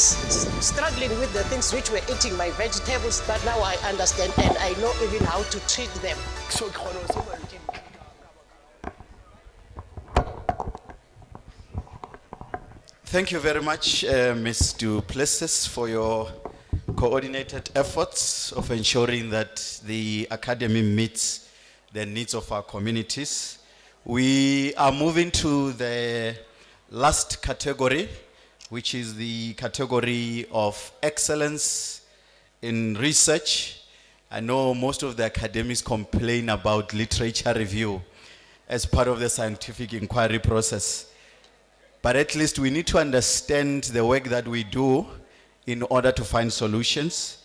struggling with the things which were eating my vegetables, but now I understand and I know even how to treat them. Thank you very much, Ms. Du Plessis, for your coordinated efforts of ensuring that the academy meets the needs of our communities. We are moving to the last category, which is the category of excellence in research. I know most of the academics complain about literature review as part of the scientific inquiry process. But at least we need to understand the work that we do in order to find solutions.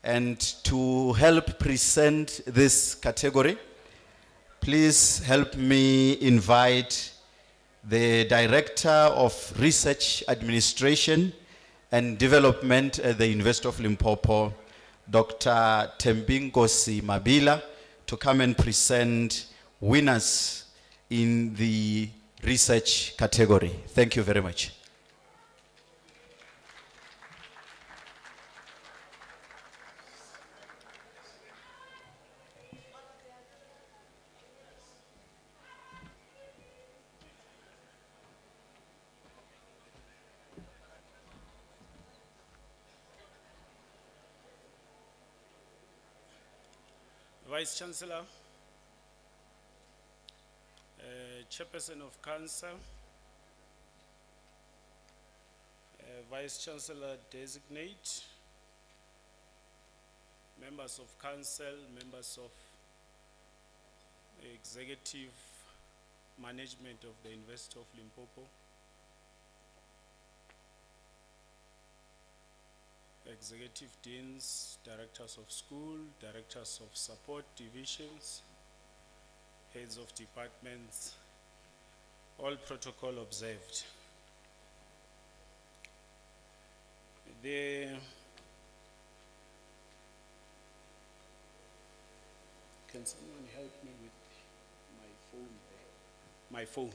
And to help present this category, please help me invite the Director of Research Administration and Development at the University of Limpopo, Dr. Tembinkosi Mabila, to come and present winners in the research category. Thank you very much. Vice Chancellor, Chairperson of Council, Vice Chancellor Designate, members of Council, members of the Executive Management of the University of Limpopo, Executive Deans, Directors of School, Directors of Support Divisions, Heads of Departments, all protocol observed. Can someone help me with my phone there? My phone.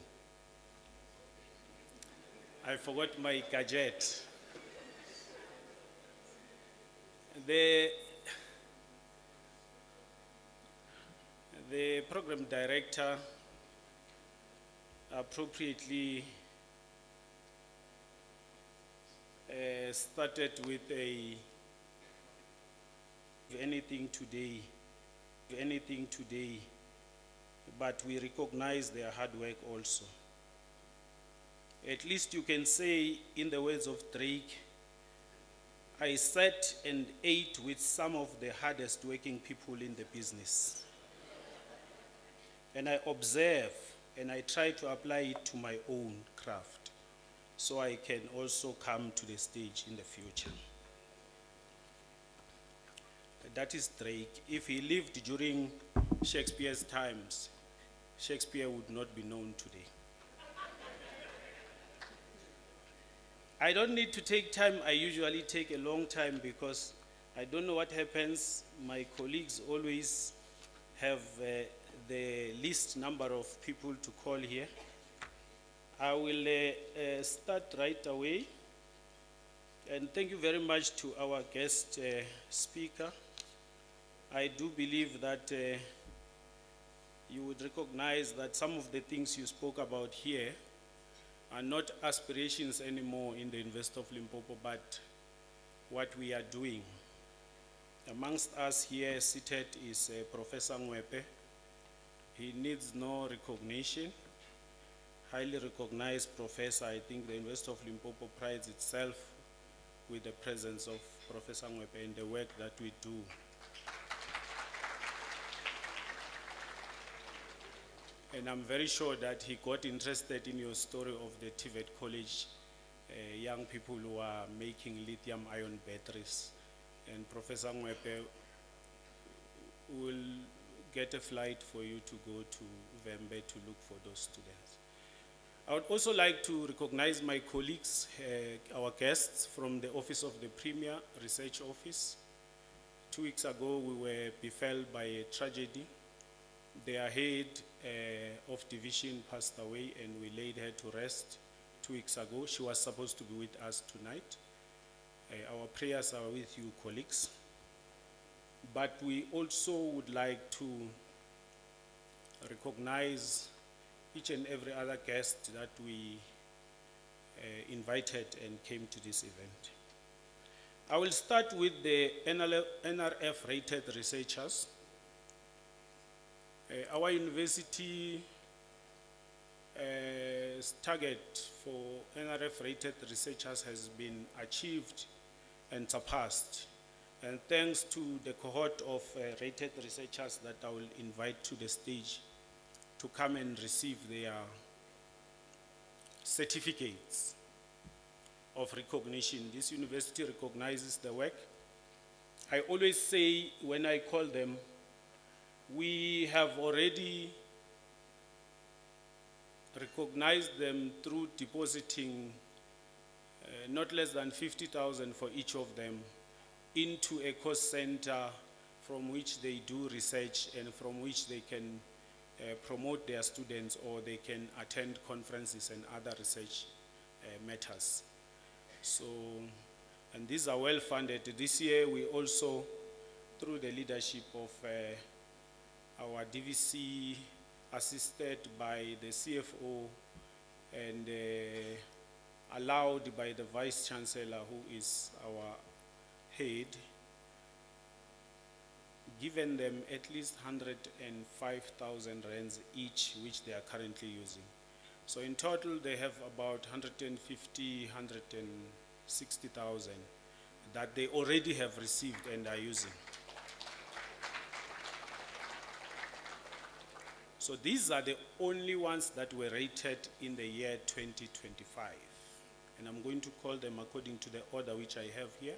I forgot my gadget. The program director appropriately started with anything today, but we recognize their hard work also. At least you can say, in the words of Drake, I sat and ate with some of the hardest working people in the business. And I observe and I try to apply it to my own craft so I can also come to the stage in the future. That is Drake. If he lived during Shakespeare's times, Shakespeare would not be known today. I don't need to take time. I usually take a long time because I don't know what happens. My colleagues always have the least number of people to call here. I will start right away. And thank you very much to our guest speaker. I do believe that you would recognize that some of the things you spoke about here are not aspirations anymore in the University of Limpopo, but what we are doing. Amongst us here seated is Professor Ngwepe. He needs no recognition. highly recognized professor. I think the University of Limpopo prides itself with the presence of Professor Ngwepe and the work that we do. And I'm very sure that he got interested in your story of the TVET College, young people who are making lithium-ion batteries. And Professor Ngwepe will get a flight for you to go to Vembe to look for those students. I would also like to recognize my colleagues, our guests from the Office of the Premier Research Office. 2 weeks ago, we were befell by a tragedy. Their head of division passed away and we laid her to rest 2 weeks ago. She was supposed to be with us tonight. Our prayers are with you, colleagues. But we also would like to recognize each and every other guest that we invited and came to this event. I will start with the NRF-rated researchers. Our university target for NRF-rated researchers has been achieved and surpassed. And thanks to the cohort of rated researchers that I will invite to the stage to come and receive their certificates of recognition. This university recognizes the work. I always say when I call them, we have already recognized them through depositing not less than 50,000 for each of them into a cost center from which they do research and from which they can promote their students or they can attend conferences and other research matters. So, and these are well funded. This year we also, through the leadership of our DVC, assisted by the CFO and allowed by the Vice Chancellor, who is our head, given them at least 105,000 rands each, which they are currently using. So in total, they have about 150, 160,000 that they already have received and are using. So these are the only ones that were rated in the year 2025. And I'm going to call them according to the order which I have here.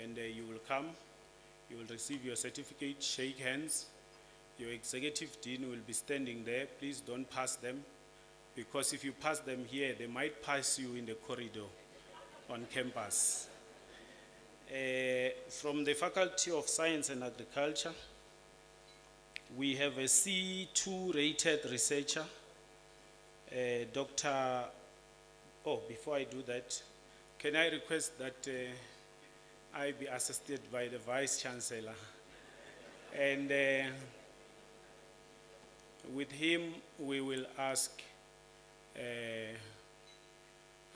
And you will come, you will receive your certificate, shake hands. Your executive dean will be standing there. Please don't pass them, because if you pass them here, they might pass you in the corridor on campus. From the Faculty of Science and Agriculture, we have a C2 rated researcher, Dr. Oh, before I do that, can I request that I be assisted by the Vice Chancellor? And with him, we will ask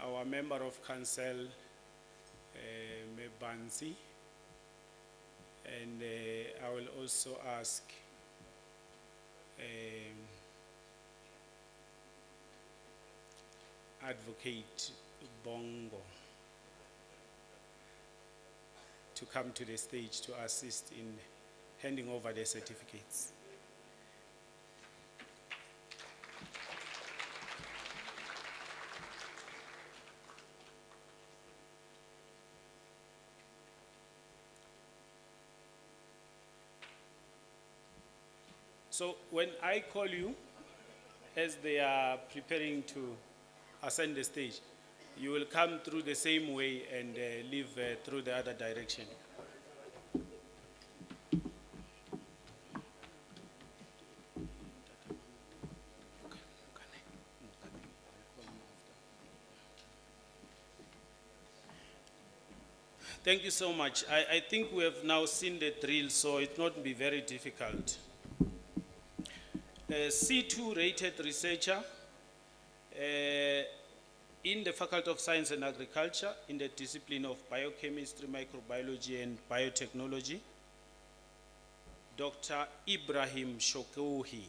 our Member of Council, Mebansi, and I will also ask Advocate Bongo to come to the stage to assist in handing over the certificates. So when I call you, as they are preparing to ascend the stage, you will come through the same way and leave through the other direction. Thank you so much. I think we have now seen the drill, so it will not be very difficult. C2 rated researcher in the Faculty of Science and Agriculture in the discipline of biochemistry, microbiology and biotechnology, Dr. Ibrahim Shokouhi.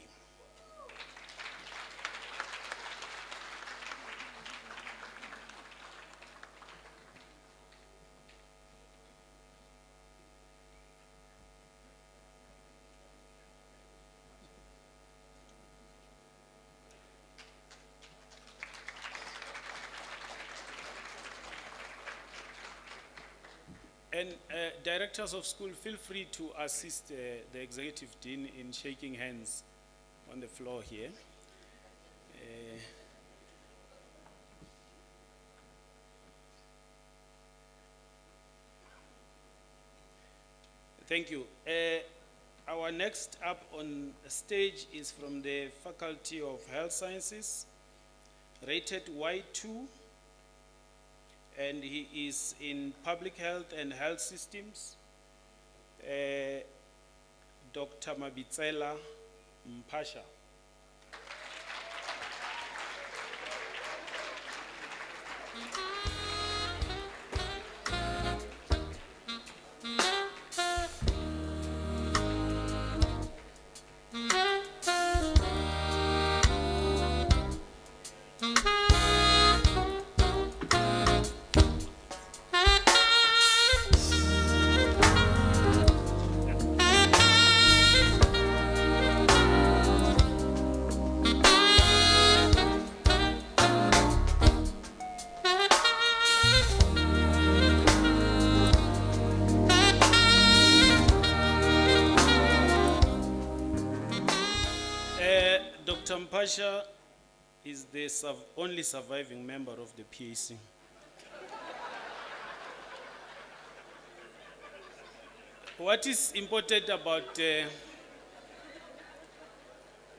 And directors of school, feel free to assist the executive dean in shaking hands on the floor here. Thank you. Our next up on stage is from the Faculty of Health Sciences, rated Y2, and he is in Public Health and Health Systems. Dr. Mabitsela Mpasha. Dr. Mpasha is the only surviving member of the PAC. What is important about a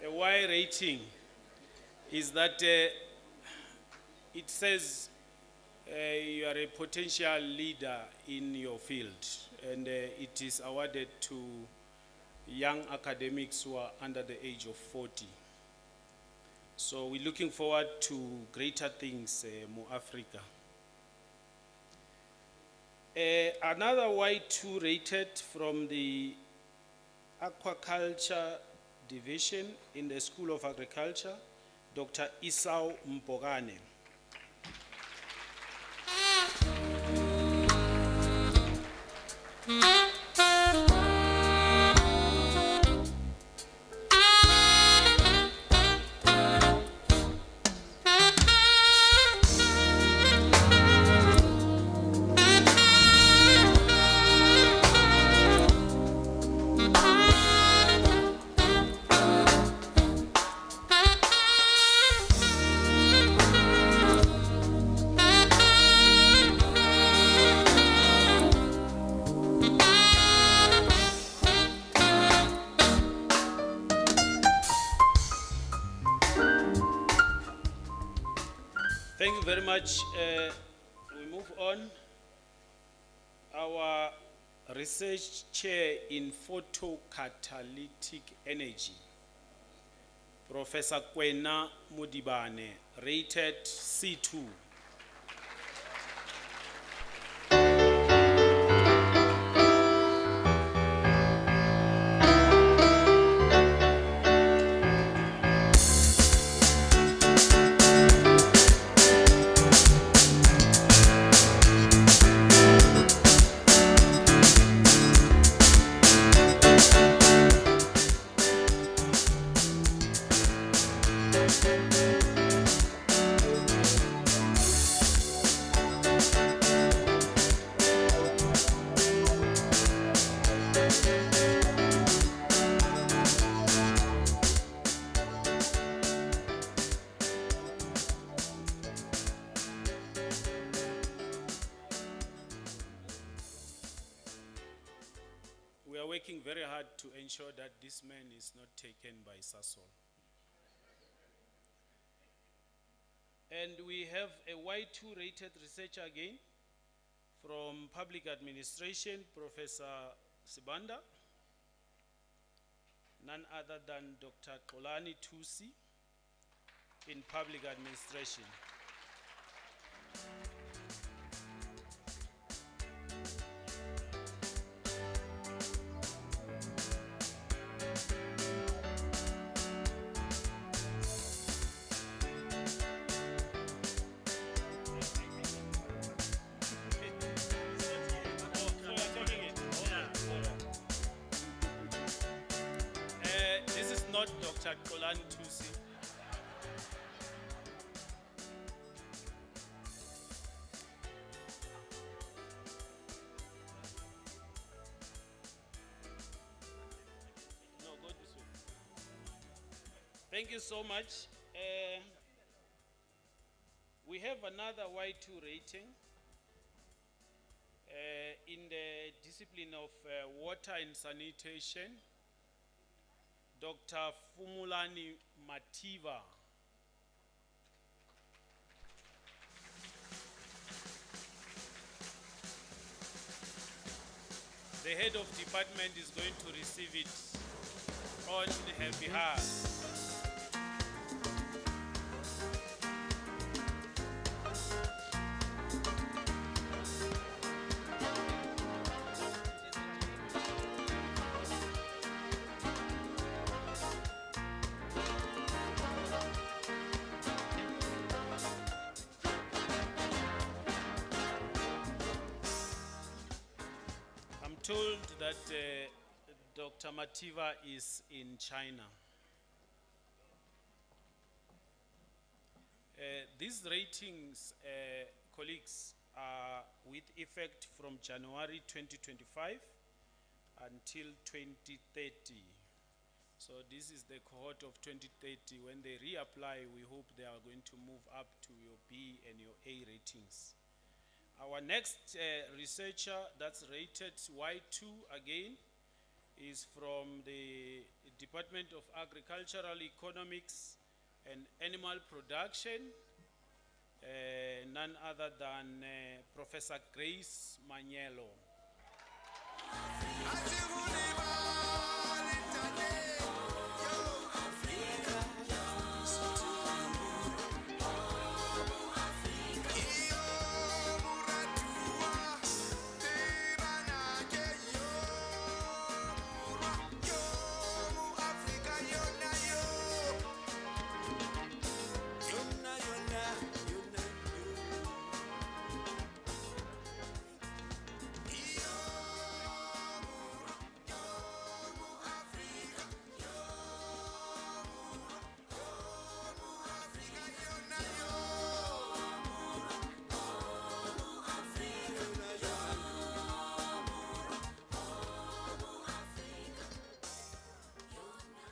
Y rating is that it says you are a potential leader in your field, and it is awarded to young academics who are under the age of 40. So we're looking forward to greater things, more Africa. Another Y2 rated from the Aquaculture Division in the School of Agriculture, Dr. Isau Mpogane. Thank you very much. We move on. Our research chair in photocatalytic energy, Professor Kwena Mudibane, rated C2. We are working very hard to ensure that this man is not taken by Sasol. And we have a Y2 rated researcher again from Public Administration, Professor Sibanda, none other than Dr. Kolani Tusi in Public Administration. This is not Dr. Kolani Tusi. Thank you so much. We have another Y2 rating in the discipline of water and sanitation. Dr. Fumulani Mativa. The head of department is going to receive it on her behalf. I'm told that Dr. Mativa is in China. These ratings, colleagues, are with effect from January 2025 until 2030. So this is the cohort of 2030. When they reapply, we hope they are going to move up to your B and your A ratings. Our next researcher that's rated Y2 again is from the Department of Agricultural Economics and Animal Production, none other than Professor Grace Maniello.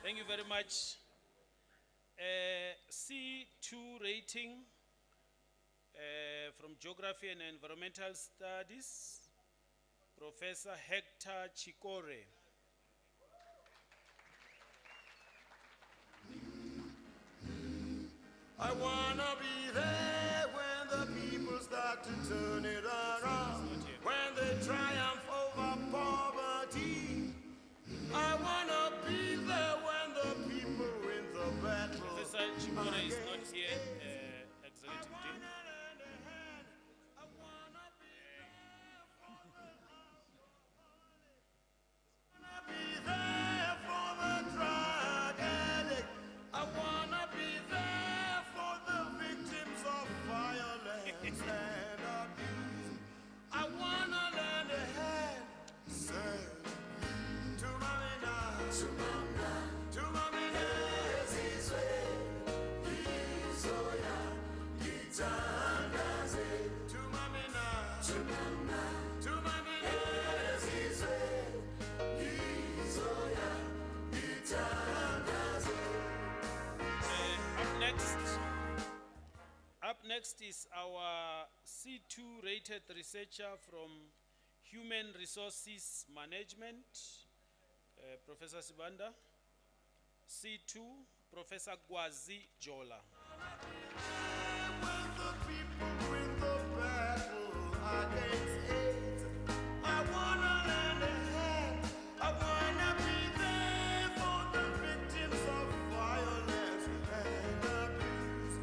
Thank you very much. C2 rating from Geography and Environmental Studies, Professor Hector Chikore. I wanna be there when the people start to turn it around, when they triumph over poverty. I wanna be there when the people win the battle. Professor Chikore is not here, executive team. Be there for the drug addict. I wanna be there for the victims of violence and abuse. I wanna lend a hand, say, to Mamina, to Mama, to Mamina, Zizwe, Izoya, Gitangaze, to Mamina, to Mama, to Mamina, Zizwe. Up next is our C2 rated researcher from Human Resources Management, Professor Sibanda. C2, Professor Gwazi Jola. When the people win the battle against AIDS, I wanna lend a hand. I wanna be there for the victims of violence and abuse.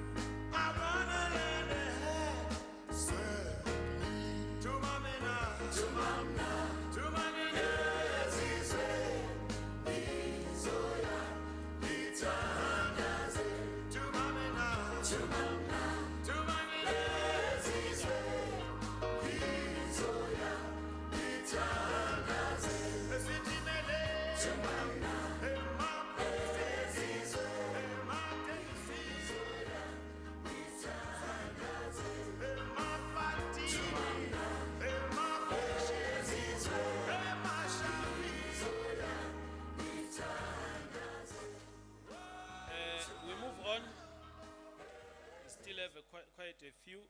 I wanna lend a hand. Say, to Mamina, to Mama, to Mamina, Zizwe, Izoya, Itangaze, to Mamina, to Mama, to Mamina, Zizwe, still have quite a few.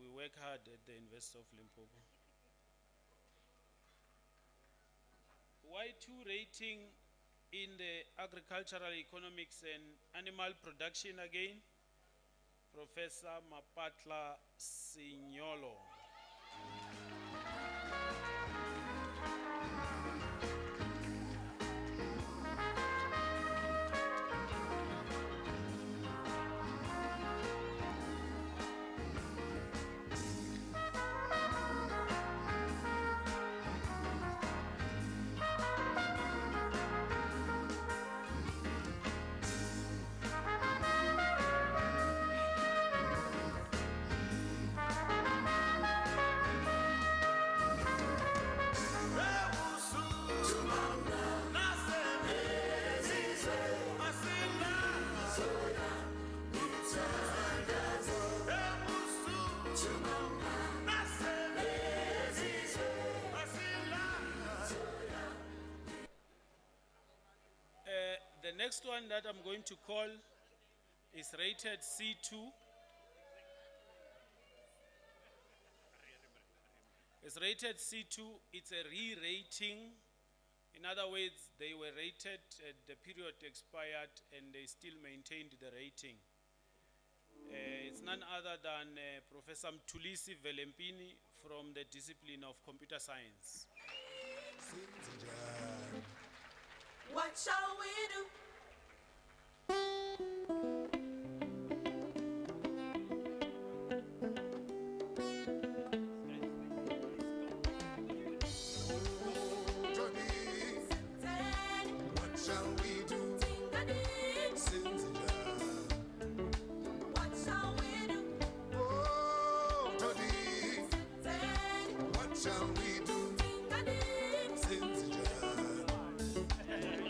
We work hard at the University of Limpopo. Y2 rating in the agricultural economics and animal production again, Professor Mapatla Signolo. The next one that I'm going to call is rated C2. It's rated C2. It's a re-rating. In other words, they were rated, the period expired, and they still maintained the rating. It's none other than Professor Mtulisi Velempini from the discipline of computer science. What shall we do? What shall we do? What shall we do? Oh, Tony. What shall we do?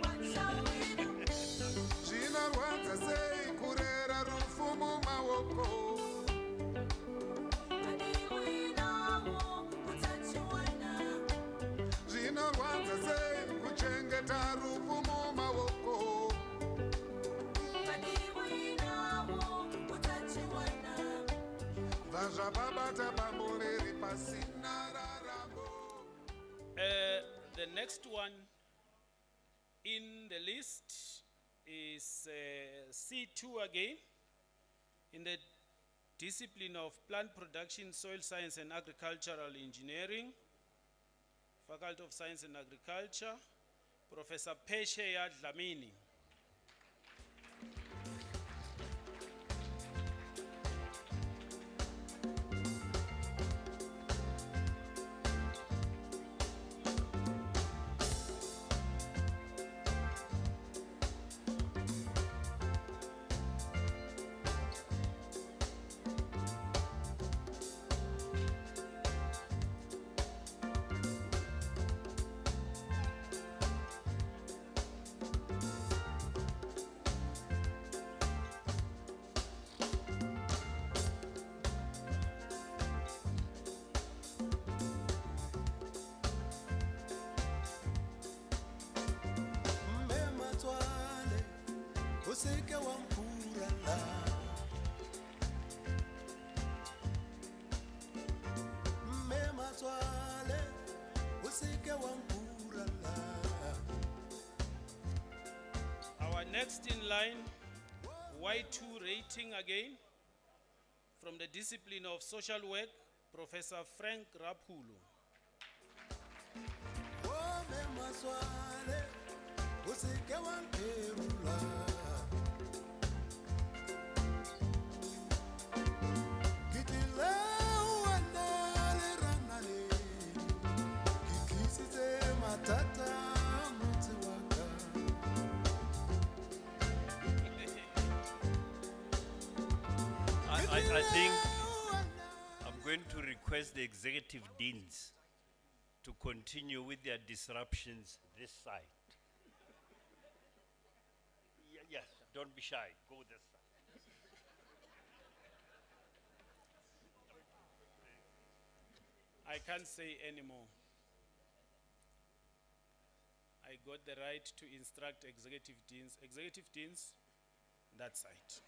What shall we do? Zvinorwadza sei kurera rufu mumaoko. Zvinorwadza sei kuchengeta rufu mumaoko. Vazvababata bambo riri pasina raramo. The next one in the list is C2 again, in the discipline of plant production, soil science and agricultural engineering, Faculty of Science and Agriculture, Professor Pesheya Dlamini. Useke wampurala Mema twale Useke wampurala. Our next in line, Y2 rating again, from the discipline of social work, Professor Frank Rapulu. Oh mema twale Useke wampurala. I think I'm going to request the executive deans to continue with their disruptions this side. Yes, don't be shy, go this side. I can't say anymore. I got the right to instruct executive deans, that side.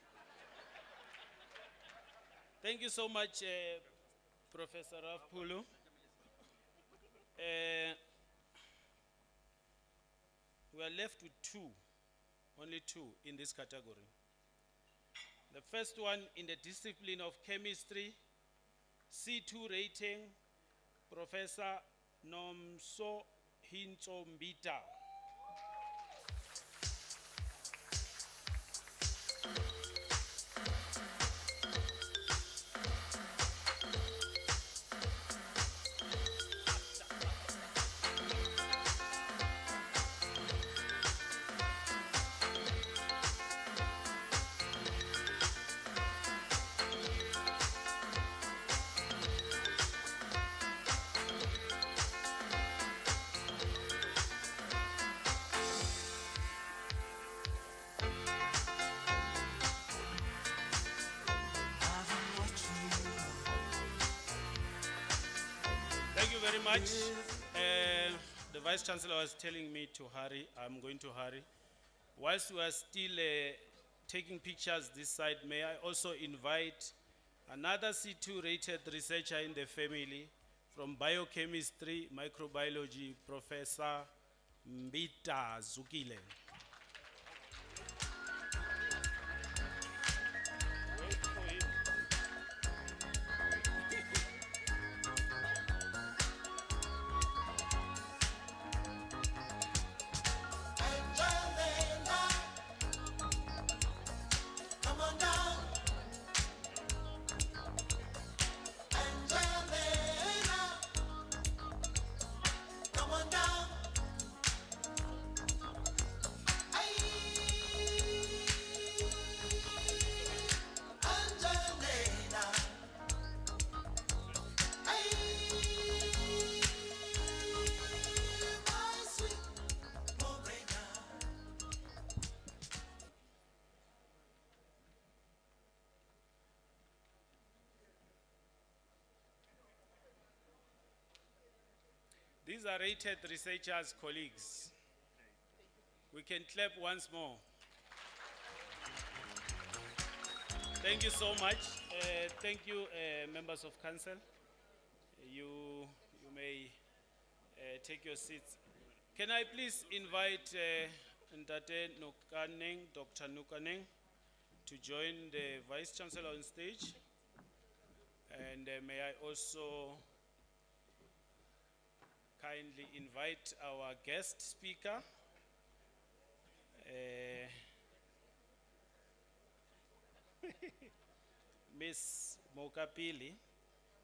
Thank you so much, Professor Rafpulu. We are left with only two in this category. The first one in the discipline of chemistry, C2 rating, Professor Nomso Hintso Mbita. Thank you very much. The Vice Chancellor was telling me to hurry. I'm going to hurry. Whilst we are still taking pictures this side, may I also invite another C2 rated researcher in the family from biochemistry, microbiology, Professor Mbita Zukile. Wait for him. Come on down, Angelina. Come on down. Angelina. My sweet Morena. These are rated researchers, colleagues. We can clap once more. Thank you so much. Thank you, members of council. You may take your seats. Can I please invite Ndate Nukaneng, Dr. Nukaneng, to join the Vice Chancellor on stage? And may I also kindly invite our guest speaker, Ms. Mokapili,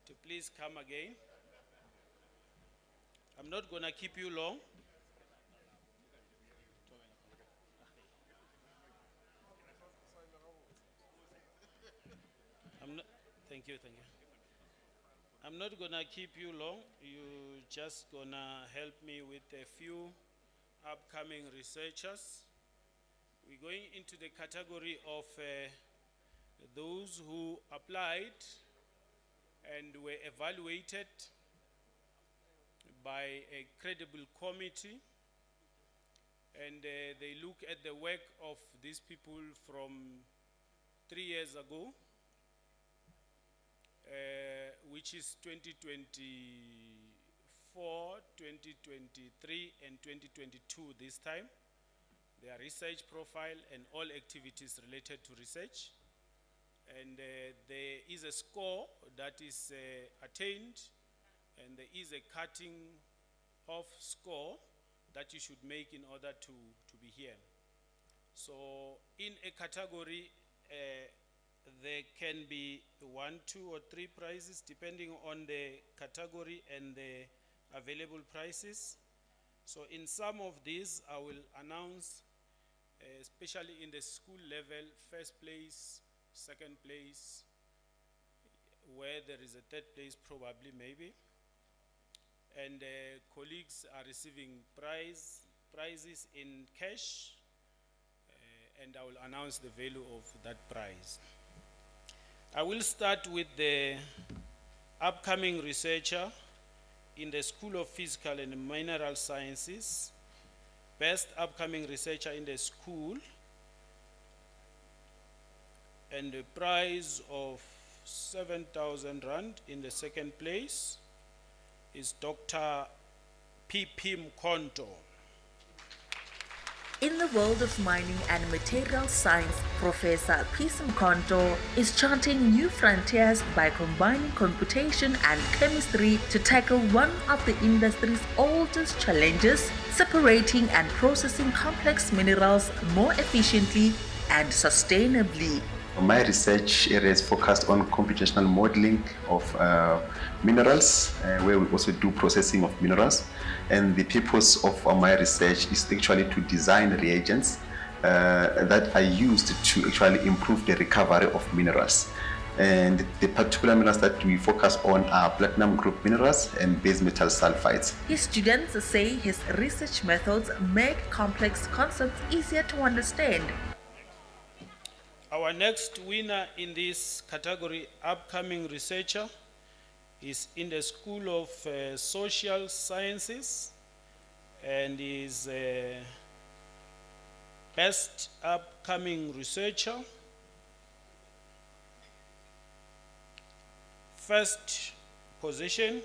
to please come again. I'm not going to keep you long. Thank you. I'm not going to keep you long. You're just going to help me with a few upcoming researchers. We're going into the category of those who applied and were evaluated by a credible committee, and they look at the work of these people from 3 years ago, which is 2024, 2023, and 2022 this time. Their research profile and all activities related to research. And there is a score that is attained, and there is a cutting off score that you should make in order to be here. So in a category, there can be 1, 2, or 3 prizes depending on the category and the available prizes. So in some of these, I will announce, especially in the school level, first place, second place, where there is a third place probably, maybe. And colleagues are receiving prizes in cash, and I will announce the value of that prize. I will start with the upcoming researcher in the School of Physical and Mineral Sciences, best upcoming researcher in the school, and the prize of 7,000 Rand. In the second place is Dr. P.P. Mkonto. In the world of mining and material science, Professor P.C. Mkonto is charting new frontiers by combining computation and chemistry to tackle one of the industry's oldest challenges, separating and processing complex minerals more efficiently and sustainably. My research area is focused on computational modeling of minerals, where we also do processing of minerals. And the purpose of my research is actually to design reagents that are used to actually improve the recovery of minerals. And the particular minerals that we focus on are platinum group minerals and base metal sulfides. His students say his research methods make complex concepts easier to understand. Our next winner in this category, upcoming researcher, is in the School of Social Sciences and is best upcoming researcher. First position,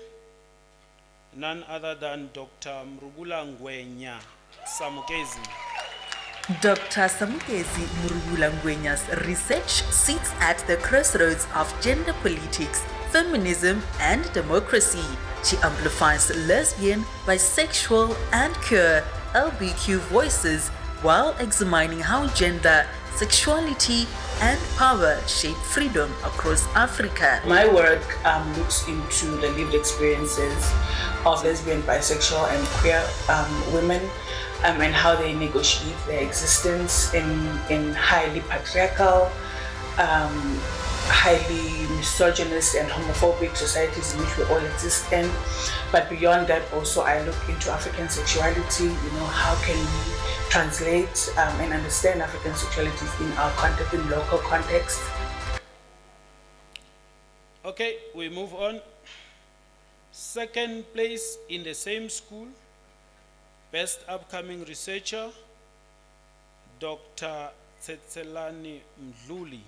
none other than Dr. Mrugula Ngwenya Samukezi. Dr. Samukezi Murugula Ngwenya's research sits at the crossroads of gender politics, feminism, and democracy. She amplifies lesbian, bisexual, and queer LGBTQ voices while examining how gender, sexuality, and power shape freedom across Africa. My work looks into the lived experiences of lesbian, bisexual, and queer women and how they negotiate their existence in highly patriarchal, highly misogynist and homophobic societies in which we all exist in. But beyond that, also I look into African sexuality. How can we translate and understand African sexualities in our context, in local context. Okay, we move on. Second place in the same school, best upcoming researcher, Dr. Tsetselani Mdluli.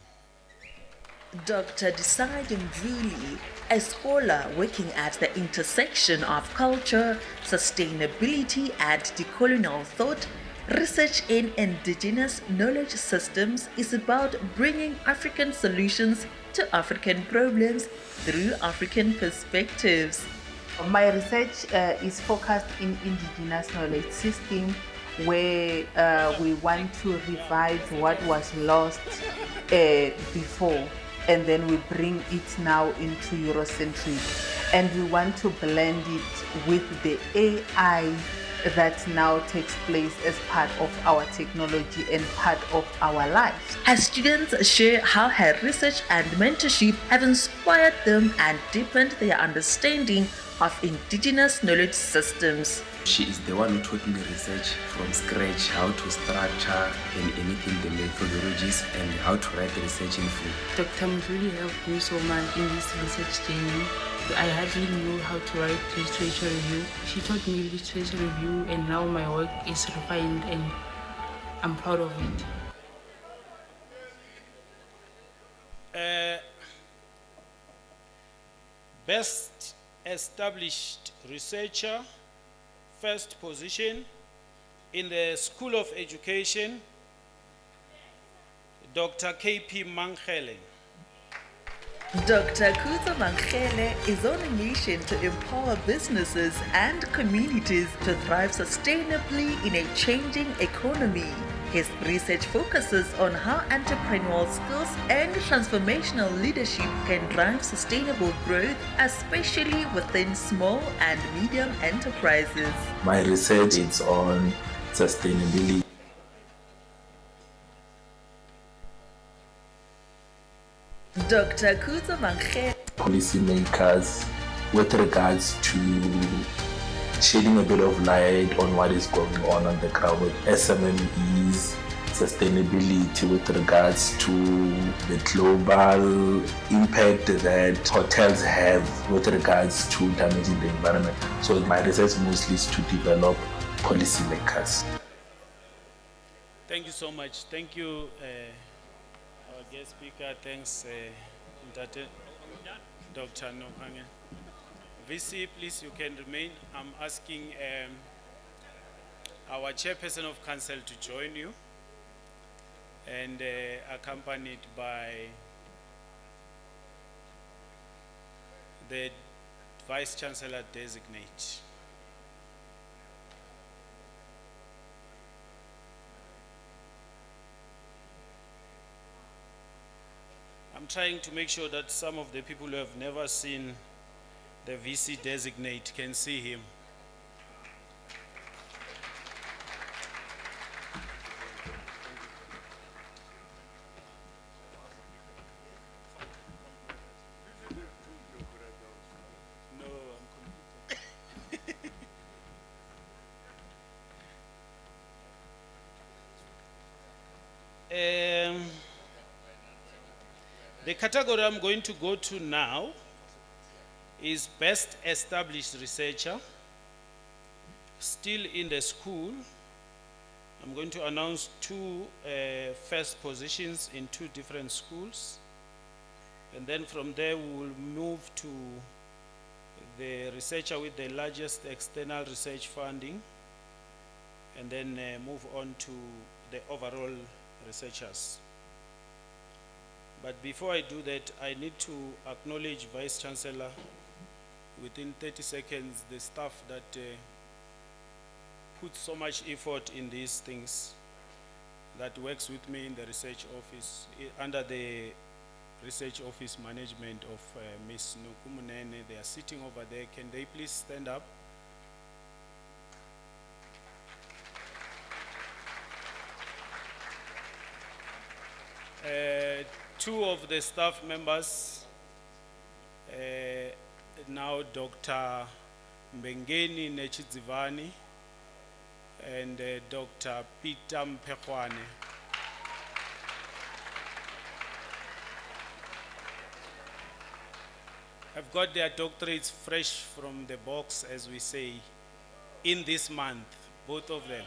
Dr. Decide Mdluli, a scholar working at the intersection of culture, sustainability, and decolonial thought, research in indigenous knowledge systems is about bringing African solutions to African problems through African perspectives. My research is focused in indigenous knowledge system, where we want to revive what was lost before, and then we bring it now into Eurocentric, and we want to blend it with the AI that now takes place as part of our technology and part of our lives. As students share how her research and mentorship have inspired them and deepened their understanding of indigenous knowledge systems. She is the one who taught me research from scratch, how to structure and anything, the methodologies, and how to write the research in full. Dr. Mdluli helped me so much in this research journey. I hardly knew how to write literature review. She taught me literature review, and now my work is refined and I'm proud of it. Best established researcher, first position in the School of Education, Dr. K.P. Mangele. Dr. Kuza Mangele is on a mission to empower businesses and communities to thrive sustainably in a changing economy. His research focuses on how entrepreneurial skills and transformational leadership can drive sustainable growth, especially within small and medium enterprises. My research is on sustainability. Dr. Kuza Mangele. Policymakers with regards to shedding a bit of light on what is going on the ground with SMMEs, sustainability with regards to the global impact that hotels have with regards to damaging the environment. So my research mostly is to develop policymakers. Thank you so much. Thank you, our guest speaker. Thanks, Ntate, Dr. Nokange. VC, please, you can remain. I'm asking our chairperson of council to join you, and accompanied by the Vice Chancellor designate. I'm trying to make sure that some of the people who have never seen the VC designate can see him. No, I'm the category I'm going to go to now is best established researcher. Still in the school, I'm going to announce two first positions in two different schools. And then from there we will move to the researcher with the largest external research funding, and then move on to the overall researchers. But before I do that, I need to acknowledge Vice Chancellor within 30 seconds, the staff that puts so much effort in these things, that works with me in the research office, under the research office management of Ms. Nukumunene. They are sitting over there. Can they please stand up? Two of the staff members, now Dr. Mbengeni Nechidzivani and Dr. Peter Mpekwane. I've got their doctorates fresh from the box, as we say, in this month, both of them.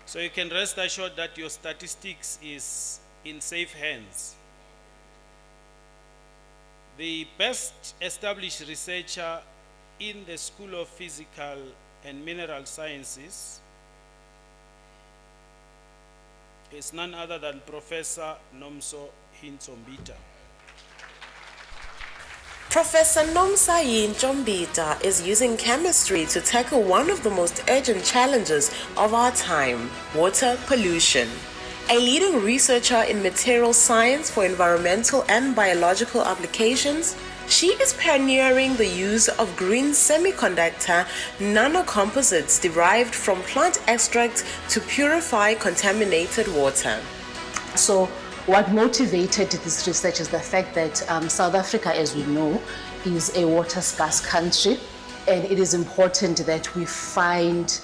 So you can rest assured that your statistics is in safe hands. The best established researcher in the School of Physical and Mineral Sciences is none other than Professor Nomso Hintsombita. Professor Nomsa Njombita is using chemistry to tackle one of the most urgent challenges of our time, water pollution. A leading researcher in material science for environmental and biological applications, she is pioneering the use of green semiconductor nanocomposites derived from plant extracts to purify contaminated water. So what motivated this research is the fact that South Africa, as we know, is a water scarce country, and it is important that we find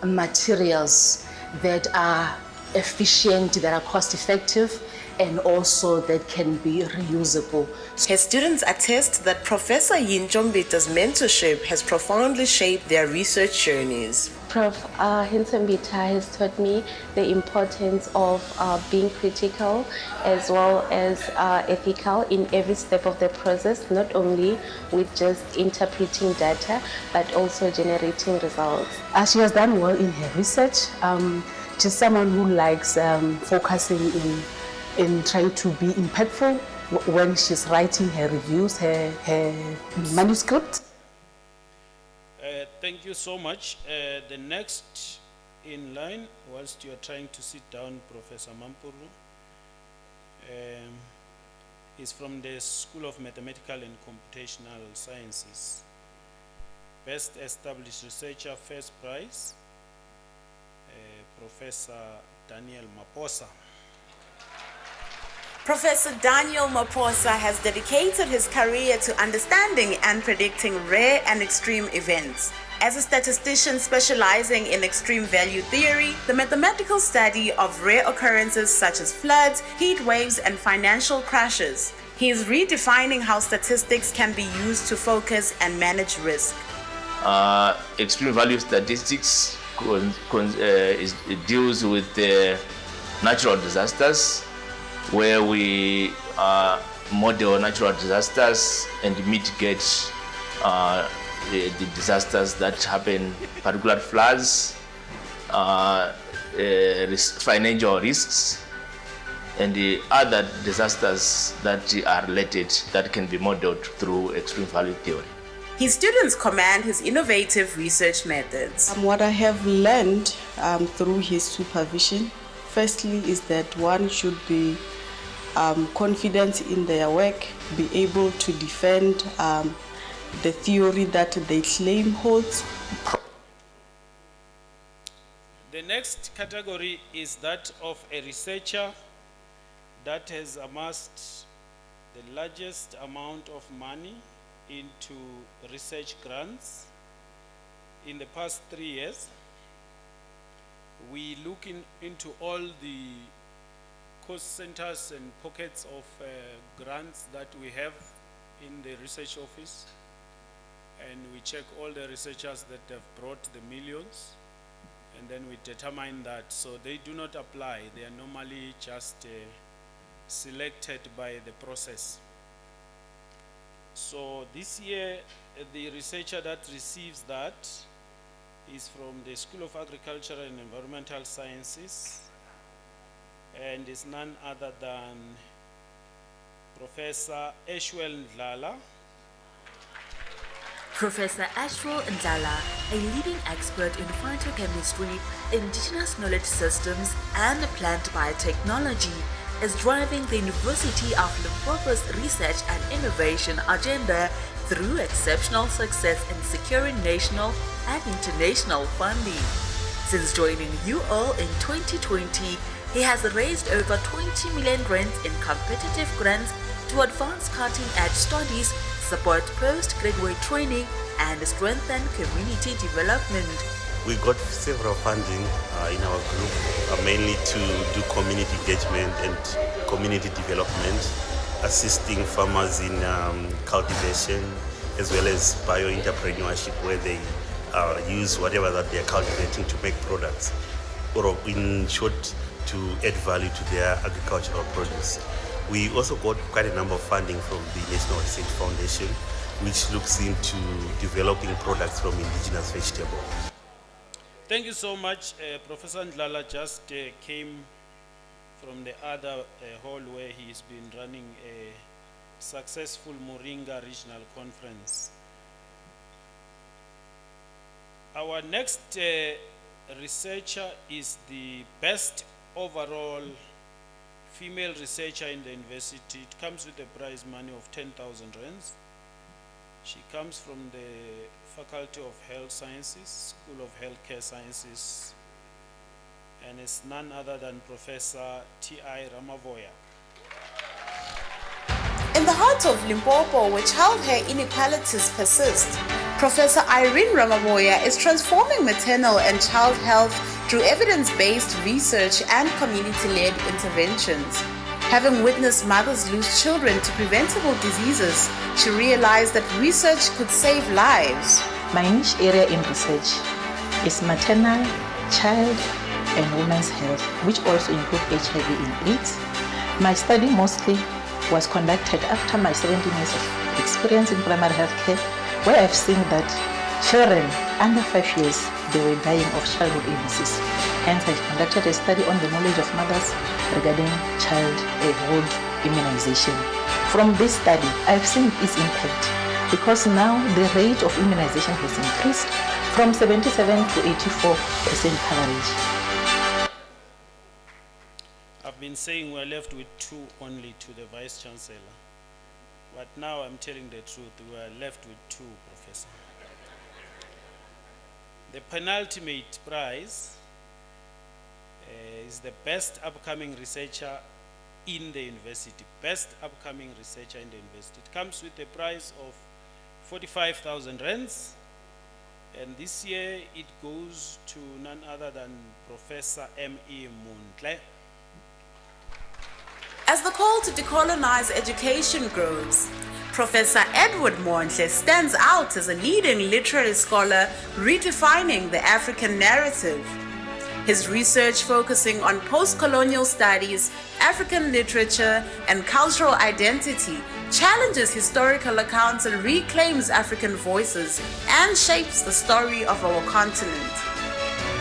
materials that are efficient, that are cost effective, and also that can be reusable. Her students attest that Professor Njombita's mentorship has profoundly shaped their research journeys. Prof. Hintsombita has taught me the importance of being critical as well as ethical in every step of the process, not only with just interpreting data, but also generating results. She has done well in her research. She's someone who likes focusing in trying to be impactful when she's writing her reviews, her manuscript. Thank you so much. The next in line, whilst you are trying to sit down, Professor Mampuru, is from the School of Mathematical and Computational Sciences. Best Established Researcher, first prize, Professor Daniel Maposa. Professor Daniel Maposa has dedicated his career to understanding and predicting rare and extreme events. As a statistician specializing in extreme value theory, the mathematical study of rare occurrences such as floods, heat waves, and financial crashes, he is redefining how statistics can be used to focus and manage risk. Extreme value statistics deals with the natural disasters, where we model natural disasters and mitigate the disasters that happen, particular floods, financial risks, and the other disasters that are related that can be modeled through extreme value theory. His students commend his innovative research methods. What I have learned through his supervision, firstly, is that one should be confident in their work, be able to defend the theory that they claim holds. The next category is that of a researcher that has amassed the largest amount of money into research grants in the past 3 years. We look into all the cost centers and pockets of grants that we have in the research office, and we check all the researchers that have brought the millions, and then we determine that. So they do not apply, they are normally just selected by the process. So this year, the researcher that receives that is from the School of Agricultural and Environmental Sciences, and is none other than Professor Ashwell Ndlala. Professor Ashwell Ndlala, a leading expert in phytochemistry, indigenous knowledge systems, and plant biotechnology, is driving the University of Limpopo's research and innovation agenda through exceptional success in securing national and international funding. Since joining UL in 2020, he has raised over 20 million rands in competitive grants to advance cutting-edge studies, support postgraduate training, and strengthen community development. We got several funding in our group, mainly to do community engagement and community development, assisting farmers in cultivation, as well as bio-entrepreneurship, where they use whatever that they are cultivating to make products, or in short, to add value to their agricultural produce. We also got quite a number of funding from the National Research Foundation, which looks into developing products from indigenous vegetables. Thank you so much. Professor Ndlala just came from the other hall where he's been running a successful Moringa Regional Conference. Our next researcher is the best overall female researcher in the university. It comes with a prize money of 10,000 rands. She comes from the Faculty of Health Sciences, School of Healthcare Sciences, and is none other than Professor T.I. Ramavoya. In the heart of Limpopo, where childcare inequalities persist, Professor Irene Ramavoya is transforming maternal and child health through evidence-based research and community-led interventions. Having witnessed mothers lose children to preventable diseases, she realized that research could save lives. My niche area in research is maternal, child, and women's health, which also include HIV and AIDS. My study mostly was conducted after my 17 years of experience in primary health care, where I've seen that children under 5 years, they were dying of childhood illnesses. Hence, I conducted a study on the knowledge of mothers regarding childhood immunization. From this study, I've seen its impact because now the rate of immunization has increased from 77 to 84% coverage. I've been saying we're left with 2 only to the Vice Chancellor, but now I'm telling the truth, we're left with 2, Professor. The penultimate prize is the best upcoming researcher in the university. Best upcoming researcher in the university. It comes with a prize of 45,000 rands, and this year it goes to none other than Professor M.E. Mundle. As the call to decolonize education grows, Professor Edward Mundle stands out as a leading literary scholar redefining the African narrative. His research focusing on post-colonial studies, African literature, and cultural identity challenges historical accounts and reclaims African voices and shapes the story of our continent.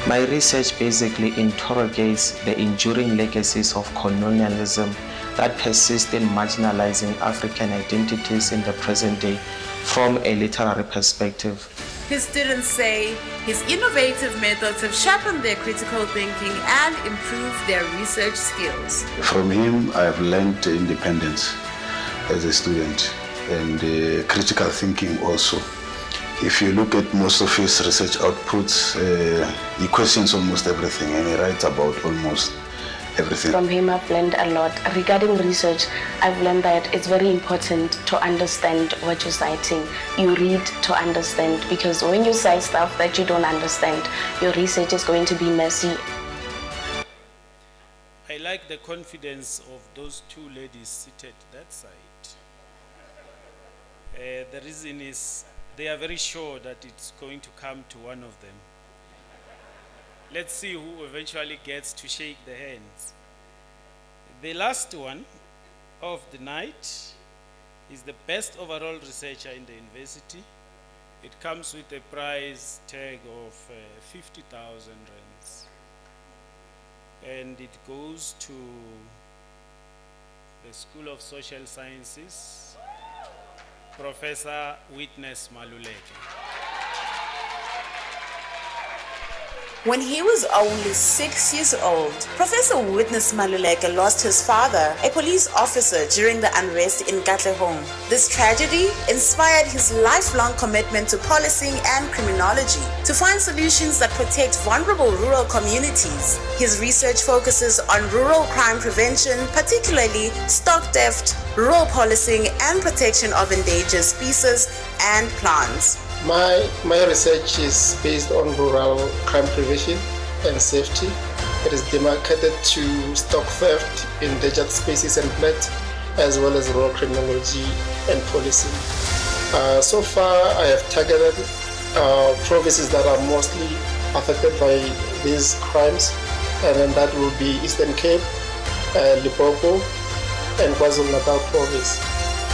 My research basically interrogates the enduring legacies of colonialism that persist in marginalizing African identities in the present day from a literary perspective. His students say his innovative methods have sharpened their critical thinking and improved their research skills. From him, I have learned independence as a student and critical thinking also. If you look at most of his research outputs, he questions almost everything and he writes about almost everything. From him, I've learned a lot. Regarding research, I've learned that it's very important to understand what you're citing. You read to understand, because when you cite stuff that you don't understand, your research is going to be messy. I like the confidence of those two ladies seated that side. The reason is they are very sure that it's going to come to one of them. Let's see who eventually gets to shake the hands. The last one of the night is the best overall researcher in the university. It comes with a price tag of 50,000 rands. And it goes to the School of Social Sciences, Professor Witness Maluleke. When he was only 6 years old, Professor Witness Maluleke lost his father, a police officer, during the unrest in Katlehong. This tragedy inspired his lifelong commitment to policing and criminology to find solutions that protect vulnerable rural communities. His research focuses on rural crime prevention, particularly stock theft, rural policing, and protection of endangered species and plants. My research is based on rural crime prevention and safety. It is demarcated to stock theft, endangered species and plants, as well as rural criminology and policing. So far, I have targeted provinces that are mostly affected by these crimes, and then that will be Eastern Cape, Limpopo, and KwaZulu-Natal province.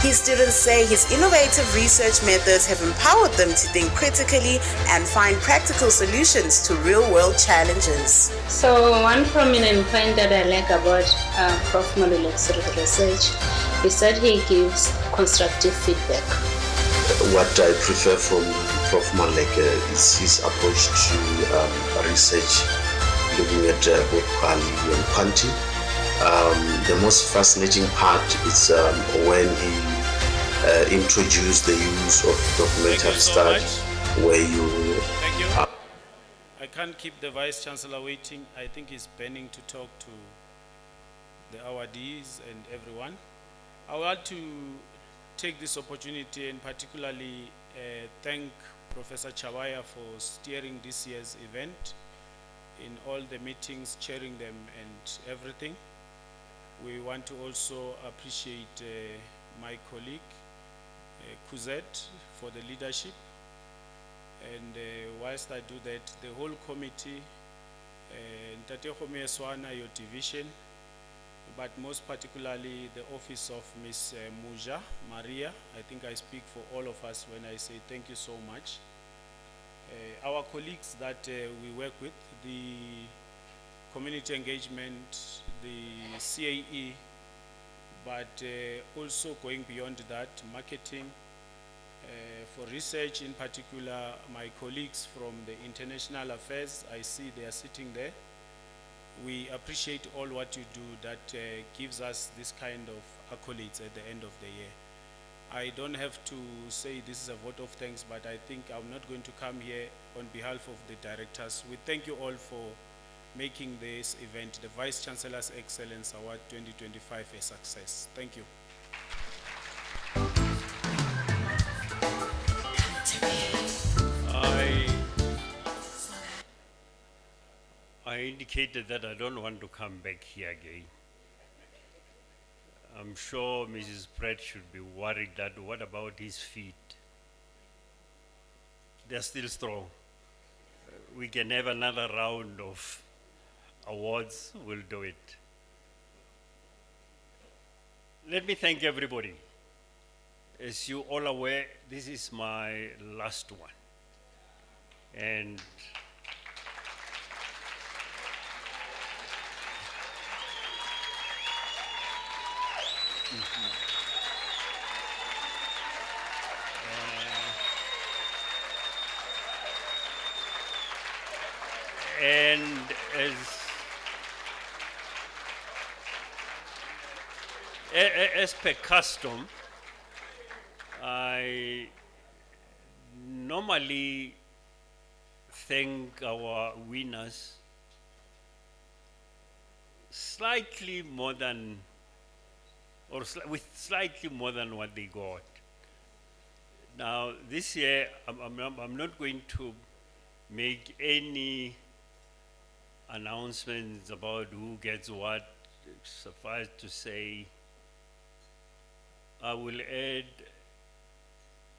His students say his innovative research methods have empowered them to think critically and find practical solutions to real-world challenges. So one prominent point that I like about Prof. Maluleke's research is that he gives constructive feedback. What I prefer from Prof. Maluleke is his approach to research, looking at both quality and quantity. The most fascinating part is when he introduced the use of documentary studies, where you... Thank you. I can't keep the Vice Chancellor waiting. I think he's burning to talk to the awardees and everyone. I want to take this opportunity and particularly thank Professor Chawaya for steering this year's event, in all the meetings, chairing them and everything. We want to also appreciate my colleague, Kuzet, for the leadership. And whilst I do that, the whole committee, Ntate Khome Swana, your division, but most particularly the office of Ms. Muja, Maria. I think I speak for all of us when I say thank you so much. Our colleagues that we work with, the community engagement, the CAE, but also going beyond that, marketing, for research in particular, my colleagues from the international affairs, I see they are sitting there. We appreciate all what you do that gives us this kind of accolades at the end of the year. I don't have to say this is a vote of thanks, but I think I'm not going to come here on behalf of the directors. We thank you all for making this event, the Vice Chancellor's Excellence Award 2025, a success. Thank you. I indicated that I don't want to come back here again. I'm sure Mrs. Pratt should be worried that what about his feet? They're still strong. We can have another round of awards will do it. Let me thank everybody. As you all aware, this is my last one. And and as per custom, I normally thank our winners slightly more than, or with slightly more than what they got. Now, this year, I'm not going to make any announcements about who gets what. Suffice to say, I will add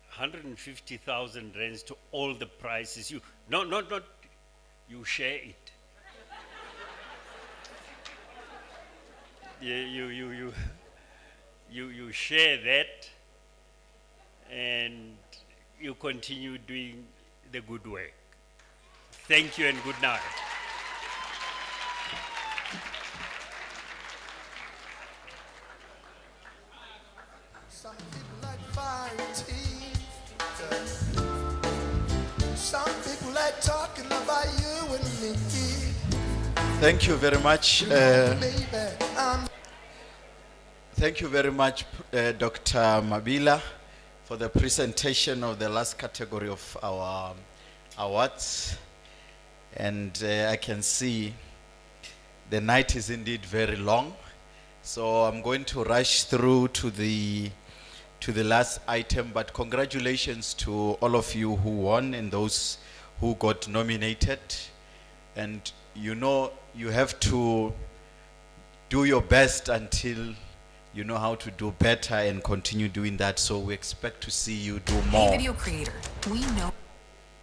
150,000 rands to all the prizes. Not you share it. Yeah, you share that, and you continue doing the good work. Thank you and good night. Some people like fighting. Some people like talking about you and me. Thank you very much. Baby, Thank you very much, Dr. Mabila, for the presentation of the last category of our awards. And I can see the night is indeed very long. So I'm going to rush through to the last item, but congratulations to all of you who won and those who got nominated. And you know, you have to do your best until you know how to do better and continue doing that. So we expect to see you do more. Hey, video creator, we know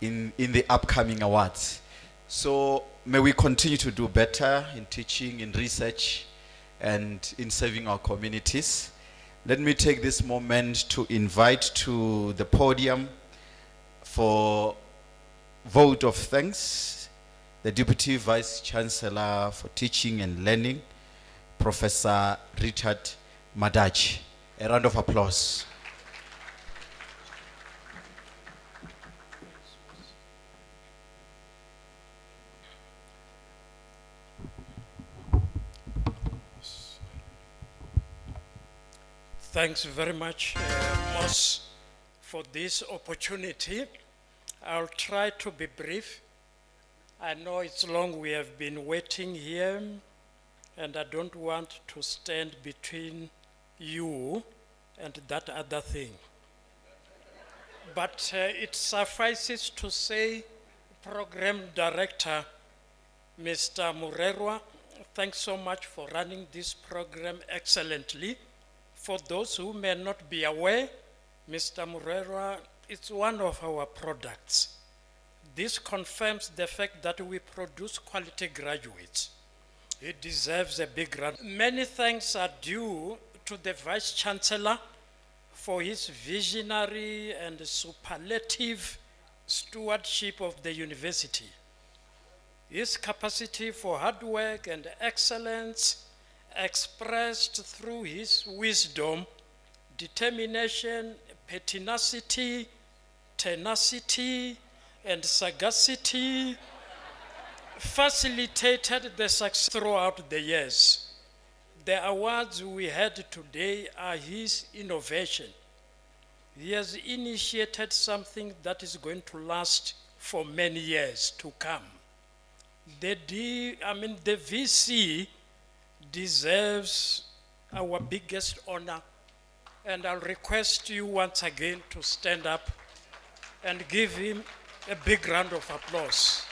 in the upcoming awards. So may we continue to do better in teaching, in research, and in serving our communities. Let me take this moment to invite to the podium for vote of thanks the Deputy Vice Chancellor for Teaching and Learning, Professor Richard Madachi. A round of applause. Thanks very much, Moss, for this opportunity. I'll try to be brief. I know it's long, we have been waiting here, and I don't want to stand between you and that other thing. But it suffices to say, Program Director, Mr. Murerwa, thanks so much for running this program excellently. For those who may not be aware, Mr. Murerwa is one of our products. This confirms the fact that we produce quality graduates. He deserves a big round. Many thanks are due to the Vice Chancellor for his visionary and superlative stewardship of the university. His capacity for hard work and excellence expressed through his wisdom, determination, pertinacity, tenacity, and sagacity facilitated the success throughout the years. The awards we had today are his innovation. He has initiated something that is going to last for many years to come. The VC deserves our biggest honor, and I'll request you once again to stand up and give him a big round of applause.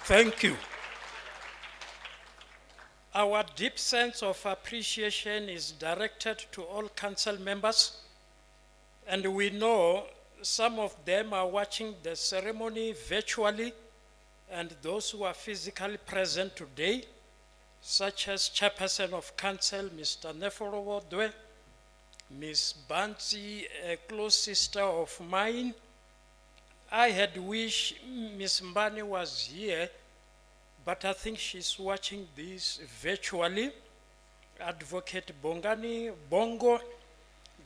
Thank you. Our deep sense of appreciation is directed to all council members And we know some of them are watching the ceremony virtually, and those who are physically present today, such as Chairperson of Council, Mr. Neforowo Dwe, Ms. Bansi, a close sister of mine. I had wished Ms. Mbani was here, but I think she's watching this virtually. Advocate Bongani Bongo,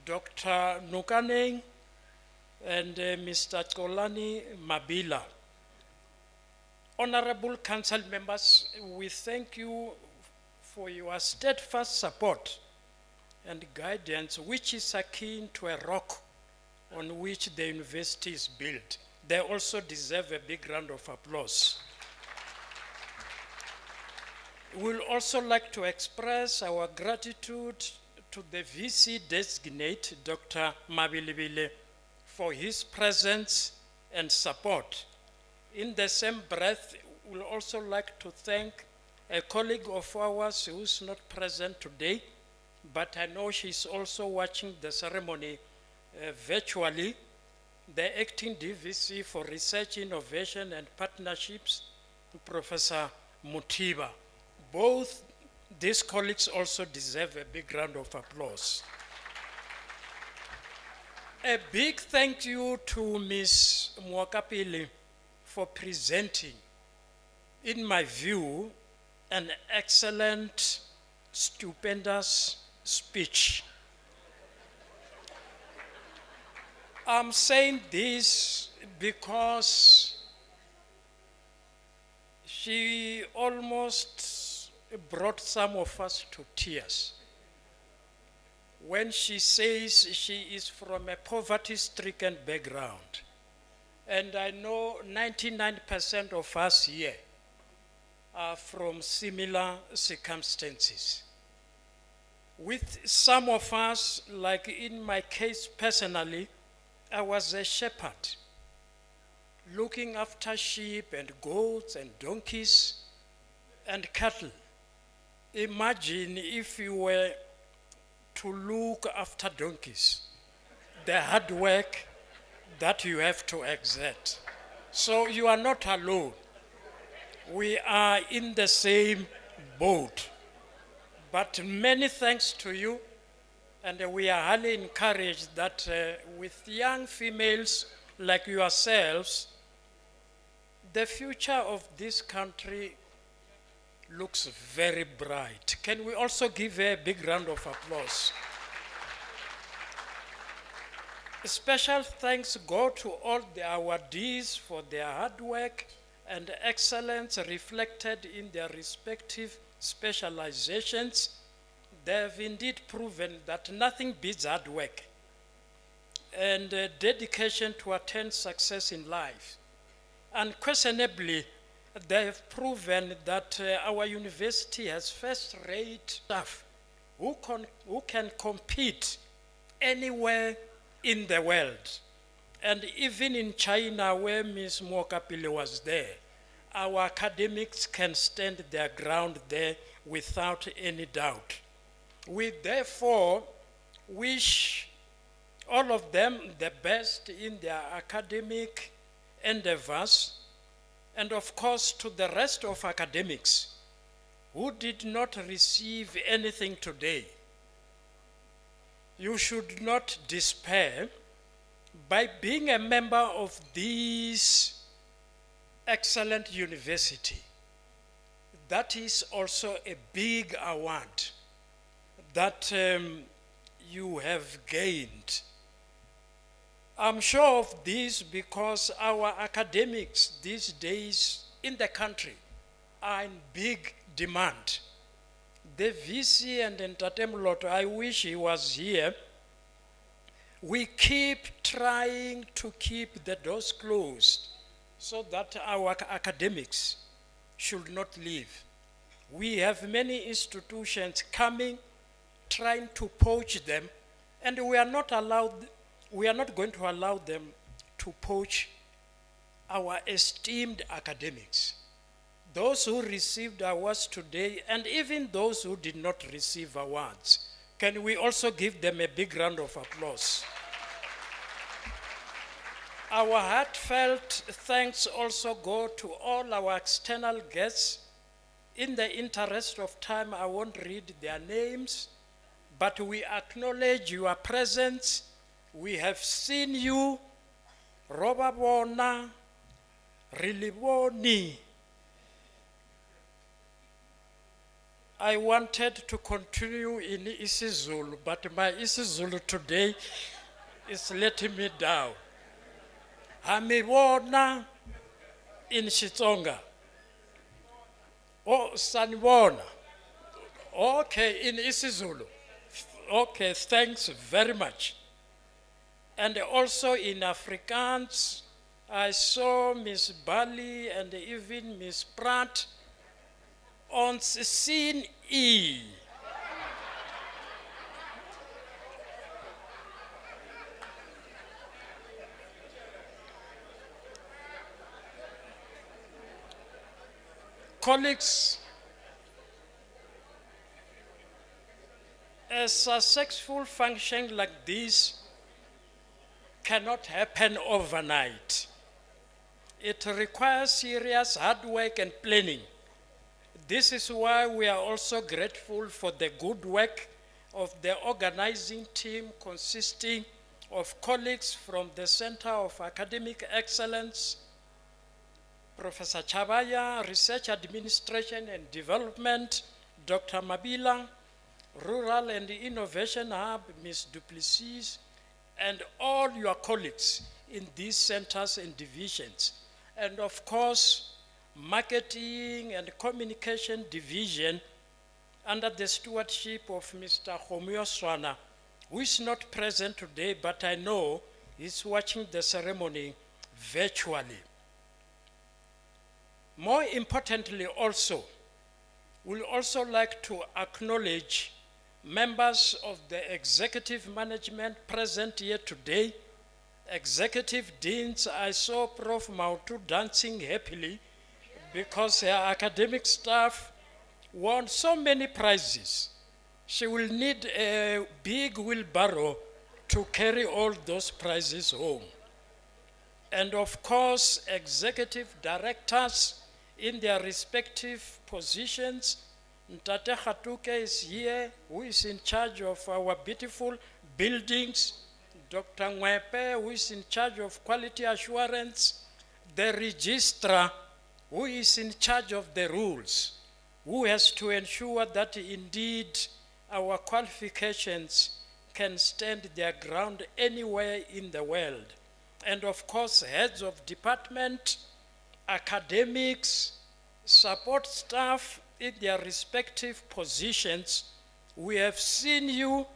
Dr. Nukaneng, and Mr. Kolani Mabila. Honorable Council members, we thank you for your steadfast support and guidance, which is akin to a rock on which the university is built. They also deserve a big round of applause. We'll also like to express our gratitude to the VC designate, Dr. Mabilibile, for his presence and support. In the same breath, we'll also like to thank a colleague of ours who's not present today, but I know she's also watching the ceremony virtually, the acting DVC for Research, Innovation and Partnerships, Professor Mutiba. Both these colleagues also deserve a big round of applause. A big thank you to Ms. Mwakapili for presenting, in my view, an excellent, stupendous speech. I'm saying this because she almost brought some of us to tears when she says she is from a poverty-stricken background. And I know 99% of us here are from similar circumstances. With some of us, like in my case personally, I was a shepherd, looking after sheep and goats and donkeys and cattle. Imagine if you were to look after donkeys, the hard work that you have to exert. So you are not alone. We are in the same boat. But many thanks to you, and we are highly encouraged that with young females like yourselves, the future of this country looks very bright. Can we also give a big round of applause? A special thanks go to all the awardees for their hard work and excellence reflected in their respective specializations. They have indeed proven that nothing beats hard work and dedication to attain success in life. Unquestionably, they have proven that our university has first-rate staff who can compete anywhere in the world. And even in China, where Ms. Mwakapile was there, our academics can stand their ground there without any doubt. We therefore wish all of them the best in their academic endeavors, and of course to the rest of academics who did not receive anything today. You should not despair. By being a member of this excellent university, that is also a big award that you have gained. I'm sure of this because our academics these days in the country are in big demand. The VC and Ntatemlot, I wish he was here. We keep trying to keep the doors closed so that our academics should not leave. We have many institutions coming, trying to poach them, and we are not going to allow them to poach our esteemed academics. Those who received awards today, and even those who did not receive awards, can we also give them a big round of applause? Our heartfelt thanks also go to all our external guests. In the interest of time, I won't read their names, but we acknowledge your presence. We have seen you. Robabona, Riliboni. I wanted to continue in isiZulu, but my isiZulu today is letting me down. Hamibona in Xitsonga. Oh, Sanibona. Okay, in isiZulu. Okay, thanks very much. And also in Afrikaans, I saw Miss Bali and even Miss Pratt on scene E. Colleagues, a successful function like this cannot happen overnight. It requires serious hard work and planning. This is why we are also grateful for the good work of the organizing team consisting of colleagues from the Center of Academic Excellence, Professor Chabaya, Research Administration and Development, Dr. Mabila, Rural and Innovation Hub, Ms. Duplessis, and all your colleagues in these centers and divisions. And of course, Marketing and Communication Division under the stewardship of Mr. Homeo Swana, who is not present today, but I know he's watching the ceremony virtually. More importantly also, we'll also like to acknowledge members of the executive management present here today, executive deans. I saw Prof. Mautu dancing happily because her academic staff won so many prizes. She will need a big wheelbarrow to carry all those prizes home. And of course, executive directors in their respective positions. Ntate Khatuke is here, who is in charge of our beautiful buildings. Dr. Ngwepe, who is in charge of quality assurance. The registrar, who is in charge of the rules, who has to ensure that indeed our qualifications can stand their ground anywhere in the world. And of course, heads of department, academics, support staff in their respective positions. We have seen you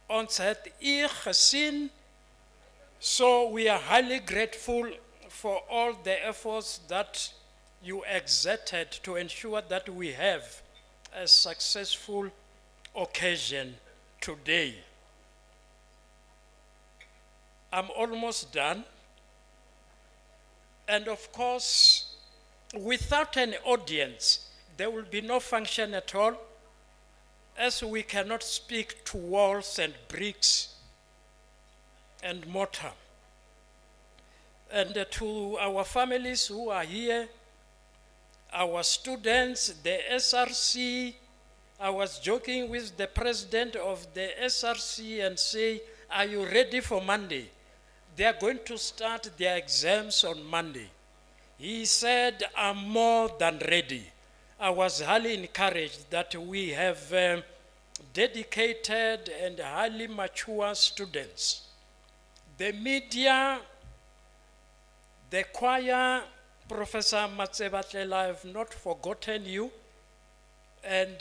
on set gesien, so we are highly grateful for all the efforts that you exerted to ensure that we have a successful occasion today. I'm almost done. And of course, without an audience, there will be no function at all, as we cannot speak to walls and bricks and mortar. And to our families who are here, our students, the SRC, I was joking with the president of the SRC and say, are you ready for Monday? They are going to start their exams on Monday. He said, I'm more than ready. I was highly encouraged that we have dedicated and highly mature students. The media, the choir, Professor Matsebatlela, I have not forgotten you, and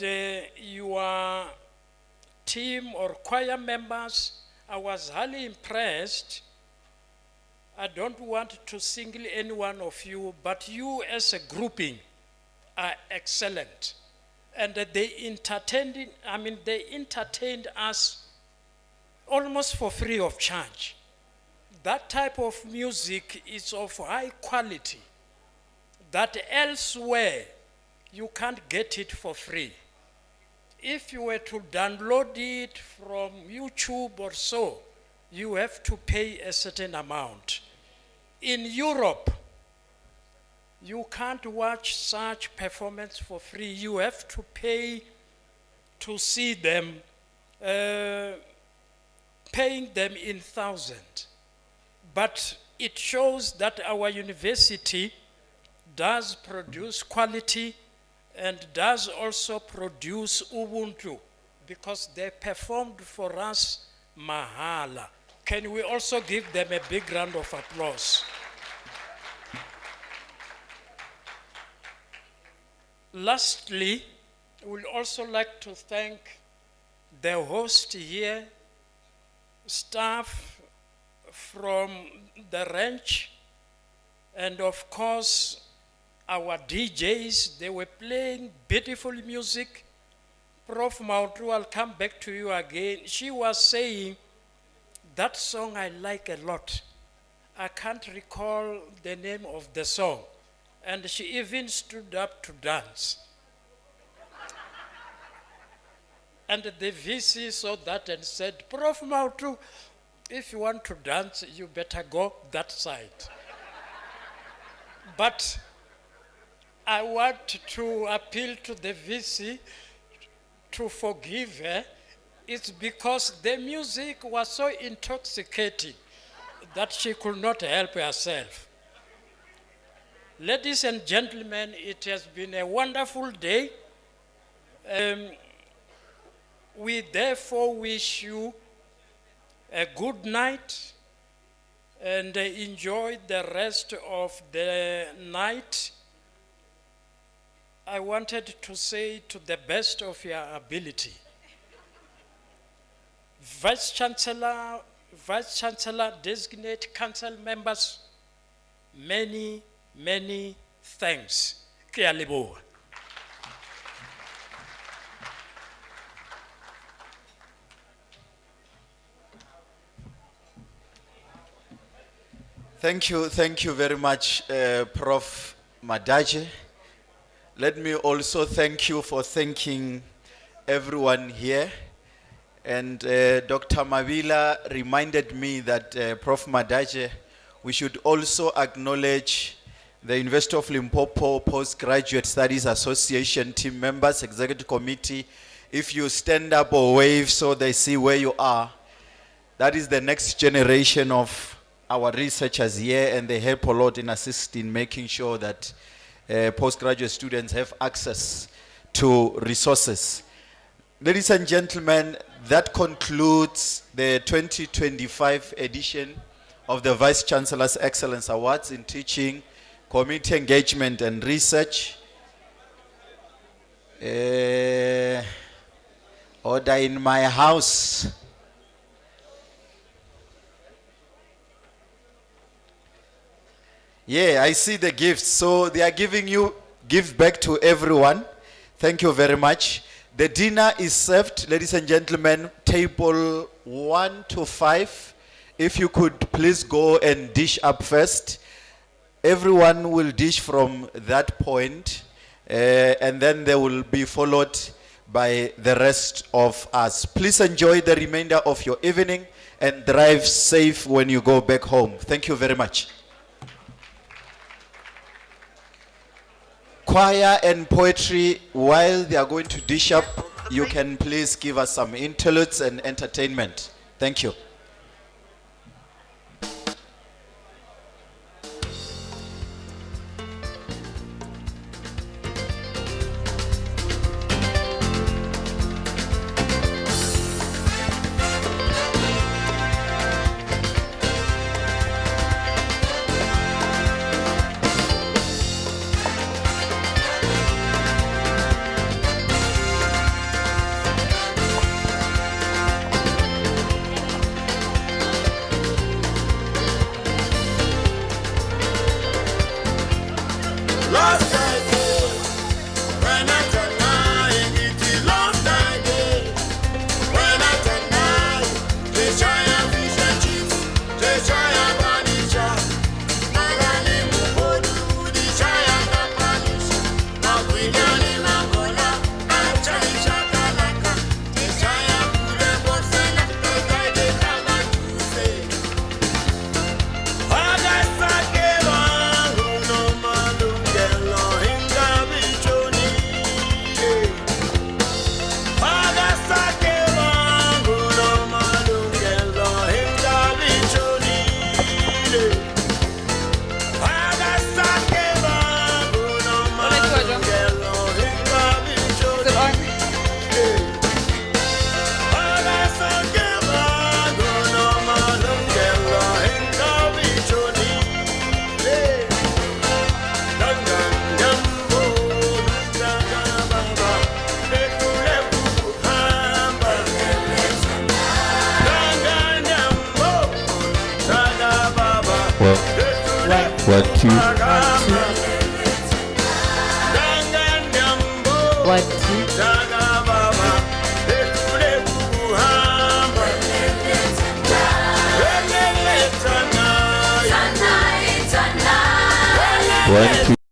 your team or choir members. I was highly impressed. I don't want to single any one of you, but you as a grouping are excellent. And they entertained us almost for free of charge. That type of music is of high quality that elsewhere you can't get it for free. If you were to download it from YouTube or so, you have to pay a certain amount. In Europe, you can't watch such performance for free. You have to pay to see them, paying them in thousands. But it shows that our university does produce quality and does also produce Ubuntu, because they performed for us mahala. Can we also give them a big round of applause? Lastly, we'd also like to thank the host here, staff from the ranch, and of course, our DJs. They were playing beautiful music. Prof. Mautu, I'll come back to you again. She was saying, that song I like a lot. I can't recall the name of the song. And she even stood up to dance. And the VC saw that and said, Prof. Mautu, if you want to dance, you better go that side. But I want to appeal to the VC to forgive her. It's because the music was so intoxicating that she could not help herself. Ladies and gentlemen, it has been a wonderful day. We therefore wish you a good night and enjoy the rest of the night. I wanted to say to the best of your ability. Vice Chancellor, designate council members, many thanks. Ke a leboha. Thank you very much, Prof. Madaje. Let me also thank you for thanking everyone here. And Dr. Mabila reminded me that Prof. Madaje, we should also acknowledge the University of Limpopo Postgraduate Studies Association team members, Executive Committee. If you stand up or wave so they see where you are, that is the next generation of our researchers here, and they help a lot in assisting making sure that postgraduate students have access to resources. Ladies and gentlemen, that concludes the 2025 edition of the Vice Chancellor's Excellence Awards in Teaching, Community Engagement and Research. Order in my house. Yeah, I see the gifts. So they are giving you gifts back to everyone. Thank you very much. The dinner is served, ladies and gentlemen, table 1 to 5. If you could please go and dish up first. Everyone will dish from that point, and then they will be followed by the rest of us. Please enjoy the remainder of your evening and drive safe when you go back home. Thank you very much. Choir and poetry, while they are going to dish up, you can please give us some interludes and entertainment. Thank you. two. 1, 2. 1, 2.